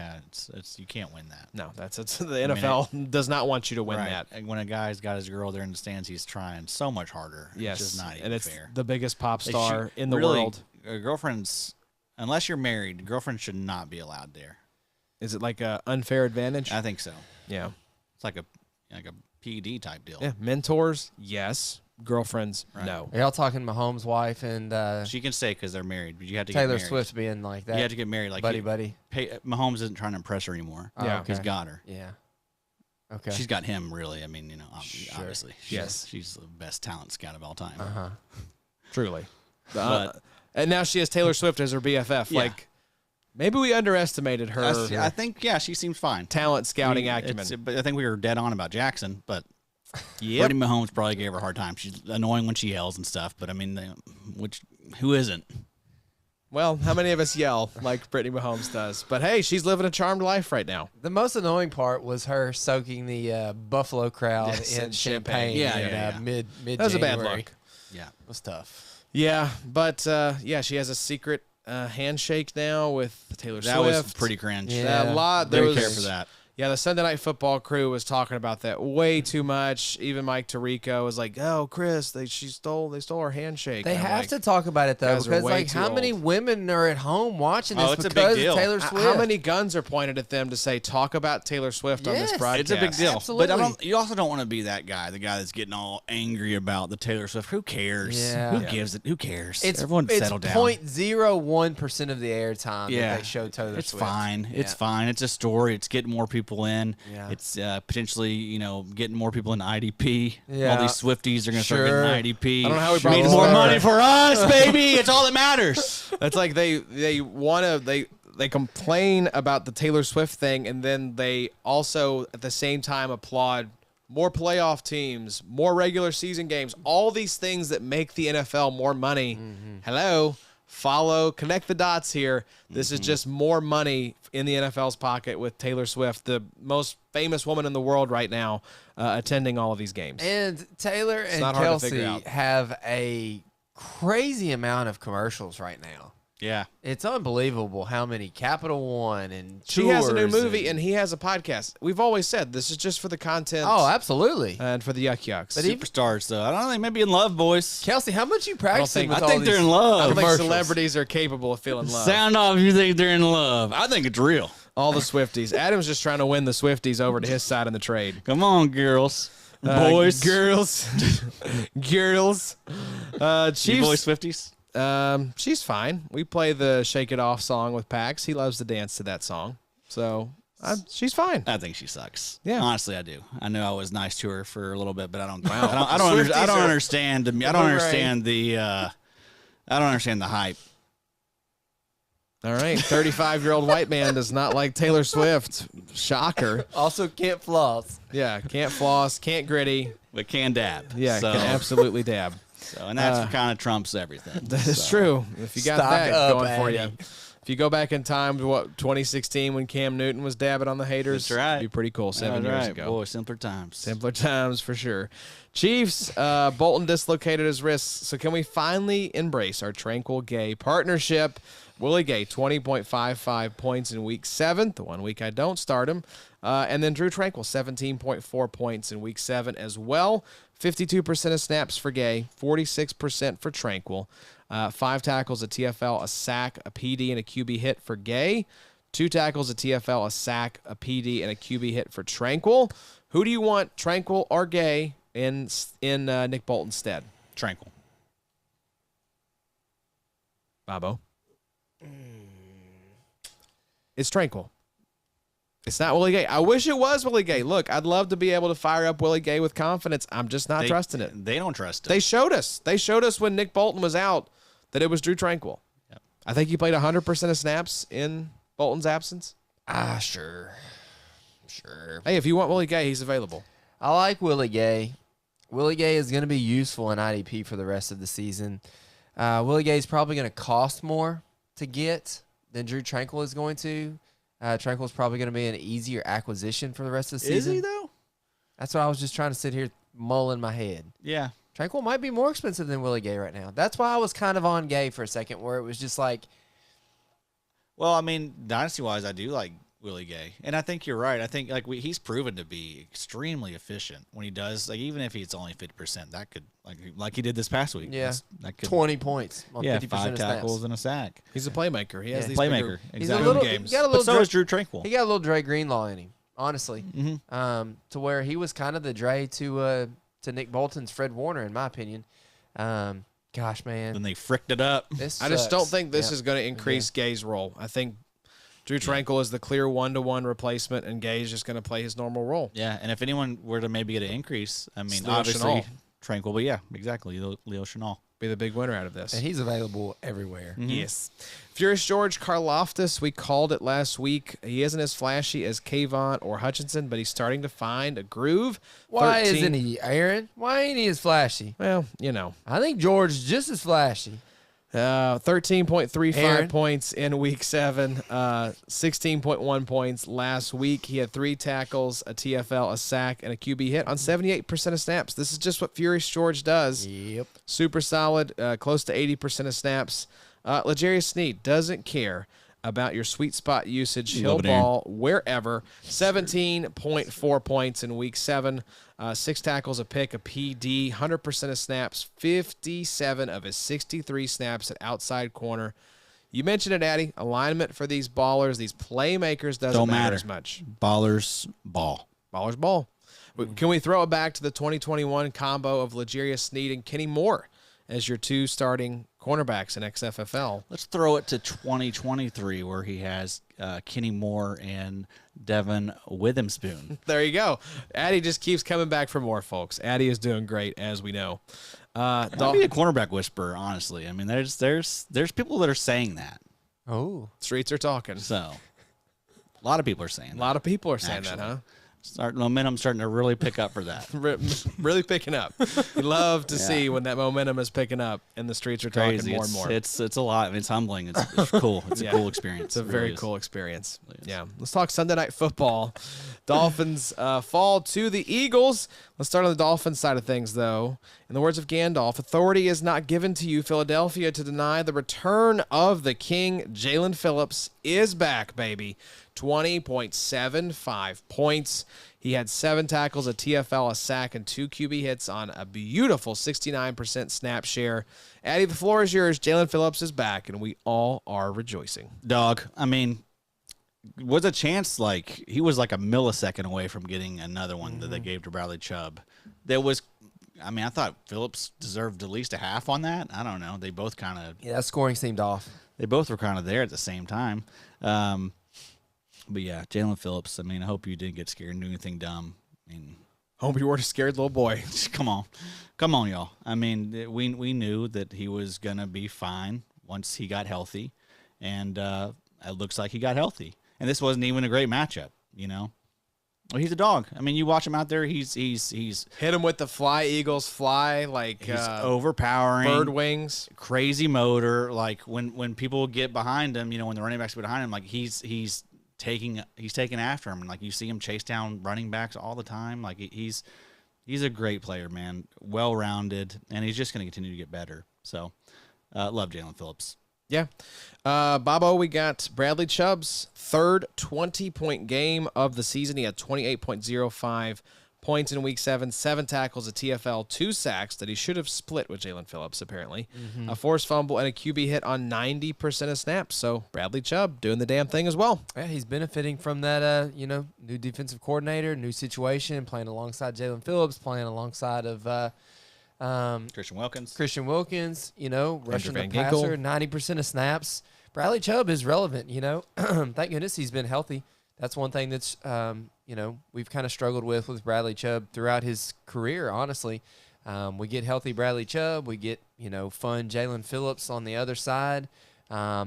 It's you can't win that. No, that's the NFL does not want you to win that. And when a guy's got his girl there in the stands, he's trying so much harder. Yes, it's just not even and it's fair. the biggest pop star in the world. Girlfriends, unless you're married, girlfriends should not be allowed there. Is it like a unfair advantage? I think so. Yeah, it's like a PED type deal. Yeah, mentors, yes. Girlfriends, no. Are y'all talking Mahomes' wife and she can stay because they're married, but you have to Taylor get married. Swift being like that. You have to get married, like buddy. Mahomes isn't trying to impress her anymore. Oh, okay. He's got her. Yeah. Okay. She's got him, really. I mean, obviously. Yes. She's the best talent scout of all time. Truly. And now she has Taylor Swift as her BFF. Yeah. Like, Maybe we underestimated her. I think, she seems fine. Talent scouting acumen. But I think we were dead on about Jackson, but Yep. Brittany Mahomes probably gave her a hard time. She's annoying when she yells and stuff, but I mean, who isn't? Well, how many of us yell like Brittany Mahomes does? But hey, she's living a charmed life right now. The most annoying part was her soaking the Buffalo crowd in champagne. Mid That was a bad look. Yeah, it was tough. Yeah, but she has a secret handshake now with Taylor Swift. That was pretty cringe. Yeah. A lot. Didn't care for that. Yeah, the Sunday Night Football crew was talking about that way too much. Even Mike Tirico was like, "Oh, Chris, they stole our handshake." They have to talk about it though, because like, how many women are at home watching this it's because a big deal. of Taylor Swift? How many guns are pointed at them to say, "Talk about Taylor Swift on this broadcast"? It's a big deal. Absolutely. But you also don't want to be that guy, the guy that's getting all angry about the Taylor Swift. Who cares? Yeah. Who gives it? Who cares? Everyone settle down. 0.01% of the airtime that they show Taylor It's Swift. fine. It's fine. It's a story. It's getting more people in. Yeah. It's potentially, getting more people in IDP. Yeah. All these Swifties are going to start getting IDP. I don't know how we brought means this more over. money for us, baby. It's all that matters. That's like they complain about the Taylor Swift thing, and then they also at the same time applaud more playoff teams, more regular season games, all these things that make the NFL more money. Hello, connect the dots here. This is just more money in the NFL's pocket with Taylor Swift, the most famous woman in the world right now, attending all of these games. And Taylor and not hard to figure Kelsey out. have a crazy amount of commercials right now. Yeah. It's unbelievable how many Capital One and She has a new tours movie, and he has a podcast. We've always said this is just for the content. Oh, absolutely. And for the yuck yucks. But even- Superstars, though. I don't know. They may be in love, boys. Kelsey, how much you practicing think- with I all think they're these in love. I don't think commercials? celebrities are capable of feeling love. Sound off if you think they're in love. I think it's real. All the Swifties. Adam's just trying to win the Swifties over to his side in the trade. Come on, girls. Boys. Girls. Girls. You Chiefs. boys Swifties? She's fine. We play the Shake It Off song with Pax. He loves to dance to that song. So she's fine. I think she sucks. Yeah. Honestly, I do. I know I was nice to her for a little bit, but I don't. Wow. I don't Swifties are- understand. I don't understand the. I don't understand the hype. All right. 35-year-old white man does not like Taylor Swift. Shocker. Also can't floss. Yeah. Can't floss. Can't gritty. But can dab. Yeah. So, Can absolutely dab. and that's kind of trumps everything. That is true. If you got Stock that up, going for you. Andy. If you go back in time to 2016 when Cam Newton was dabbing on the haters, That's right. it'd be pretty cool 7 years ago. Boy, simpler times. Simpler times for sure. Chiefs, Bolton dislocated his wrist. So can we finally embrace our tranquil gay partnership? Willie Gay, 20.55 points in week 7. The 1 week I don't start him. And then Drew Tranquil, 17.4 points in week 7 as well. 52% of snaps for Gay, 46% for Tranquil. 5 tackles, a TFL, a sack, a PD, and a QB hit for Gay. 2 tackles, a TFL, a sack, a PD, and a QB hit for Tranquil. Who do you want, Tranquil or Gay, in Nick Bolton's stead? Tranquil. Bobo? It's Tranquil. It's not Willie Gay. I wish it was Willie Gay. Look, I'd love to be able to fire up Willie Gay with confidence. I'm just not trusting it. They don't trust it. They showed us. They showed us when Nick Bolton was out that it was Drew Tranquil. Yep. I think he played 100% of snaps in Bolton's absence. Sure. Hey, if you want Willie Gay, he's available. I like Willie Gay. Willie Gay is going to be useful in IDP for the rest of the season. Willie Gay is probably going to cost more to get than Drew Tranquil is going to. Tranquil is probably going to be an easier acquisition for the rest of the season. Is he, though? That's what I was just trying to sit here mulling my head. Yeah. Tranquil might be more expensive than Willie Gay right now. That's why I was kind of on Gay for a second, where it was just like, Well, I mean, dynasty-wise, I do like Willie Gay. And I think you're right. I think he's proven to be extremely efficient when he does. Like, even if it's only 50%, that could, like he did this past week. yeah, That could, 20 points on 50% 5 of tackles snaps. and a sack. He's a playmaker. He has Yeah. these Playmaker. bigger- He's Exactly. a little, games. he got a But little so is Drew Tranquil. He got a little Dre Greenlaw in him, honestly. Mm-hmm. To where he was kind of the Dre to Nick Bolton's Fred Warner, in my opinion. Gosh, man. Then they fricked it up. This I just don't sucks. think this Yeah. is going to increase Gay's role. I think Drew Tranquil is the clear 1-to-1 replacement, and Gay is just going to play his normal role. Yeah, and if anyone were to maybe get an increase, I mean, Leo obviously Chenal. Tranquil, but yeah, exactly, Leo Chenal. be the big winner out of this. And he's available everywhere. Yes. Furious George Karlaftis, we called it last week. He isn't as flashy as Kayvon or Hutchinson, but he's starting to find a groove. Why isn't he, Aaron? Why ain't he as flashy? Well, you know. I think George is just as flashy. 13.35 points in week 7, 16.1 points last week. He had 3 tackles, a TFL, a sack, and a QB hit on 78% of snaps. This is just what Furious George does. Yep. Super solid, close to 80% of snaps. L'Jarius Sneed doesn't care about your sweet spot usage. He'll ball wherever. 17.4 points in week 7. 6 tackles, a pick, a PD, 100% of snaps, 57 of his 63 snaps at outside corner. You mentioned it, Addy. Alignment for these ballers, these playmakers doesn't matter as much. Ballers ball. Ballers ball. Can we throw it back to the 2021 combo of L'Jarius Sneed and Kenny Moore as your 2 starting cornerbacks in XFFL? Let's throw it to 2023 where he has Kenny Moore and Devin Witherspoon. There you go. Addy just keeps coming back for more, folks. Addy is doing great, as we know. I'd be a cornerback whisperer, honestly. I mean, there's people that are saying that. Oh. Streets are talking. So, a lot of people are saying that. A lot of people are saying that, huh? Momentum starting to really pick up for that. Really picking up. You love to see when that momentum is picking up and the streets are talking more and more. It's a lot. It's humbling. It's cool. It's a cool experience. It's a very cool experience. Yeah. Let's talk Sunday Night Football. Dolphins fall to the Eagles. Let's start on the Dolphins side of things, though. In the words of Gandalf, authority is not given to you, Philadelphia, to deny the return of the king. Jalen Phillips is back, baby. 20.75 points. He had 7 tackles, a TFL, a sack, and 2 QB hits on a beautiful 69% snap share. Addy, the floor is yours. Jalen Phillips is back, and we all are rejoicing. Dog, I mean, was a chance like he was like a millisecond away from getting another one that they gave to Bradley Chubb. I thought Phillips deserved at least a half on that. I don't know. They both kind of... Yeah, that scoring seemed off. They both were kind of there at the same time. But yeah, Jalen Phillips, I mean, I hope you didn't get scared and do anything dumb. I mean, hope you weren't a scared little boy. Come on, y'all. I mean, we knew that he was going to be fine once he got healthy, and it looks like he got healthy. And this wasn't even a great matchup, you know. Well, he's a dog. I mean, you watch him out there. He's hit him with the fly Eagles fly, like he's overpowering, bird wings, crazy motor. Like when people get behind him, you know, when the running backs get behind him, like he's taking after him, and like you see him chase down running backs all the time. Like he's a great player, man, well rounded, and he's just going to continue to get better. So, love Jalen Phillips. Yeah. Bobo, we got Bradley Chubb's third 20-point game of the season. He had 28.05 points in week 7, 7 tackles, a TFL, 2 sacks that he should have split with Jalen Phillips, apparently. A forced fumble and a QB hit on 90% of snaps. So Bradley Chubb doing the damn thing as well. Yeah, he's benefiting from that, new defensive coordinator, new situation, playing alongside Jalen Phillips, playing alongside of Christian Wilkins, rushing the passer, 90% of snaps. Bradley Chubb is relevant, Thank goodness he's been healthy. That's one thing that's, we've kind of struggled with Bradley Chubb throughout his career, honestly. We get healthy Bradley Chubb. We get, fun Jalen Phillips on the other side.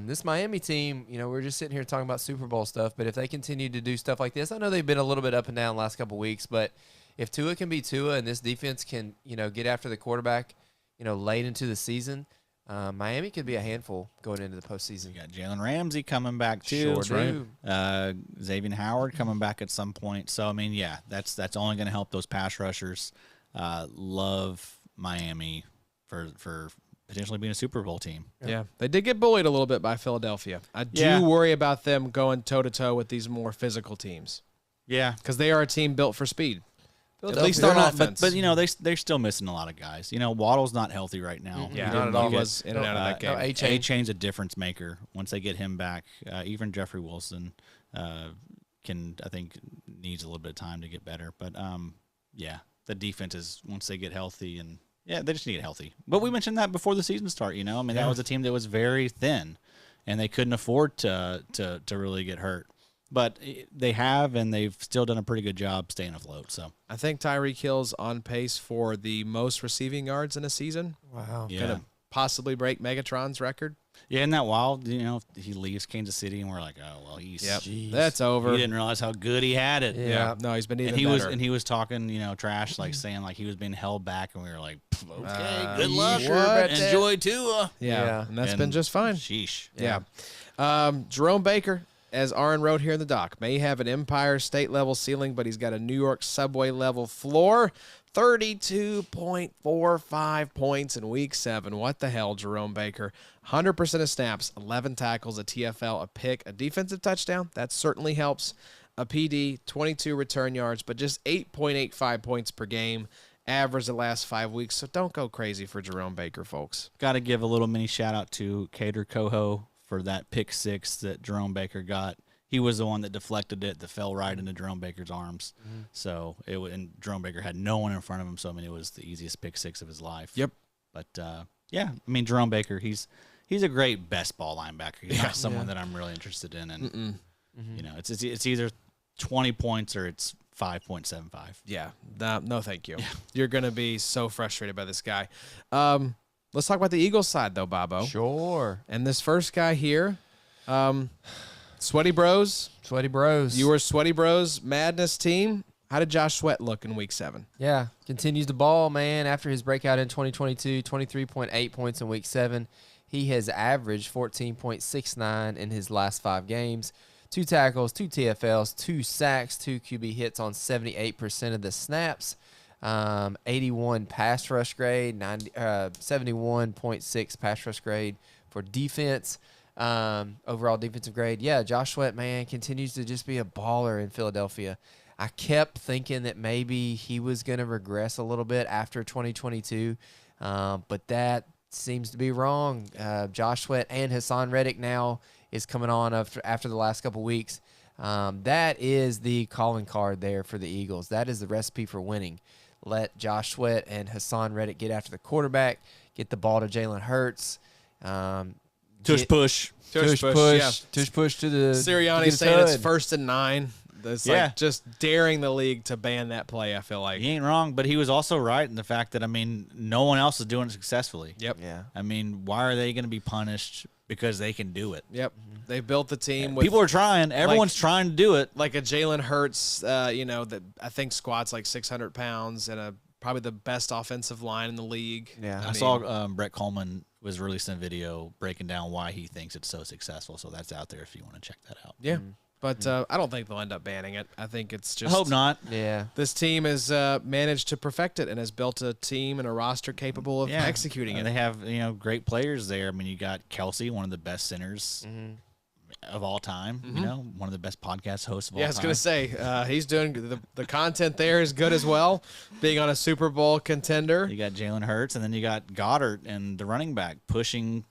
This Miami team, we're just sitting here talking about Super Bowl stuff, but if they continue to do stuff like this, I know they've been a little bit up and down the last couple of weeks, but if Tua can be Tua and this defense can, get after the quarterback, late into the season, Miami could be a handful going into the postseason. You got Jalen Ramsey coming back too. Sure do. Xavier Howard coming back at some point. So I mean, yeah, that's only going to help those pass rushers. Love Miami for potentially being a Super Bowl team. Yeah, they did get bullied a little bit by Philadelphia. I do worry about them going toe-to-toe with these more physical teams. Yeah, because they are a team built for speed. At least on offense. But they're still missing a lot of guys. Waddle's not healthy right now. Yeah, not at all. He was in and out of that game. A-Chain's a difference maker. Once they get him back, even Jeffrey Wilson needs a little bit of time to get better. But the defense is, once they get healthy, and they just need to get healthy. But we mentioned that before the season start. That was a team that was very thin, and they couldn't afford to really get hurt. But they have, and they've still done a pretty good job staying afloat. So I think Tyreek Hill's on pace for the most receiving yards in a season. Wow. Yeah. Gonna possibly break Megatron's record. Yeah, isn't that wild? You know, he leaves Kansas City, and we're like, oh well, That's over. He didn't realize how good he had it. Yeah, no, he's been even and better. he was talking, trash, like saying like he was being held back, and we were like, okay, good luck, what? enjoy Tua. Yeah, and that's been just fine. Sheesh. Yeah. Jerome Baker, as Aaron wrote here in the doc, may have an Empire State level ceiling, but he's got a New York subway level floor. 32.45 points in week 7. What the hell, Jerome Baker? 100% of snaps, 11 tackles, a TFL, a pick, a defensive touchdown. That certainly helps. A PD, 22 return yards, but just 8.85 points per game. Average the last 5 weeks, so don't go crazy for Jerome Baker, folks. Got to give a little mini shout out to Cater Coho for that pick 6 that Jerome Baker got. He was the one that deflected it, that fell right into Jerome Baker's arms. Mm-hmm. So and Jerome Baker had no one in front of him. So I mean, it was the easiest pick 6 of his life. Yep. But yeah, I mean, Jerome Baker, he's a great best ball linebacker. He's not someone that I'm really interested in, and it's either 20 points or it's 5.75. Yeah. No, thank you. Yeah. You're gonna be so frustrated by this guy. Let's talk about the Eagles side though, Bobo. Sure. And this first guy here. Sweaty Bros. Sweaty Bros. You were Sweaty Bros Madness team. How did Josh Sweat look in week 7? Yeah, continues the ball, man. After his breakout in 2022, 23.8 points in week 7. He has averaged 14.69 in his last 5 games. 2 tackles, 2 TFLs, 2 sacks, 2 QB hits on 78% of the snaps. 81 pass rush grade, 71.6 pass rush grade for defense. Overall defensive grade. Yeah, Josh Sweat, man, continues to just be a baller in Philadelphia. I kept thinking that maybe he was going to regress a little bit after 2022, but that seems to be wrong. Josh Sweat and Hassan Reddick now is coming on after the last couple weeks. That is the calling card there for the Eagles. That is the recipe for winning. Let Josh Sweat and Hassan Reddick get after the quarterback, get the ball to Jalen Hurts. Tush push. Tush push. Yeah. Tush push to the Sirianni saying it's 1st and 9. It's like just daring the league to ban that play, I feel like. He ain't wrong, but he was also right in the fact that, I mean, no one else is doing it successfully. Yep. Yeah. I mean, why are they going to be punished because they can do it? Yep. They built the team with people are trying. Everyone's trying to do it. Like a Jalen Hurts, that I think squats like 600 pounds and probably the best offensive line in the league. Yeah. I saw Brett Coleman was releasing a video breaking down why he thinks it's so successful. So that's out there if you want to check that out. Yeah. But I don't think they'll end up banning it. I think it's just. I hope not. Yeah. This team has managed to perfect it and has built a team and a roster capable of executing it. They have great players there. I mean, you got Kelsey, one of the best centers of all time. One of the best podcast hosts of all time. Yeah, I was gonna say he's doing the content there is good as well. Being on a Super Bowl contender. You got Jalen Hurts, and then you got Goddard and the running back pushing.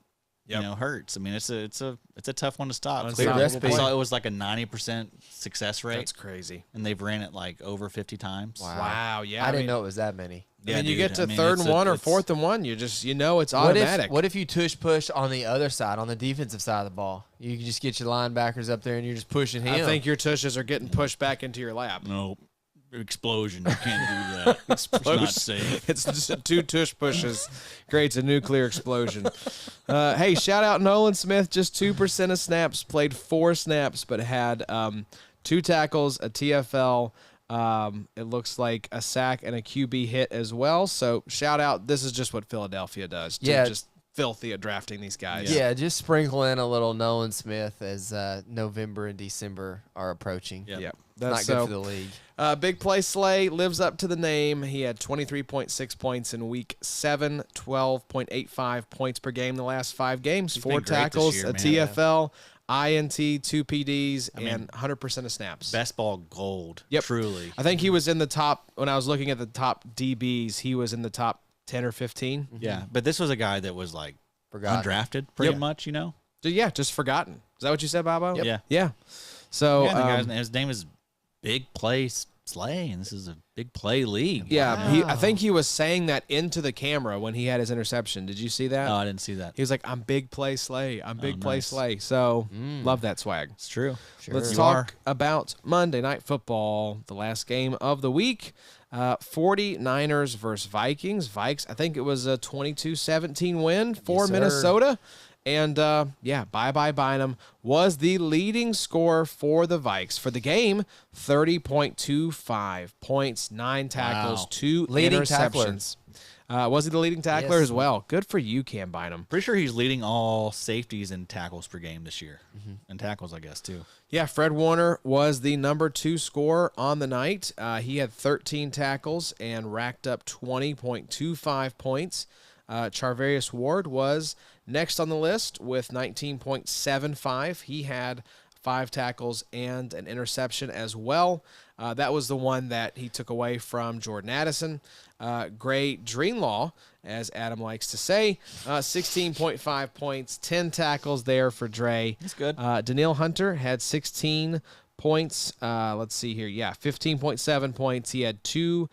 Hurts. I mean, it's a tough one to stop. Clear recipe. I saw it was like a 90% success rate. That's crazy. And they've ran it like over 50 times. Wow. Yeah. I didn't know it was that many. And then you get to 3rd and 1 or 4th and 1, it's automatic. What if you tush push on the other side, on the defensive side of the ball? You can just get your linebackers up there and you're just pushing him. I think your tushes are getting pushed back into your lap. No. Explosion. You can't do that. It's not safe. It's just 2 tush pushes. Creates a nuclear explosion. Hey, shout out Nolan Smith. Just 2% of snaps. Played 4 snaps, but had 2 tackles, a TFL. It looks like a sack and a QB hit as well. So shout out. This is just what Philadelphia does. Just filthy at drafting these guys. Yeah, just sprinkle in a little Nolan Smith as November and December are approaching. Yeah. That's not good for the league. Big play Slay lives up to the name. He had 23.6 points in week 7, 12.85 points per game the last 5 games, 4 tackles, a TFL, INT, 2 PDs, and 100% of snaps. Best ball gold. Yep. Truly. I think he was in the top, when I was looking at the top DBs, he was in the top 10 or 15. Yeah, but this was a guy that was like undrafted pretty much, So, yeah, just forgotten. Is that what you said, Bobo? Yep. Yeah. So his name is Big Play Slay, and this is a big play league. Yeah, Wow. I think he was saying that into the camera when he had his interception. Did you see that? No, I didn't see that. He was like, I'm Big Play Slay. I'm Big Play Slay. So, love that swag. It's true. Let's talk about Monday Night Football, the last game of the week. 49ers versus Vikings. Vikes, I think it was a 22-17 win for Yes, sir. Minnesota. And, bye-bye Bynum was the leading scorer for the Vikes. For the game, 30.25 points, 9 tackles, Wow. 2 Leading tackler. interceptions. Was he the leading tackler Yes. as well? Good for you, Cam Bynum. Pretty sure he's leading all safeties and tackles per game this year. And tackles, I guess, too. Yeah, Fred Warner was the number 2 scorer on the night. He had 13 tackles and racked up 20.25 points. Charvarius Ward was next on the list with 19.75. He had 5 tackles and an interception as well. That was the one that he took away from Jordan Addison. Gray Greenlaw, as Adam likes to say, 16.5 points, 10 tackles there for Dre. That's good. Daniil Hunter had 16 points. Let's see here. Yeah, 15.7 points. He had 2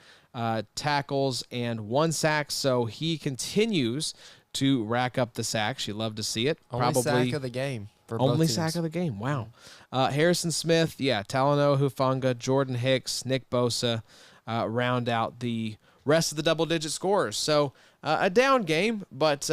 tackles and 1 sack, so he continues to rack up the sacks. You love to see it. Only sack of the game. For both Only teams. sack of the game. Wow. Harrison Smith, Talanoa Hufanga, Jordan Hicks, Nick Bosa round out the rest of the double-digit scorers. So a down game, but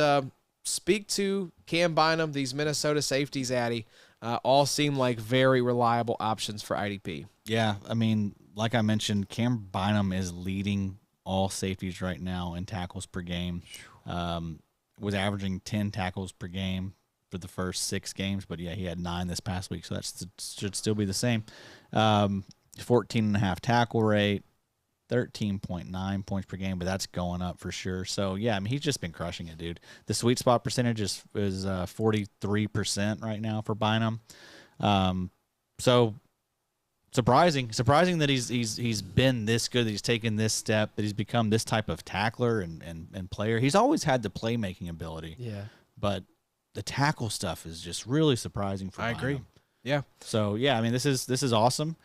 speak to Cam Bynum, these Minnesota safeties, Addy, all seem like very reliable options for IDP. Yeah, I mean, like I mentioned, Cam Bynum is leading all safeties right now in tackles per game. Was averaging 10 tackles per game for the first 6 games, but he had 9 this past week, so that should still be the same. 14.5 tackle rate, 13.9 points per game, but that's going up for sure. So yeah, I mean, he's just been crushing it, dude. The sweet spot percentage is 43% right now for Bynum. So surprising that he's been this good, that he's taken this step, that he's become this type of tackler and player. He's always had the playmaking ability. Yeah. But the tackle stuff is just really surprising for Bynum. agree. Yeah. So yeah, I mean, this is awesome.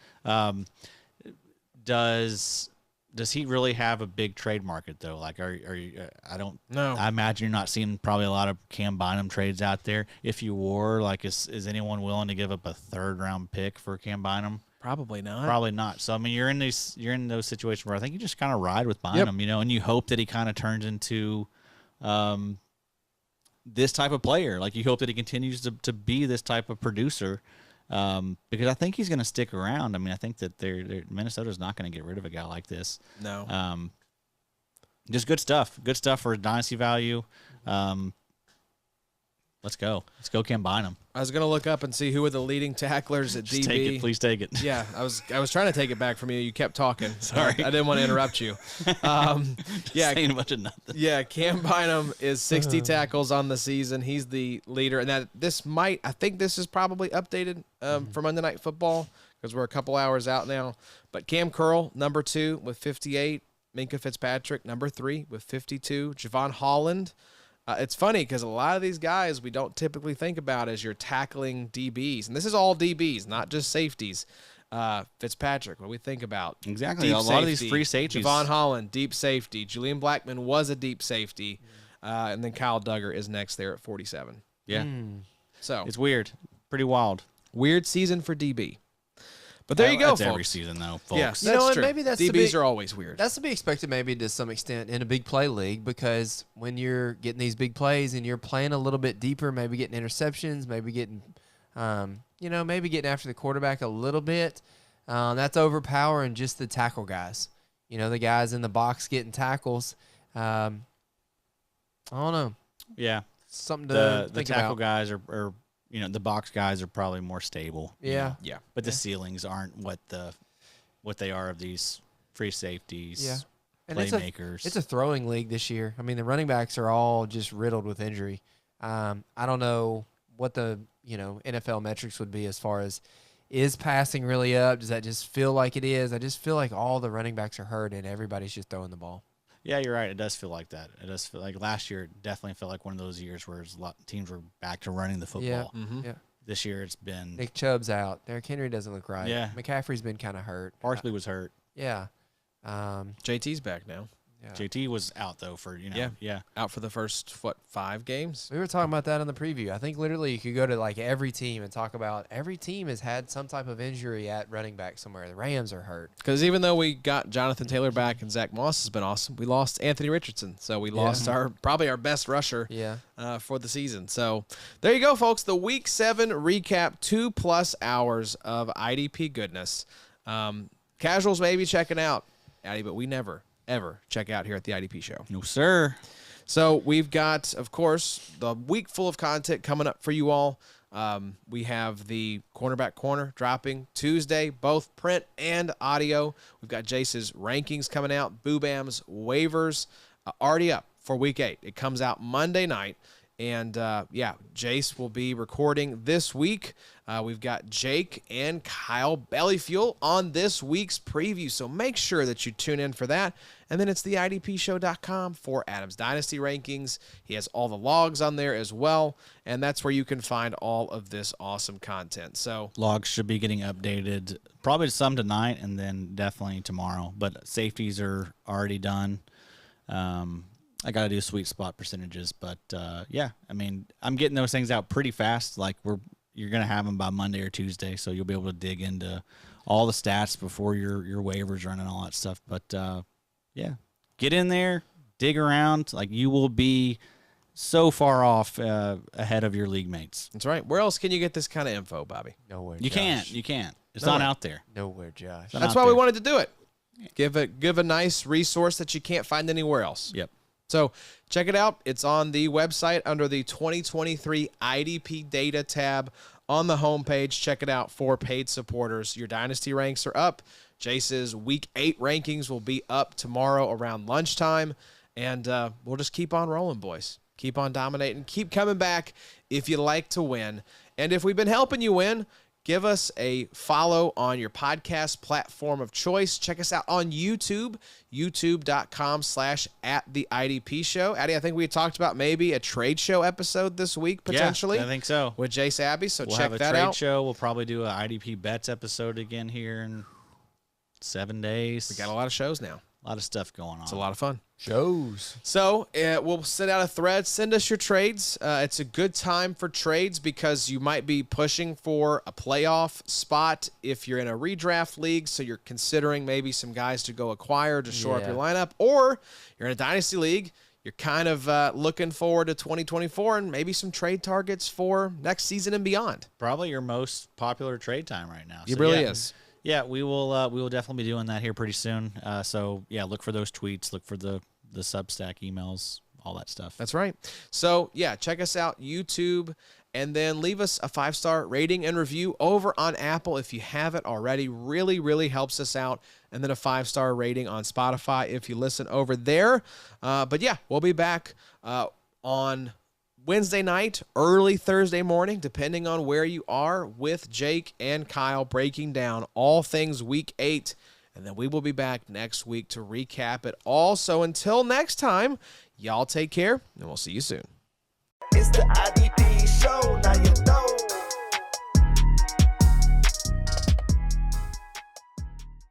Does he really have a big trade market though? Like, are you? I don't know. I imagine you're not seeing probably a lot of Cam Bynum trades out there. If you were, like, is anyone willing to give up a 3rd round pick for Cam Bynum? Probably not. Probably not. So I mean, you're in those situations where I think you just kind of ride with Bynum, and you hope that he kind of turns into this type of player. Like, you hope that he continues to be this type of producer. Because I think he's going to stick around. I mean, I think that Minnesota's not going to get rid of a guy like this. No. Just good stuff. Good stuff for dynasty value. Let's go, Cam Bynum. I was going to look up and see who were the leading tacklers at Just DB. take it, please take it. Yeah, I was trying to take it back from you. You kept talking. Sorry. I didn't want to interrupt you. Saying a bunch of nothing. Yeah, Cam Bynum is 60 tackles on the season. He's the leader, and I think this is probably updated for Monday Night Football because we're a couple hours out now. But Cam Curl, number 2 with 58. Minkah Fitzpatrick, number 3 with 52. Javon Holland. It's funny because a lot of these guys we don't typically think about as you're tackling DBs, and this is all DBs, not just safeties. Fitzpatrick, what we think about. Exactly. Deep A lot of safety. these free safeties. Javon Holland, deep safety. Julian Blackmon was a deep safety. And then Kyle Duggar is next there at 47. Yeah. So It's weird. Pretty wild. weird season for DB. But there you go, That's folks. every season, though, folks. Yes, You know that's what, true. maybe that's the DBs big- are always weird. That's to be expected maybe to some extent in a big play league because when you're getting these big plays and you're playing a little bit deeper, maybe getting interceptions, maybe getting, maybe getting after the quarterback a little bit, that's overpowering just the tackle guys. The guys in the box getting tackles. I don't know. Yeah. Something to The think tackle about. guys are the box guys are probably more stable. Yeah. Yeah. But the ceilings aren't what they are of these free safeties, Yeah. And playmakers. it's a throwing league this year. I mean, the running backs are all just riddled with injury. I don't know what the NFL metrics would be as far as is passing really up. Does that just feel like it is? I just feel like all the running backs are hurt and everybody's just throwing the ball. Yeah, you're right. It does feel like that. It does feel like last year. It definitely felt like one of those years where a lot teams were back to running the football. Yeah. This year it's been Nick Chubb's out. Derrick Henry doesn't look right. Yeah. McCaffrey's been kind of hurt. Parsley was hurt. Yeah. JT's back now. JT was out though for out for the first 5 games. We were talking about that in the preview. I think literally you could go to like every team and talk about every team has had some type of injury at running back somewhere. The Rams are hurt. Because even though we got Jonathan Taylor back and Zach Moss has been awesome, we lost Anthony Richardson. So we lost probably our best rusher for the season. So there you go, folks. The Week 7 recap, 2+ hours of IDP goodness. Casuals may be checking out, Addy, but we never, ever check out here at the IDP show. No, sir. So we've got, of course, the week full of content coming up for you all. We have the Cornerback Corner dropping Tuesday, both print and audio. We've got Jace's rankings coming out, Boobam's waivers already up for Week 8. It comes out Monday night. And, Jace will be recording this week. We've got Jake and Kyle Bellyfuel on this week's preview, so make sure that you tune in for that. And then it's theidpshow.com for Adam's Dynasty rankings. He has all the logs on there as well, and that's where you can find all of this awesome content. So logs should be getting updated, probably some tonight and then definitely tomorrow. But safeties are already done. I got to do sweet spot percentages, but I mean, I'm getting those things out pretty fast. Like you're going to have them by Monday or Tuesday, so you'll be able to dig into all the stats before your waivers run and all that stuff. But get in there, dig around. Like you will be so far off ahead of your league mates. That's right. Where else can you get this kind of info, Bobby? Nowhere. You can't. It's not out there. Nowhere, Josh. That's why we wanted to do it. Give a nice resource that you can't find anywhere else. Yep. So check it out. It's on the website under the 2023 IDP data tab on the homepage. Check it out for paid supporters. Your dynasty ranks are up. Jace's Week 8 rankings will be up tomorrow around lunchtime. And we'll just keep on rolling, boys. Keep on dominating. Keep coming back if you like to win. And if we've been helping you win, give us a follow on your podcast platform of choice. Check us out on YouTube, youtube.com/@theIDPshow. Addy, I think we talked about maybe a trade show episode this week, potentially. Yeah, I think so. With Jace Abbey, so we'll check have that a trade out. show. We'll probably do an IDP bets episode again here in 7 days. We got a lot of shows now. A lot of stuff going on. It's a lot of fun. Shows. So we'll send out a thread. Send us your trades. It's a good time for trades because you might be pushing for a playoff spot if you're in a redraft league. So you're considering maybe some guys to go acquire to shore up your lineup. Or you're in a dynasty league. You're kind of looking forward to 2024 and maybe some trade targets for next season and beyond. Probably your most popular trade time right now. It really is. Yeah, we will definitely be doing that here pretty soon. So look for those tweets, look for the Substack emails, all that stuff. That's right. So check us out, YouTube, and then leave us a 5-star rating and review over on Apple if you haven't already. Really, really helps us out. And then a 5-star rating on Spotify if you listen over there. But we'll be back on Wednesday night, early Thursday morning, depending on where you are, with Jake and Kyle breaking down all things Week 8. And then we will be back next week to recap it all. So until next time, y'all take care, and we'll see you soon. It's the IDP